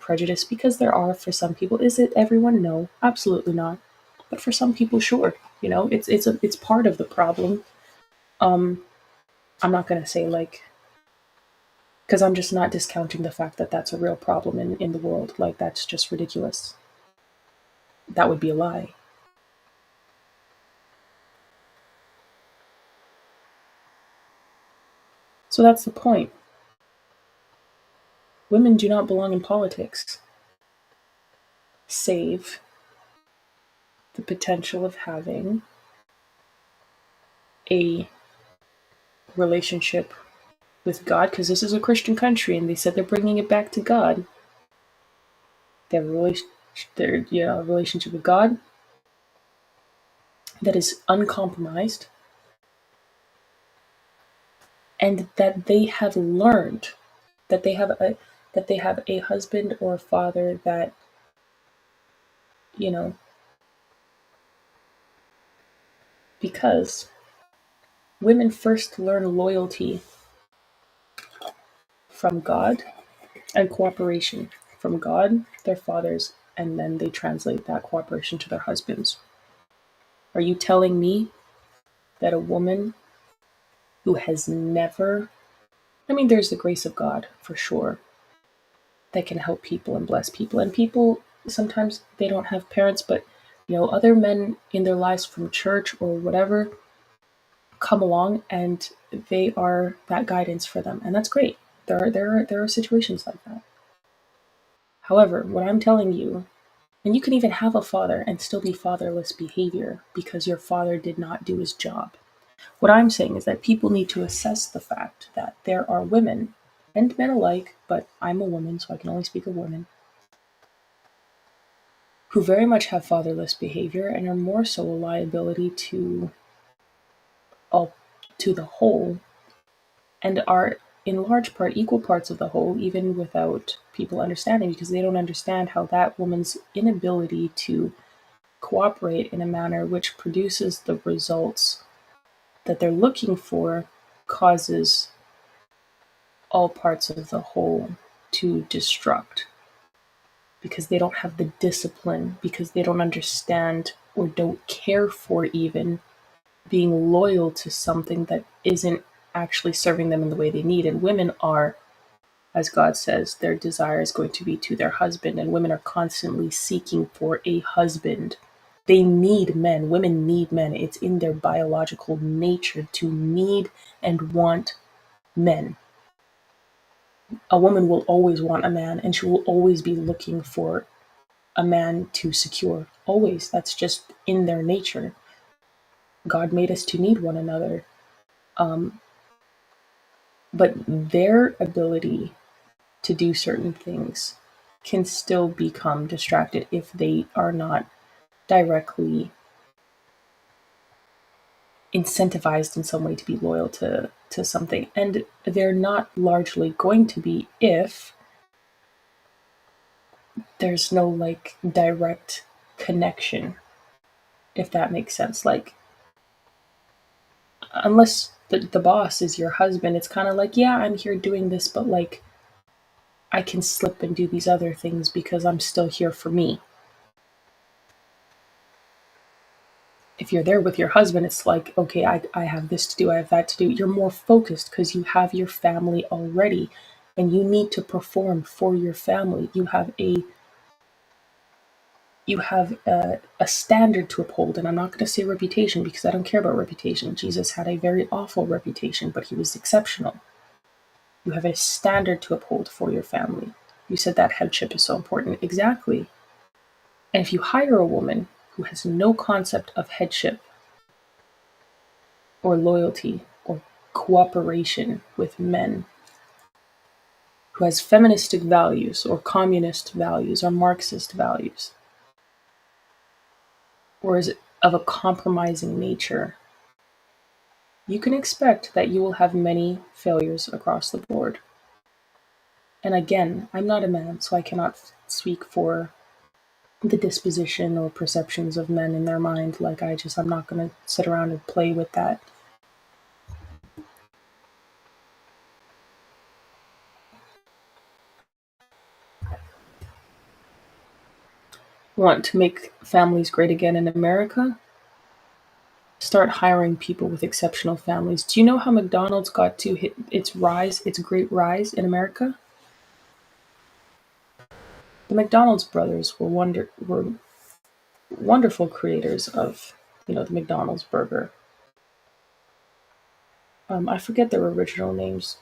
prejudice, because there are for some people. Is it everyone? No, absolutely not. But for some people, sure. It's part of the problem. Um, I'm not going to say like, because I'm just not discounting the fact that that's a real problem in the world. Like, that's just ridiculous. that would be a lie. So that's the point. Women do not belong in politics, save the potential of having a relationship with God, because this is a Christian country and they said they're bringing it back to God. They have a relationship with God that is uncompromised, and that they have learned that they have a husband or a father that, you know, because women first learn loyalty from God and cooperation from God, their fathers, and then they translate that cooperation to their husbands. Are you telling me that a woman who has never, I mean, there's the grace of God for sure that can help people and bless people, and people sometimes they don't have parents, but other men in their lives from church or whatever come along and they are that guidance for them, and that's great. There are situations like that. However, what I'm telling you, and you can even have a father and still be fatherless behavior because your father did not do his job. What I'm saying is that people need to assess the fact that there are women and men alike, but I'm a woman, so I can only speak of women, who very much have fatherless behavior and are more so a liability all to the whole, and are in large part equal parts of the whole, even without people understanding, because they don't understand how that woman's inability to cooperate in a manner which produces the results that they're looking for causes all parts of the whole to destruct, because they don't have the discipline, because they don't understand or don't care for even being loyal to something that isn't actually serving them in the way they need. And women are, as God says, their desire is going to be to their husband, and women are constantly seeking for a husband. They need men. Women need men. It's in their biological nature to need and want men. A woman will always want a man, and she will always be looking for a man to secure. Always. That's just in their nature. God made us to need one another. But their ability to do certain things can still become distracted if they are not directly incentivized in some way to be loyal to something. And they're not largely going to be if there's no like direct connection, if that makes sense. Like, unless the boss is your husband, it's kind of like, yeah, I'm here doing this, but like I can slip and do these other things because I'm still here for me. If you're there with your husband, it's like, okay, I have this to do, I have that to do. You're more focused because you have your family already and you need to perform for your family. You have a standard to uphold, and I'm not going to say reputation because I don't care about reputation. Jesus had a very awful reputation, but he was exceptional. You have a standard to uphold for your family. You said that headship is so important. Exactly. And if you hire a woman who has no concept of headship or loyalty or cooperation with men, who has feministic values or communist values or Marxist values, or is of a compromising nature, you can expect that you will have many failures across the board. And again, I'm not a man, so I cannot speak for the disposition or perceptions of men in their mind. Like, I'm not going to sit around and play with that. Want to make families great again in America? Start hiring people with exceptional families. Do you know how McDonald's got to hit its great rise in America? The McDonald's brothers were wonderful creators of, the McDonald's burger. I forget their original names.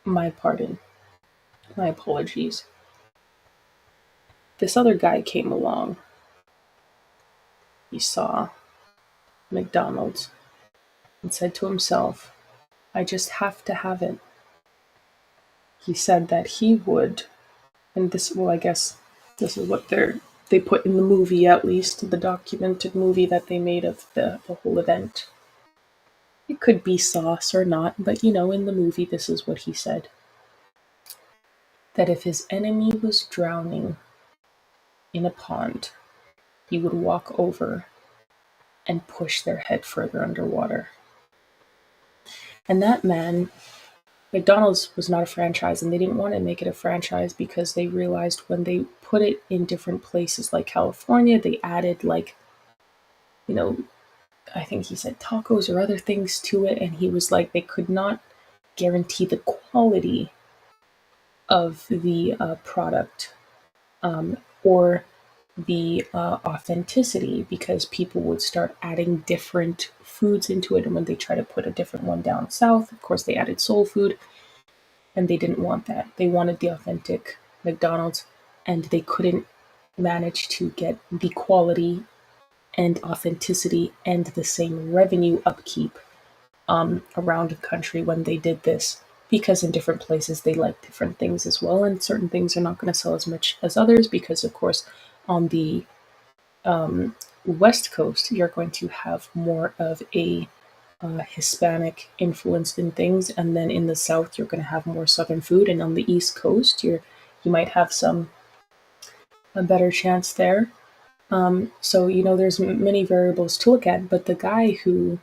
My pardon. My apologies. This other guy came along. He saw McDonald's and said to himself, I just have to have it. He said that he would, and this, well, I guess this is what they put in the movie, at least, the documented movie that they made of the whole event. It could be sauce or not, but in the movie, this is what he said. That if his enemy was drowning in a pond, he would walk over and push their head further underwater. And that man, McDonald's was not a franchise, and they didn't want to make it a franchise because they realized when they put it in different places like California, they added I think he said tacos or other things to it, and he was like, they could not guarantee the quality of the product or the authenticity, because people would start adding different foods into it. And when they try to put a different one down south, of course, they added soul food, and they didn't want that. They wanted the authentic McDonald's, and they couldn't manage to get the quality and authenticity and the same revenue upkeep around the country when they did this, because in different places they like different things as well, and certain things are not going to sell as much as others, because of course on the West Coast you're going to have more of a Hispanic influence in things, and then in the South you're going to have more Southern food, and on the East Coast you might have a better chance there. So there's many variables to look at, but the guy who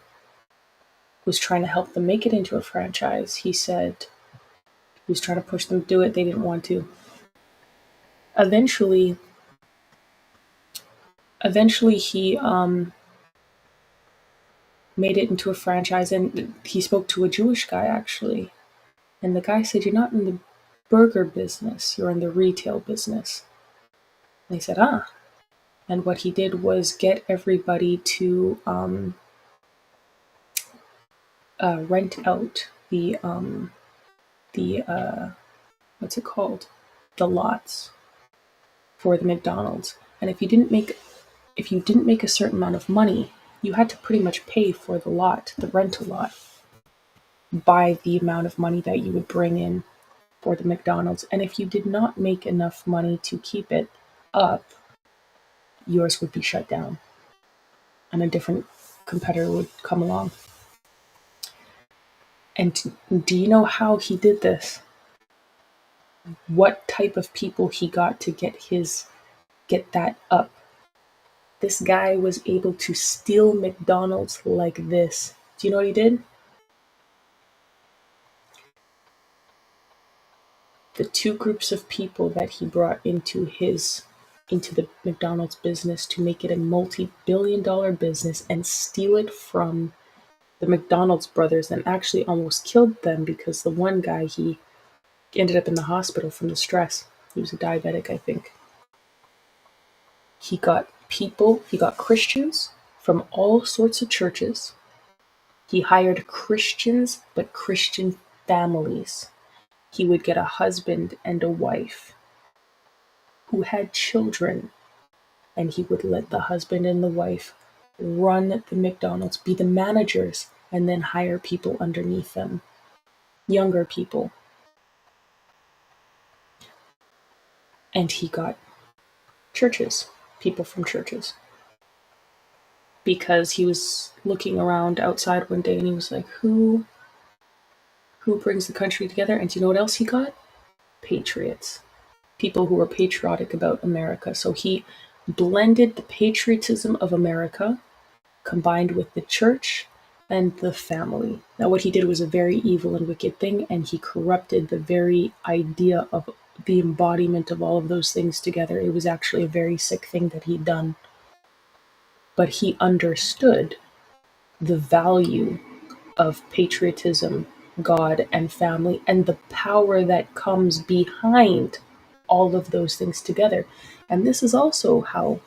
was trying to help them make it into a franchise, he said he was trying to push them to do it. They didn't want to. Eventually he made it into a franchise, and he spoke to a Jewish guy actually, and the guy said, "You're not in the burger business. You're in the retail business." And he said, "Ah." And what he did was get everybody to rent out the what's it called? The lots for the McDonald's. And if you didn't make a certain amount of money, you had to pretty much pay for the lot, the rental lot, by the amount of money that you would bring in for the McDonald's. And if you did not make enough money to keep it up, yours would be shut down and a different competitor would come along. And do you know how he did this? What type of people he got to get that up? This guy was able to steal McDonald's like this. Do you know what he did? The two groups of people that he brought into the McDonald's business to make it a multi-billion-dollar business and steal it from the McDonald's brothers, and actually almost killed them, because the one guy, he ended up in the hospital from the stress. He was a diabetic, I think. He got Christians from all sorts of churches. He hired Christians, but Christian families. He would get a husband and a wife who had children, and he would let the husband and the wife run the McDonald's, be the managers, and then hire people underneath them, younger people. And he got churches, people from churches, because he was looking around outside one day and he was like, who brings the country together? And do you know what else he got? Patriots, people who were patriotic about America. So he blended the patriotism of America combined with the church and the family. Now, what he did was a very evil and wicked thing, and he corrupted the very idea of the embodiment of all of those things together. It was actually a very sick thing that he'd done. But he understood the value of patriotism, God, and family, and the power that comes behind all of those things together. And this is also how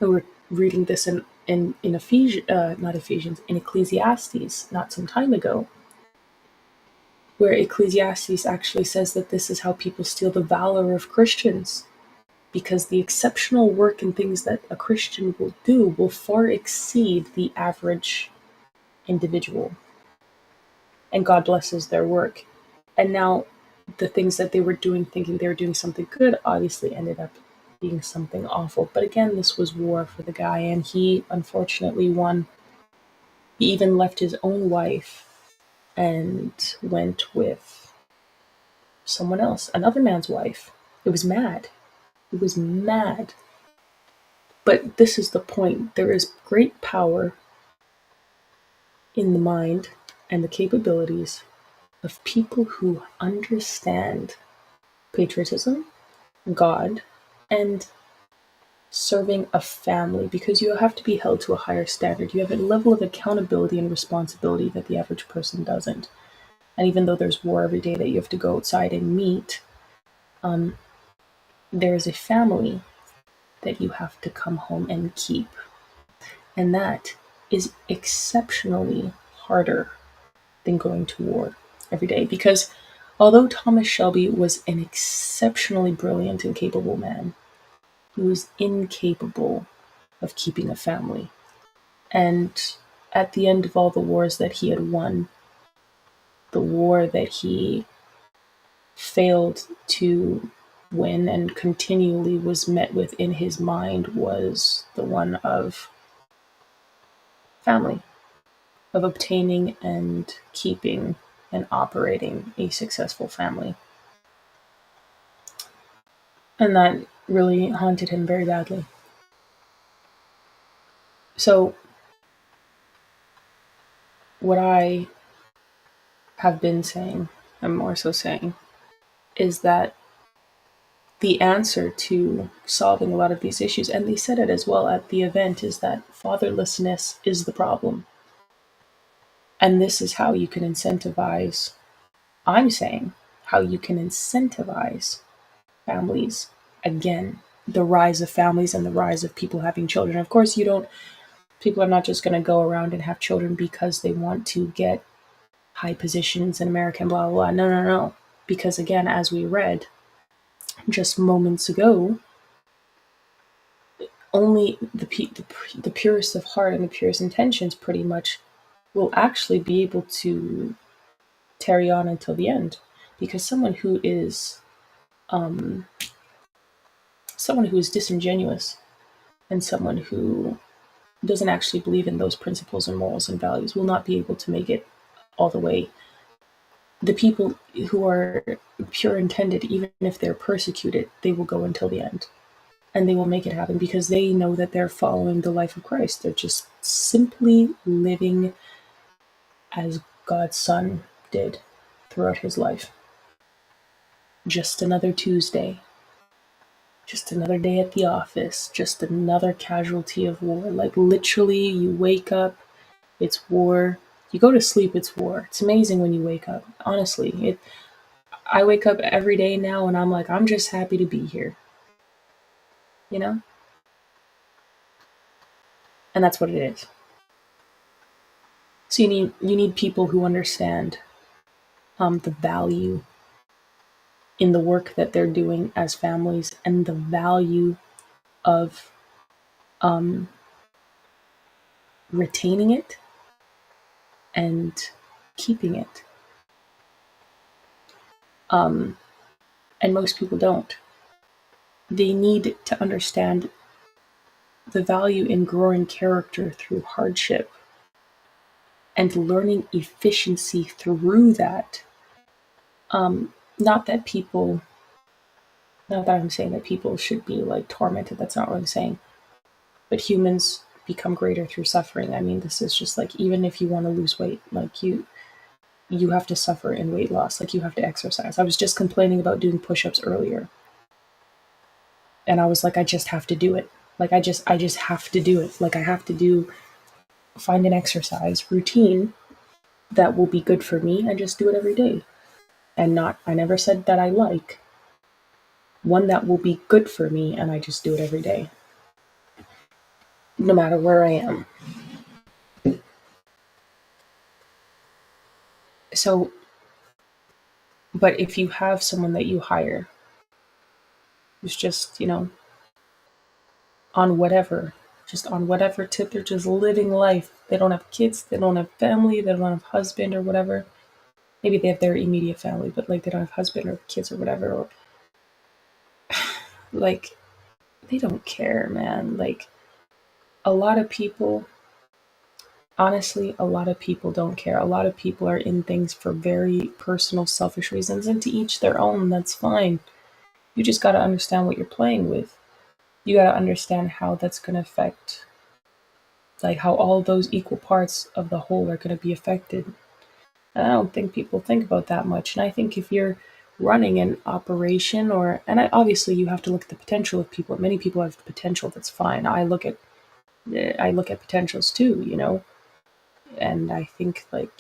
we're reading this in not Ephesians, in Ecclesiastes, not some time ago, where Ecclesiastes actually says that this is how people steal the valor of Christians, because the exceptional work and things that a Christian will do will far exceed the average individual. And God blesses their work. And now the things that they were doing, thinking they were doing something good, obviously ended up being something awful. But again, this was war for the guy, and he unfortunately won. He even left his own wife and went with someone else, another man's wife. It was mad. It was mad. But this is the point. There is great power in the mind and the capabilities of people who understand patriotism, God, and serving a family, because you have to be held to a higher standard. You have a level of accountability and responsibility that the average person doesn't. And even though there's war every day that you have to go outside and meet, there is a family that you have to come home and keep. And that is exceptionally harder than going to war every day. Because although Thomas Shelby was an exceptionally brilliant and capable man, he was incapable of keeping a family. And at the end of all the wars that he had won, the war that he failed to win and continually was met with in his mind was the one of family, of obtaining and keeping and operating a successful family. And that really haunted him very badly. So, what I have been saying, and more so saying, is that the answer to solving a lot of these issues, and they said it as well at the event, is that fatherlessness is the problem. And this is how you can incentivize, I'm saying, how you can incentivize families. Again, the rise of families and the rise of people having children. Of course, people are not just going to go around and have children because they want to get high positions in America and blah, blah, blah. No, no, no. Because again, as we read just moments ago, only the purest of heart and the purest intentions pretty much will actually be able to carry on until the end. Because someone who is disingenuous and someone who doesn't actually believe in those principles and morals and values will not be able to make it all the way. The people who are pure intended, even if they're persecuted, they will go until the end. And they will make it happen because they know that they're following the life of Christ. They're just simply living as God's Son did throughout his life. Just another Tuesday. Just another day at the office. Just another casualty of war. Like literally, you wake up, it's war. You go to sleep, it's war. It's amazing when you wake up. Honestly, I wake up every day now and I'm like, I'm just happy to be here. You know? And that's what it is. So you need people who understand the value in the work that they're doing as families and the value of retaining it and keeping it. And most people don't. They need to understand the value in growing character through hardship and learning efficiency through that. Not that I'm saying that people should be like tormented. That's not what I'm saying. But humans become greater through suffering. I mean, this is just like, even if you want to lose weight, like you have to suffer in weight loss. Like you have to exercise. I was just complaining about doing push-ups earlier. And I was like, I just have to do it. Like I just have to do it. Like I have to find an exercise routine that will be good for me and just do it every day. And I never said that I like one that will be good for me and I just do it every day. no matter where I am. So, but if you have someone that you hire who's just, on whatever, just on whatever tip, they're just living life. They don't have kids, they don't have family, they don't have husband or whatever. Maybe they have their immediate family, but like they don't have husband or kids or whatever. Or like they don't care, man. Like a lot of people, honestly, a lot of people don't care. A lot of people are in things for very personal, selfish reasons, and to each their own. That's fine. You just got to understand what you're playing with. You got to understand how that's going to affect, like how all those equal parts of the whole are going to be affected. And I don't think people think about that much. And I think if you're running an operation, obviously you have to look at the potential of people. Many people have potential. That's fine. I look at potentials too, and I think like,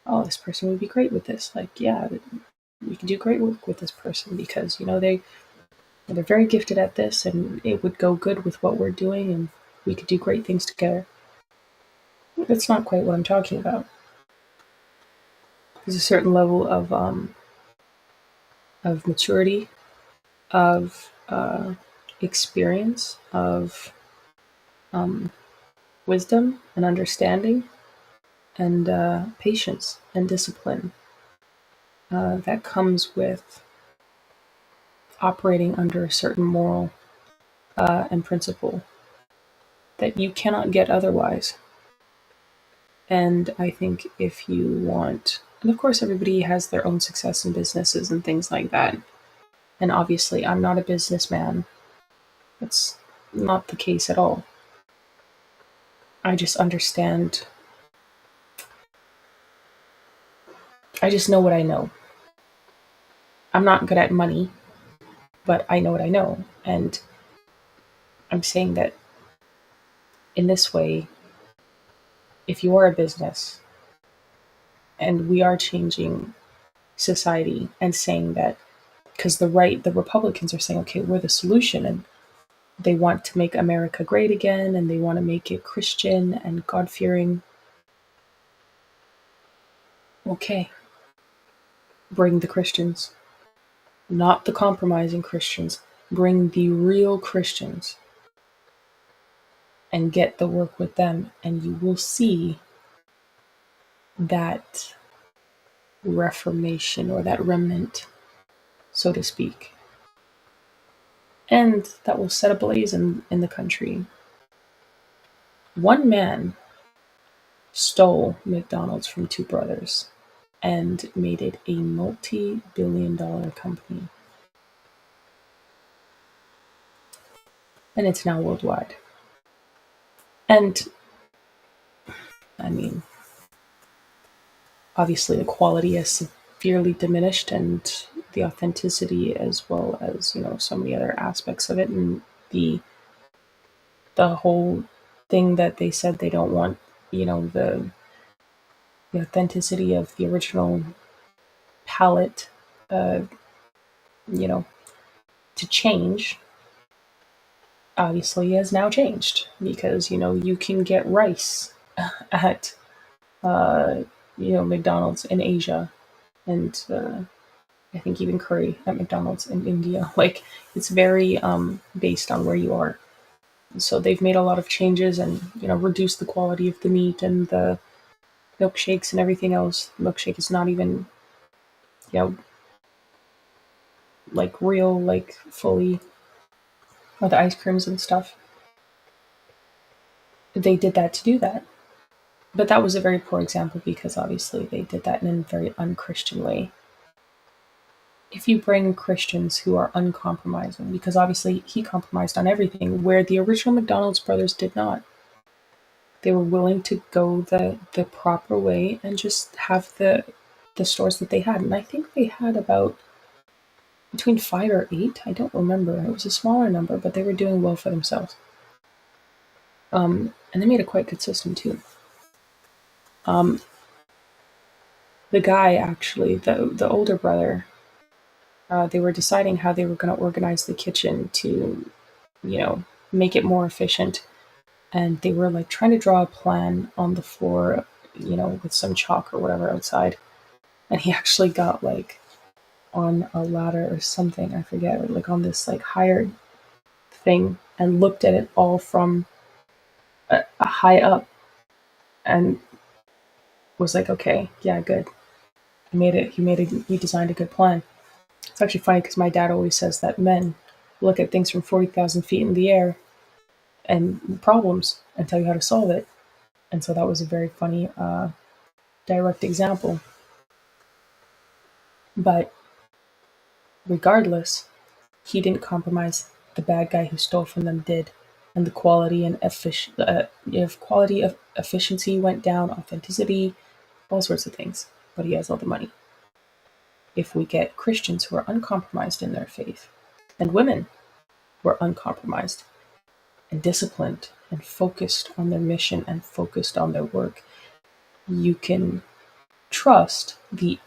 oh, this person would be great with this. Like, yeah, we can do great work with this person because they're very gifted at this, and it would go good with what we're doing, and we could do great things together. That's not quite what I'm talking about. There's a certain level of maturity, of experience, of wisdom and understanding, and patience and discipline that comes with operating under a certain moral and principle that you cannot get otherwise. And I think if you want, and of course, everybody has their own success in businesses and things like that. And obviously, I'm not a businessman. That's not the case at all. I just understand. I just know what I know. I'm not good at money, but I know what I know. And I'm saying that in this way, if you are a business and we are changing society and saying that, because the Republicans are saying, okay, we're the solution, and they want to make America great again, and they want to make it Christian and God fearing. Okay, bring the Christians, not the compromising Christians. Bring the real Christians and get the work with them, and you will see that reformation or that remnant, so to speak. And that will set ablaze in the country. One man stole McDonald's from two brothers and made it a multi-billion-dollar company. And it's now worldwide. And I mean, obviously the quality has severely diminished, and the authenticity, as well as so many other aspects of it, and the whole thing that they said they don't want, the authenticity of the original palette, uh, you know, to change. Obviously, has now changed because you can get rice at McDonald's in Asia, and I think even curry at McDonald's in India. Like it's very based on where you are. So they've made a lot of changes and reduced the quality of the meat and the milkshakes and everything else. Milkshake is not even you know like real, like fully, or the ice creams and stuff. They did that to do that. But that was a very poor example because obviously they did that in a very unchristian way. If you bring Christians who are uncompromising, because obviously he compromised on everything, where the original McDonald's brothers did not. They were willing to go the proper way and just have the stores that they had. And I think they had about between 5 or 8. I don't remember. It was a smaller number, but they were doing well for themselves. And they made a quite good system too. The guy, actually, the older brother, they were deciding how they were going to organize the kitchen to, make it more efficient. and they were like trying to draw a plan on the floor, with some chalk or whatever outside. And he actually got like on a ladder or something, I forget, or like on this like higher thing and looked at it all from a high up and was like, okay, yeah, good. He made it. He designed a good plan. It's actually funny because my dad always says that men look at things from 40,000 feet in the air and problems and tell you how to solve it. And so that was a very funny, direct example. But regardless, he didn't compromise. The bad guy who stole from them did, and the quality and if quality of efficiency went down, authenticity, all sorts of things. But he has all the money. If we get Christians who are uncompromised in their faith, and women who are uncompromised and disciplined and focused on their mission and focused on their work, you can trust the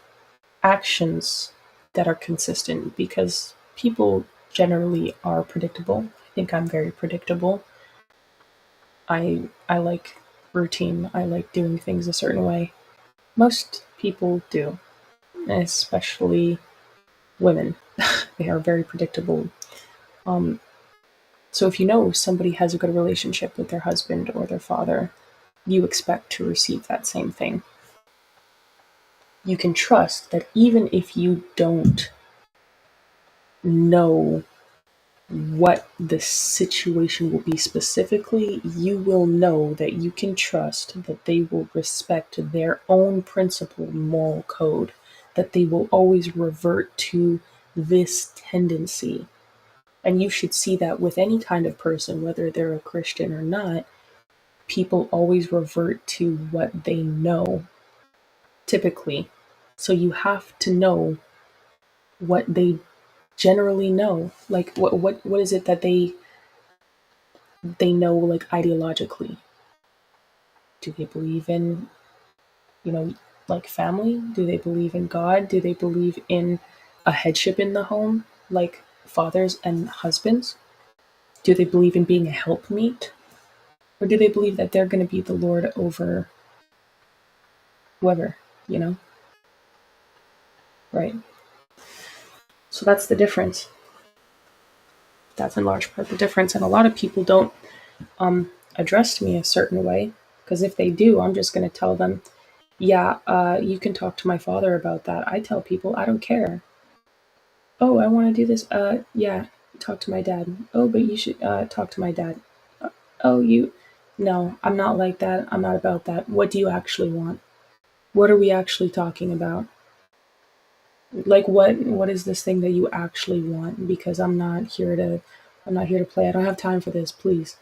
actions that are consistent because people generally are predictable. I think I'm very predictable. I like routine. I like doing things a certain way. Most people do, especially women. They are very predictable. Um, so if you know somebody has a good relationship with their husband or their father, you expect to receive that same thing. You can trust that even if you don't know what the situation will be specifically, you will know that you can trust that they will respect their own principle moral code, that they will always revert to this tendency. And you should see that with any kind of person, whether they're a Christian or not, people always revert to what they know, typically. So you have to know what they generally know. Like what is it that they know, like ideologically? Do they believe in, you know, like family? Do they believe in God? Do they believe in a headship in the home, like fathers and husbands? Do they believe in being a helpmeet? Or do they believe that they're going to be the Lord over whoever, you know? Right. So that's the difference. That's in large part the difference. And a lot of people don't address me a certain way, because if they do, I'm just going to tell them, yeah, you can talk to my father about that. I tell people I don't care. Oh, I want to do this. Yeah, talk to my dad. Oh, but you should talk to my dad. Oh, you. No, I'm not like that. I'm not about that. What do you actually want? What are we actually talking about? Like what is this thing that you actually want? Because I'm not here to play. I don't have time for this, please.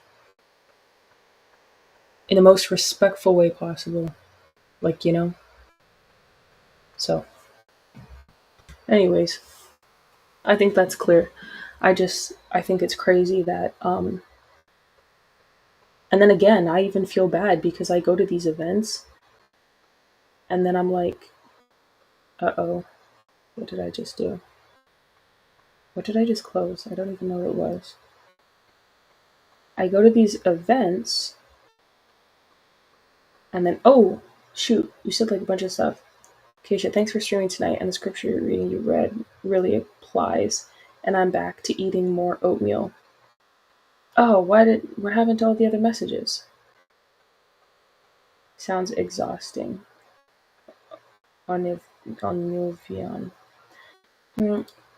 In the most respectful way possible. Like, So, anyways, I think that's clear. I think it's crazy that and then again, I even feel bad because I go to these events and then I'm like, "Uh-oh, what did I just do? What did I just close? I don't even know what it was." I go to these events and then, oh, shoot, you said like a bunch of stuff. Kaysha, thanks for streaming tonight, and the scripture reading you read really applies, and I'm back to eating more oatmeal. Oh, what happened to all the other messages? Sounds exhausting. On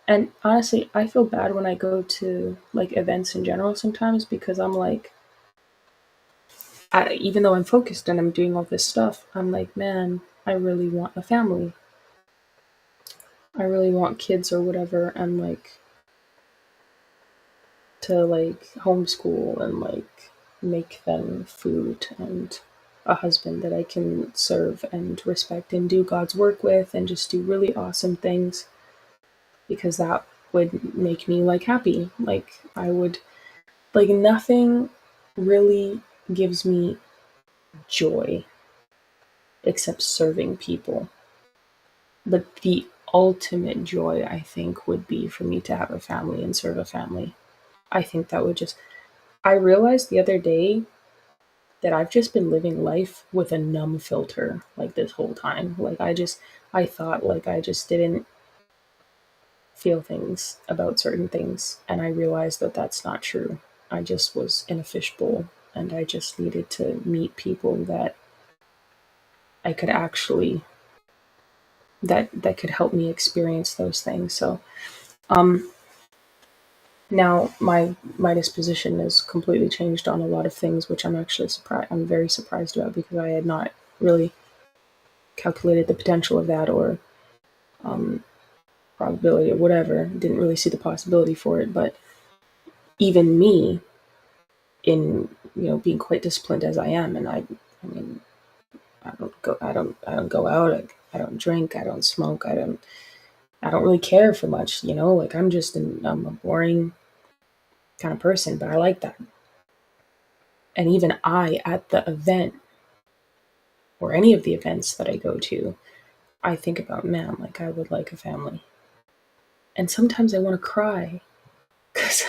And honestly, I feel bad when I go to like events in general sometimes because I'm like, even though I'm focused and I'm doing all this stuff, I'm like, man, I really want a family. I really want kids or whatever, and like to like homeschool and like make them food and a husband that I can serve and respect and do God's work with and just do really awesome things, because that would make me like happy. Like I would like nothing really gives me joy except serving people. But the ultimate joy, I think, would be for me to have a family and serve a family. I think that would just. I realized the other day that I've just been living life with a numb filter like this whole time. Like I thought like I just didn't feel things about certain things, and I realized that that's not true. I just was in a fishbowl, and I just needed to meet people that I could actually that could help me experience those things. So um now my disposition is completely changed on a lot of things, which I'm actually surprised. I'm very surprised about because I had not really calculated the potential of that, or um, probability or whatever. Didn't really see the possibility for it. But even me, in being quite disciplined as I am, and I mean, I don't go out. I don't drink. I don't smoke. I don't really care for much. Like I'm a boring kind of person, but I like that. And even I, at the event or any of the events that I go to, I think about, man, like I would like a family. And sometimes I want to cry because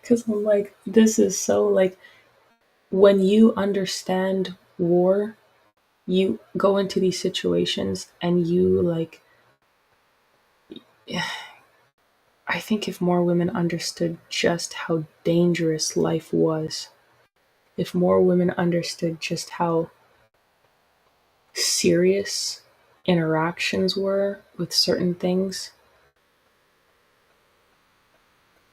because I'm like, this is so like when you understand war, you go into these situations and you like, I think if more women understood just how dangerous life was, if more women understood just how serious interactions were with certain things,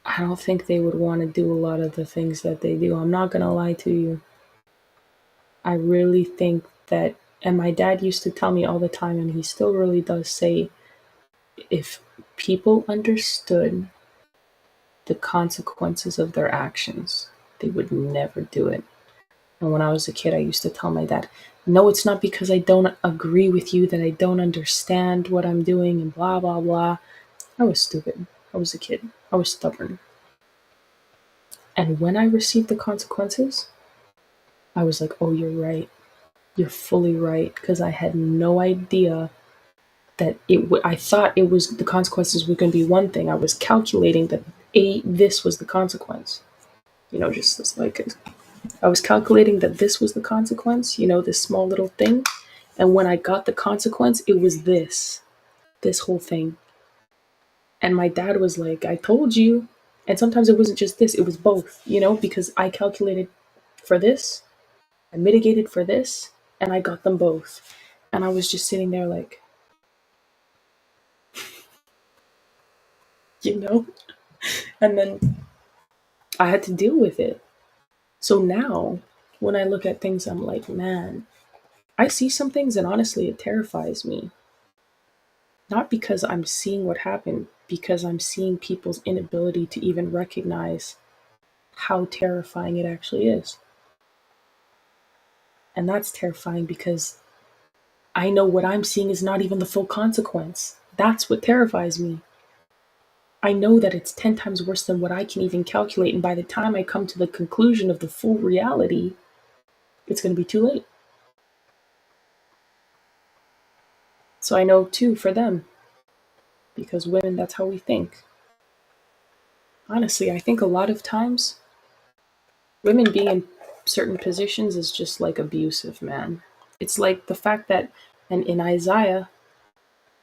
I don't think they would want to do a lot of the things that they do. I'm not going to lie to you. I really think that, and my dad used to tell me all the time, and he still really does say, if people understood the consequences of their actions, they would never do it. And when I was a kid, I used to tell my dad, no, it's not because I don't agree with you that I don't understand what I'm doing and blah, blah, blah. I was stupid. I was a kid. I was stubborn. And when I received the consequences, I was like, oh, you're right. You're fully right. Because I had no idea that I thought it was the consequences were going to be one thing. I was calculating that this was the consequence. Just as like I was calculating that this was the consequence. This small little thing. And when I got the consequence, it was this whole thing. And my dad was like, I told you. And sometimes it wasn't just this, it was both, because I calculated for this, I mitigated for this, and I got them both. And I was just sitting there like, you know? And then I had to deal with it. So now, when I look at things, I'm like, man, I see some things and honestly, it terrifies me. Not because I'm seeing what happened, because I'm seeing people's inability to even recognize how terrifying it actually is. And that's terrifying because I know what I'm seeing is not even the full consequence. That's what terrifies me. I know that it's 10 times worse than what I can even calculate. And by the time I come to the conclusion of the full reality, it's going to be too late. So I know too for them, because women, that's how we think. Honestly, I think a lot of times women being in certain positions is just like abusive, man. It's like the fact that, and in Isaiah,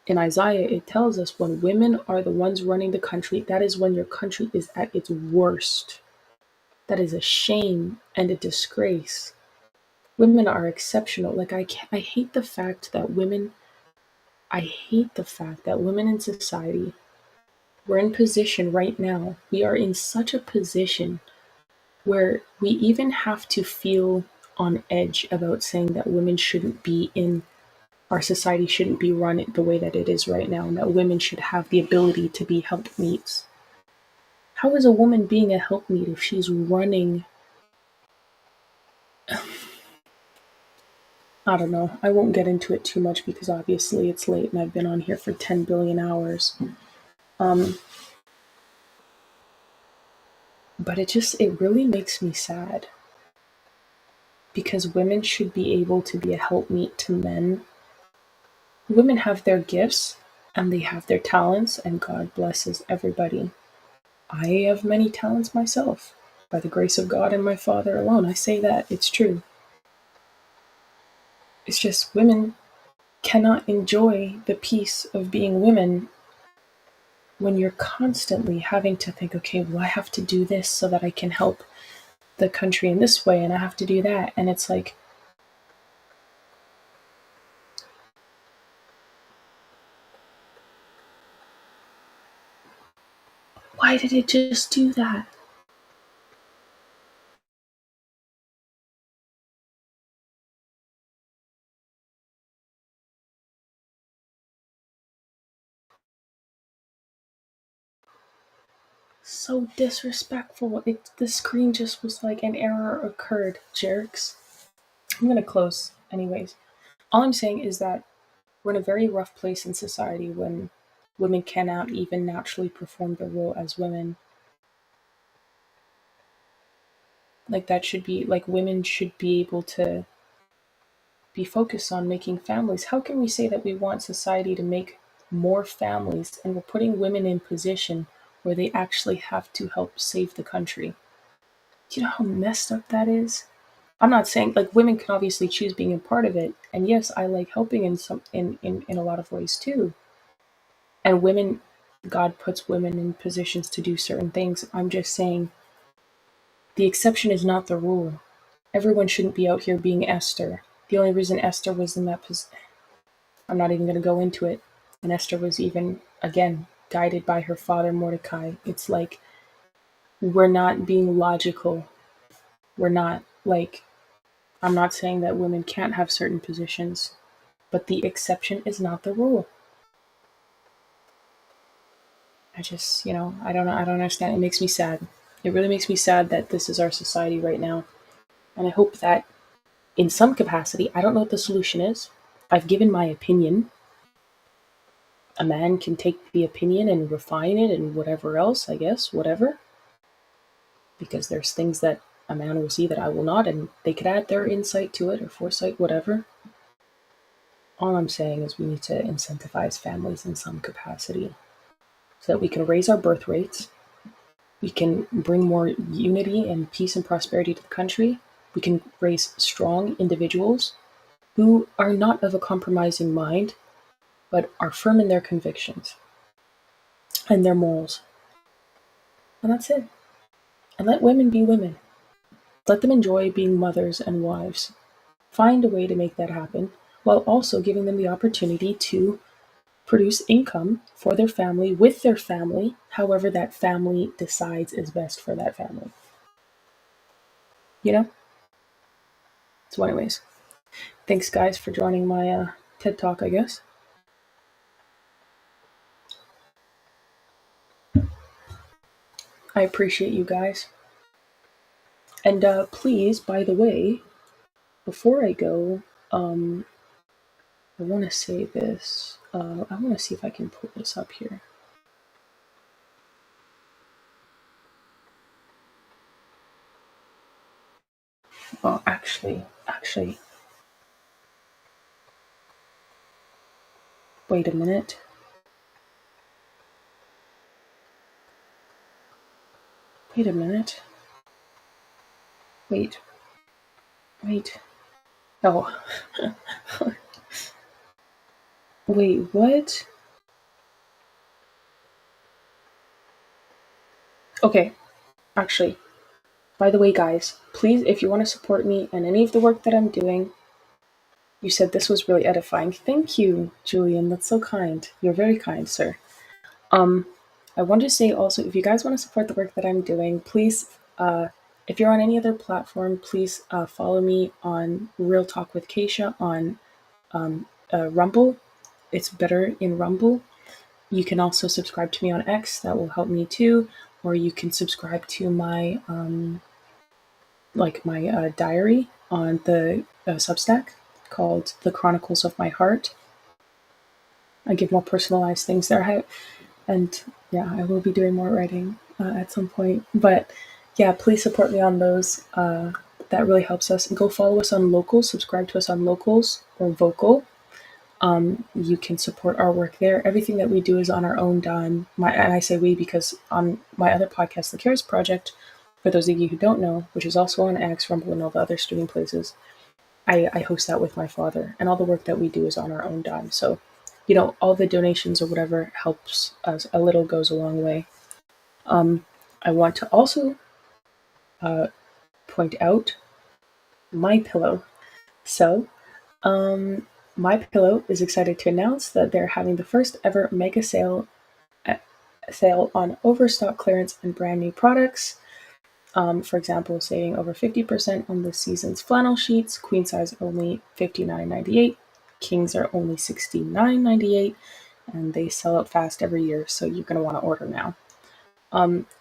it tells us when women are the ones running the country, that is when your country is at its worst. That is a shame and a disgrace. Women are exceptional. Like I hate the fact that women. I hate the fact that women in society, we're in position right now. We are in such a position where we even have to feel on edge about saying that women shouldn't be in our society, shouldn't be run the way that it is right now, and that women should have the ability to be helpmeets. How is a woman being a helpmeet if she's running? I don't know. I won't get into it too much because obviously it's late and I've been on here for 10 billion hours. Um, but it really makes me sad because women should be able to be a helpmeet to men. Women have their gifts and they have their talents, and God blesses everybody. I have many talents myself. By the grace of God and my Father alone, I say that. It's true. It's just women cannot enjoy the peace of being women when you're constantly having to think, okay, well, I have to do this so that I can help the country in this way, and I have to do that. And it's like, why did it just do that? So disrespectful. The screen just was like an error occurred, jerks. I'm gonna close anyways. All I'm saying is that we're in a very rough place in society when women cannot even naturally perform their role as women. Like that should be like women should be able to be focused on making families. How can we say that we want society to make more families and we're putting women in position where they actually have to help save the country? Do you know how messed up that is? I'm not saying like women can obviously choose being a part of it, and yes, I like helping in some in a lot of ways too. And women, God puts women in positions to do certain things. I'm just saying the exception is not the rule. Everyone shouldn't be out here being Esther. The only reason Esther was in that position, I'm not even going to go into it. And Esther was even, again, guided by her father Mordecai. It's like, we're not being logical. We're not, like, I'm not saying that women can't have certain positions, but the exception is not the rule. I just, I don't know. I don't understand. It makes me sad. It really makes me sad that this is our society right now. And I hope that in some capacity, I don't know what the solution is. I've given my opinion. A man can take the opinion and refine it and whatever else, I guess, whatever. Because there's things that a man will see that I will not, and they could add their insight to it or foresight, whatever. All I'm saying is we need to incentivize families in some capacity so that we can raise our birth rates. We can bring more unity and peace and prosperity to the country. We can raise strong individuals who are not of a compromising mind, but are firm in their convictions and their morals. And that's it. And let women be women. Let them enjoy being mothers and wives. Find a way to make that happen while also giving them the opportunity to produce income for their family, with their family, however that family decides is best for that family. You know? So, anyways, thanks, guys, for joining my TED Talk, I guess. I appreciate you guys. And please, by the way, before I go, I want to say this. I want to see if I can pull this up here. Oh, actually, wait a minute. Wait a minute. Wait. Oh. Wait, what? Okay, actually, by the way, guys, please, if you want to support me and any of the work that I'm doing, you said this was really edifying. Thank you, Julian. That's so kind. You're very kind, sir. I want to say also, if you guys want to support the work that I'm doing, please, if you're on any other platform, please follow me on Real Talk with Kaysha on Rumble. It's better in Rumble. You can also subscribe to me on X. That will help me too. Or you can subscribe to my diary on the Substack called The Chronicles of My Heart. I give more personalized things there. And yeah, I will be doing more writing at some point. But yeah, please support me on those. That really helps us. Go follow us on Locals. Subscribe to us on Locals or Vocal. You can support our work there. Everything that we do is on our own dime. And I say we because on my other podcast, The Cares Project, for those of you who don't know, which is also on X, Rumble, and all the other streaming places, I host that with my father, and all the work that we do is on our own dime. So, all the donations or whatever helps us a little, goes a long way. I want to also point out My Pillow. So, My Pillow is excited to announce that they're having the first ever mega sale on overstock clearance and brand new products. For example, saving over 50% on this season's flannel sheets. Queen size only $59.98. Kings are only $69.98, and they sell out fast every year, so you're going to want to order now.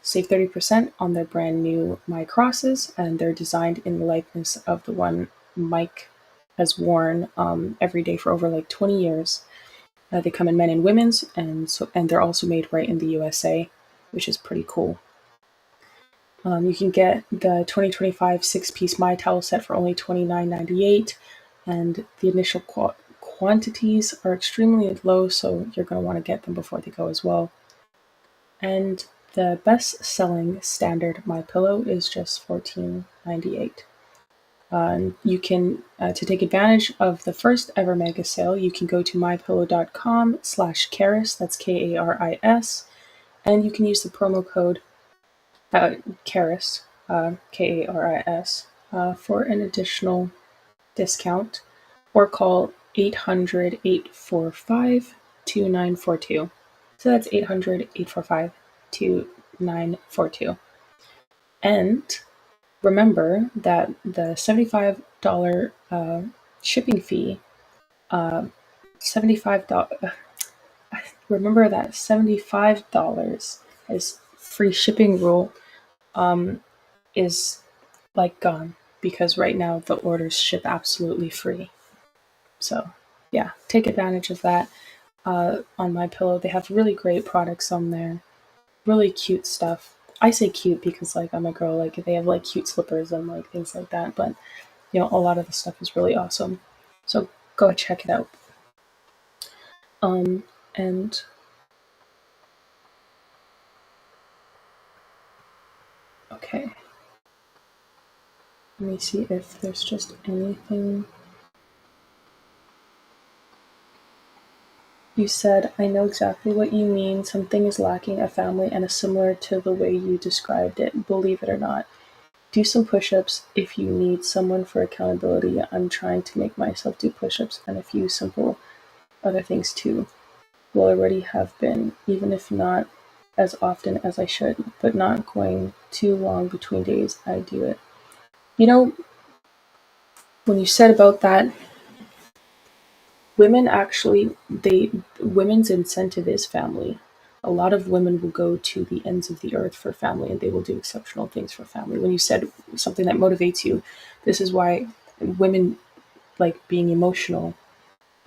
Save 30% on their brand new My Crosses, and they're designed in the likeness of the one Mike has worn every day for over 20 years. They come in men and women's, and they're also made right in the USA, which is pretty cool. You can get the 2025 six-piece My Towel set for only $29.98, and the initial quantities are extremely low, so you're going to want to get them before they go as well. And the best-selling standard My Pillow is just $14.98. You can, to take advantage of the first ever mega sale, you can go to mypillow.com/Karis, that's Karis, and you can use the promo code Karis, Karis, for an additional discount, or call 800-845-2942. So that's 800-845-2942. And remember that the $75 shipping fee, $75. Remember that $75 is free shipping rule is gone, because right now the orders ship absolutely free. So yeah, take advantage of that. On My Pillow, they have really great products on there, really cute stuff. I say cute because I'm a girl. They have cute slippers and things like that. But a lot of the stuff is really awesome. So go check it out. And okay, let me see if there's just anything. You said, I know exactly what you mean. Something is lacking a family, and is similar to the way you described it, believe it or not. Do some push-ups if you need someone for accountability. I'm trying to make myself do push-ups and a few simple other things too. Will already have been, even if not as often as I should, but not going too long between days. I do it. When you said about that, women actually, women's incentive is family. A lot of women will go to the ends of the earth for family, and they will do exceptional things for family. When you said something that motivates you, this is why women being emotional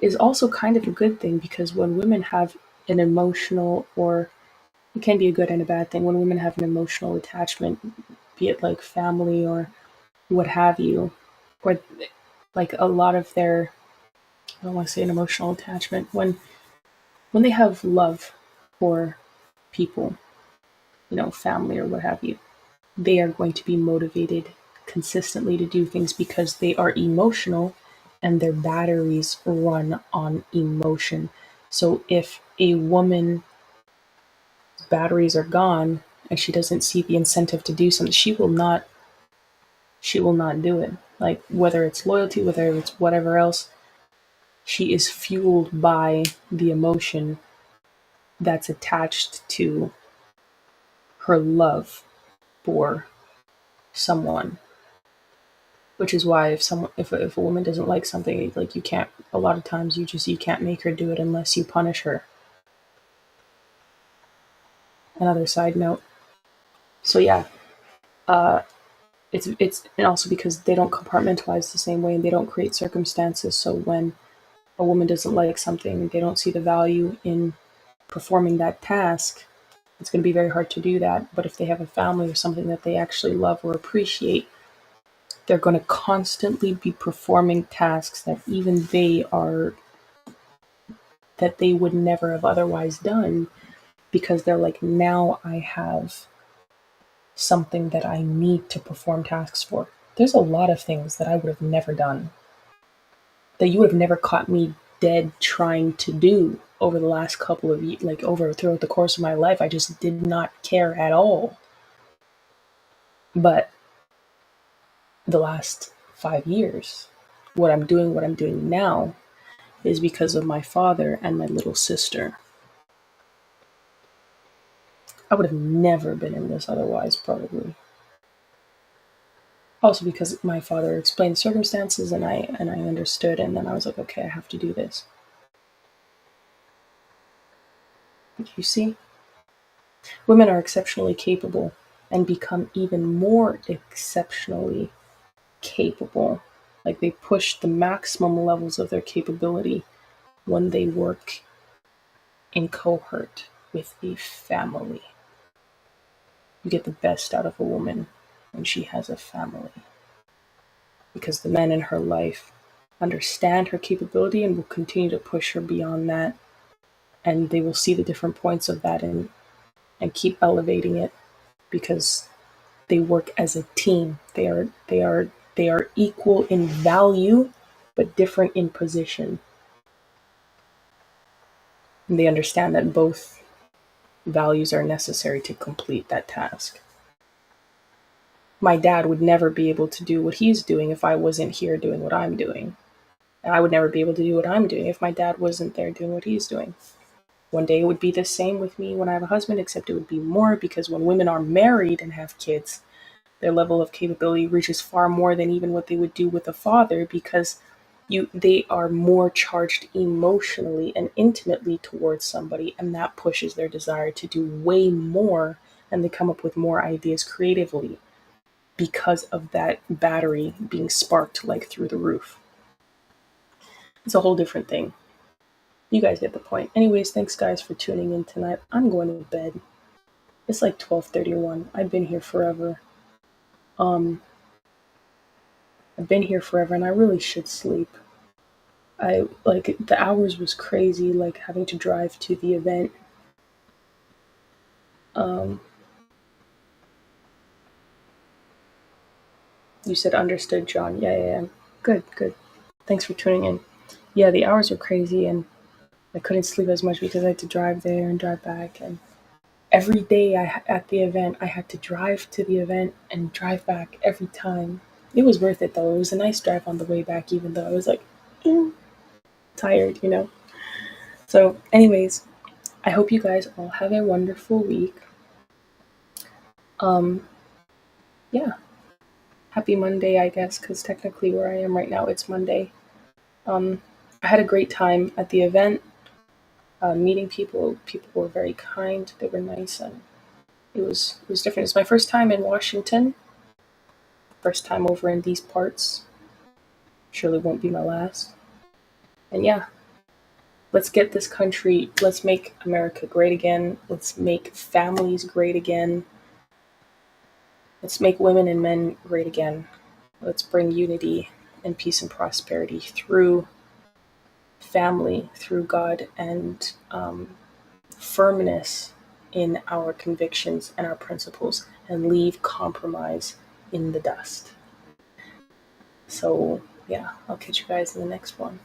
is also kind of a good thing, because when women have an emotional, or it can be a good and a bad thing, when women have an emotional attachment, be it family or what have you, or a lot of their, I don't want to say an emotional attachment, when they have love for people, family or what have you, they are going to be motivated consistently to do things because they are emotional and their batteries run on emotion. So if a woman's batteries are gone and she doesn't see the incentive to do something, she will not do it. Whether it's loyalty, whether it's whatever else, she is fueled by the emotion that's attached to her love for someone. Which is why if a woman doesn't like something, you can't, a lot of times you can't make her do it unless you punish her. Another side note. So yeah, it's and also because they don't compartmentalize the same way, and they don't create circumstances. So when a woman doesn't like something, they don't see the value in performing that task, it's going to be very hard to do that. But if they have a family or something that they actually love or appreciate, they're going to constantly be performing tasks that that they would never have otherwise done, because they're now I have something that I need to perform tasks for. There's a lot of things that I would have never done, that you would have never caught me dead trying to do over the last couple of years, like over throughout the course of my life. I just did not care at all. But the last 5 years, what I'm doing now, is because of my father and my little sister. I would have never been in this otherwise, probably. Also because my father explained circumstances and I understood, and then I was like, okay, I have to do this. You see? Women are exceptionally capable and become even more exceptionally capable. Like they push the maximum levels of their capability when they work in cohort with a family. You get the best out of a woman when she has a family, because the men in her life understand her capability and will continue to push her beyond that, and they will see the different points of that and keep elevating it, because they work as a team. They are equal in value but different in position. And they understand that both values are necessary to complete that task. My dad would never be able to do what he's doing if I wasn't here doing what I'm doing. And I would never be able to do what I'm doing if my dad wasn't there doing what he's doing. One day it would be the same with me when I have a husband, except it would be more, because when women are married and have kids, their level of capability reaches far more than even what they would do with a father, because they are more charged emotionally and intimately towards somebody, and that pushes their desire to do way more, and they come up with more ideas creatively because of that battery being sparked like through the roof. It's a whole different thing. You guys get the point. Anyways, thanks guys for tuning in tonight. I'm going to bed. It's like 12:31. I've been here forever. I've been here forever and I really should sleep. I like the hours was crazy, like having to drive to the event. You said understood, John. Yeah. Good, good. Thanks for tuning in. Yeah, the hours were crazy and I couldn't sleep as much because I had to drive there and drive back, and every day at the event I had to drive to the event and drive back every time. It was worth it though. It was a nice drive on the way back, even though I was like tired. So anyways, I hope you guys all have a wonderful week. Yeah, happy Monday, I guess, because technically where I am right now it's Monday. I had a great time at the event, meeting people. People were very kind, they were nice, and it was different. It's my first time in Washington, first time over in these parts. Surely won't be my last. And yeah, let's get this country, let's make America great again. Let's make families great again. Let's make women and men great again. Let's bring unity and peace and prosperity through family, through God, and firmness in our convictions and our principles, and leave compromise in the dust. So, yeah, I'll catch you guys in the next one.